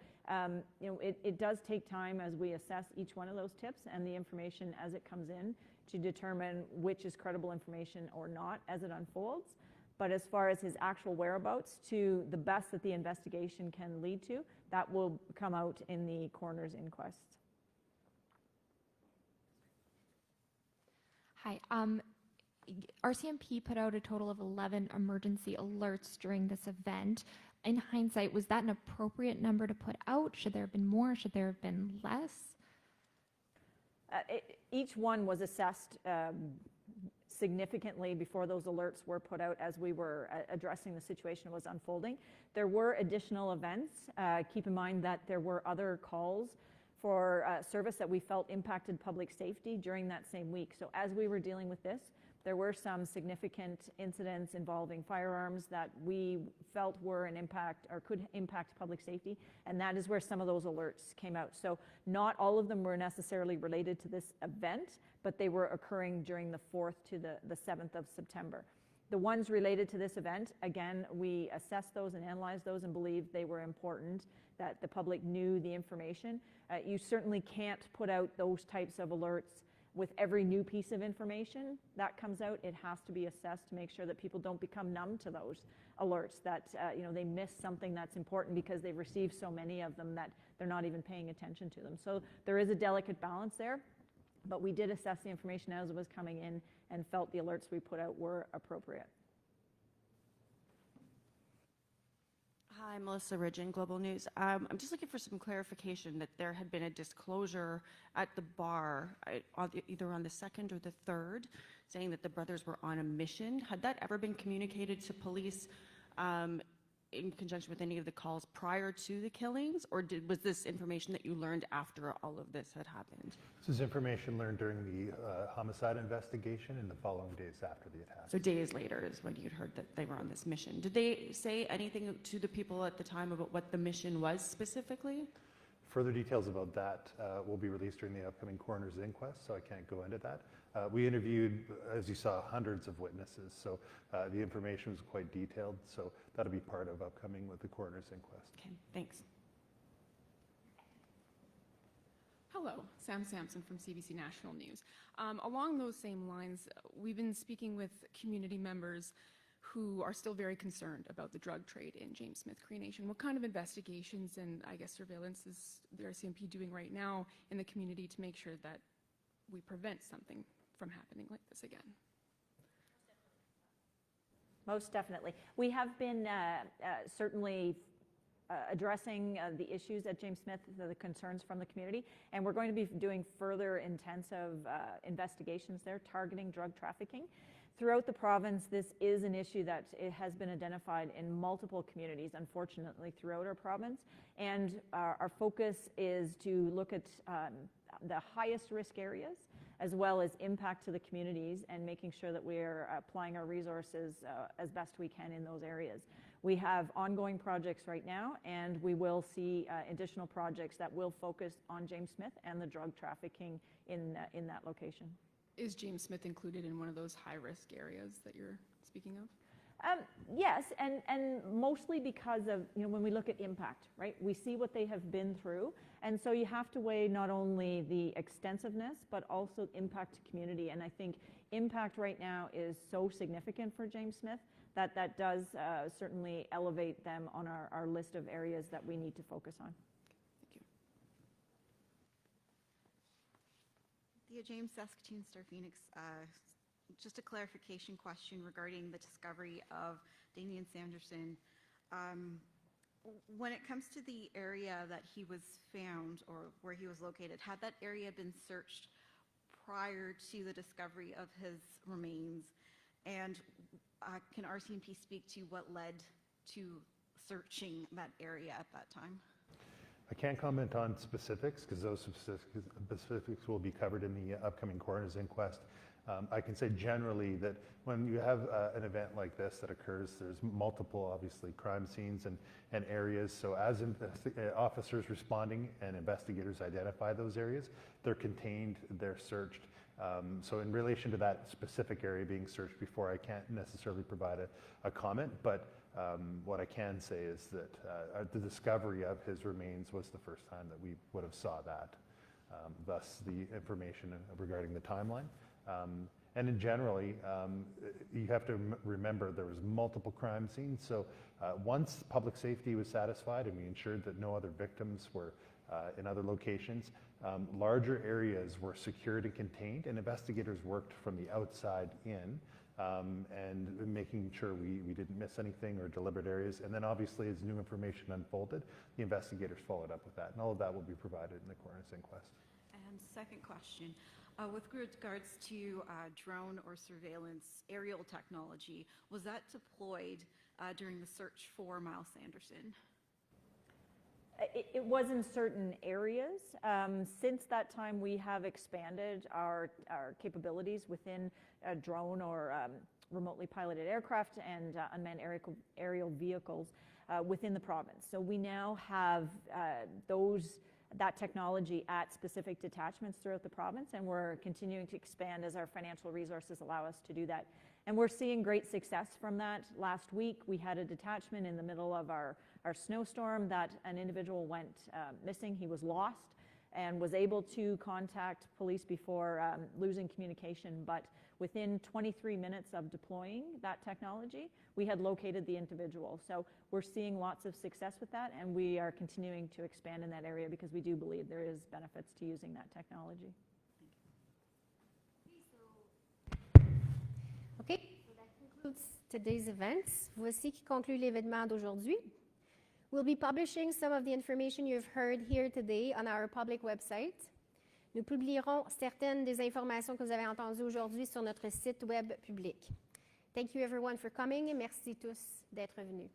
it does take time as we assess each one of those tips and the information as it comes in to determine which is credible information or not as it unfolds. But as far as his actual whereabouts, to the best that the investigation can lead to, that will come out in the coroner's inquest. Hi. RCMP put out a total of 11 emergency alerts during this event. In hindsight, was that an appropriate number to put out? Should there have been more? Should there have been less? Each one was assessed significantly before those alerts were put out as we were addressing the situation that was unfolding. There were additional events. Keep in mind that there were other calls for service that we felt impacted public safety during that same week. So as we were dealing with this, there were some significant incidents involving firearms that we felt were an impact or could impact public safety, and that is where some of those alerts came out. So not all of them were necessarily related to this event, but they were occurring during the 4th to the 7th of September. The ones related to this event, again, we assessed those and analyzed those and believed they were important, that the public knew the information. You certainly can't put out those types of alerts with every new piece of information that comes out. It has to be assessed to make sure that people don't become numb to those alerts, that they miss something that's important because they've received so many of them that they're not even paying attention to them. So there is a delicate balance there, but we did assess the information as it was coming in and felt the alerts we put out were appropriate. Hi, Melissa Ridgen, Global News. I'm just looking for some clarification that there had been a disclosure at the bar, either on the 2nd or the 3rd, saying that the brothers were on a mission. Had that ever been communicated to police in conjunction with any of the calls prior to the killings, or was this information that you learned after all of this had happened? This is information learned during the homicide investigation in the following days after the attack. So days later is when you'd heard that they were on this mission. Did they say anything to the people at the time about what the mission was specifically? Further details about that will be released during the upcoming coroner's inquest, so I can't go into that. We interviewed, as you saw, hundreds of witnesses, so the information was quite detailed, so that'll be part of upcoming with the coroner's inquest. Okay, thanks. Hello, Sam Sampson from CBC National News. Along those same lines, we've been speaking with community members who are still very concerned about the drug trade in James Smith Cree Nation. What kind of investigations and, I guess, surveillance is the RCMP doing right now in the community to make sure that we prevent something from happening like this again? Most definitely. We have been certainly addressing the issues at James Smith, the concerns from the community, and we're going to be doing further intensive investigations there targeting drug trafficking. Throughout the province, this is an issue that it has been identified in multiple communities, unfortunately, throughout our province, and our focus is to look at the highest risk areas as well as impact to the communities and making sure that we're applying our resources as best we can in those areas. We have ongoing projects right now, and we will see additional projects that will focus on James Smith and the drug trafficking in that location. Is James Smith included in one of those high-risk areas that you're speaking of? Yes, and mostly because of, when we look at impact, right? We see what they have been through, and so you have to weigh not only the extensiveness, but also impact to community, and I think impact right now is so significant for James Smith that does certainly elevate them on our list of areas that we need to focus on. Thea James, Saskatoon Star Phoenix. Just a clarification question regarding the discovery of Damian Sanderson. When it comes to the area that he was found or where he was located, had that area been searched prior to the discovery of his remains? And can RCMP speak to what led to searching that area at that time? I can't comment on specifics because those specifics will be covered in the upcoming coroner's inquest. I can say generally that when you have an event like this that occurs, there's multiple, obviously, crime scenes and areas. So as officers responding and investigators identify those areas, they're contained, they're searched. So in relation to that specific area being searched before, I can't necessarily provide a comment, but what I can say is that the discovery of his remains was the first time that we would have saw that, thus the information regarding the timeline. And in generally, you have to remember there was multiple crime scenes. So once public safety was satisfied and we ensured that no other victims were in other locations, larger areas were secured and contained, and investigators worked from the outside in and making sure we didn't miss anything or deliberate areas. And then obviously as new information unfolded, the investigators followed up with that. And all of that will be provided in the coroner's inquest. And second question, with regards to drone or surveillance aerial technology, was that deployed during the search for Miles Sanderson? It was in certain areas. Since that time, we have expanded our capabilities within drone or remotely piloted aircraft and unmanned aerial vehicles within the province. So we now have that technology at specific detachments throughout the province, and we're continuing to expand as our financial resources allow us to do that. And we're seeing great success from that. Last week, we had a detachment in the middle of our snowstorm that an individual went missing. He was lost and was able to contact police before losing communication. But within 23 minutes of deploying that technology, we had located the individual. So we're seeing lots of success with that, and we are continuing to expand in that area because we do believe there is benefits to using that technology. OK, so that concludes today's events. Voici qui conclut l'événement d'aujourd'hui. We'll be publishing some of the information you've heard here today on our public website. Nous publierons certaines des informations que vous avez entendues aujourd'hui sur notre site web public. Thank you everyone for coming et merci tous d'être venus.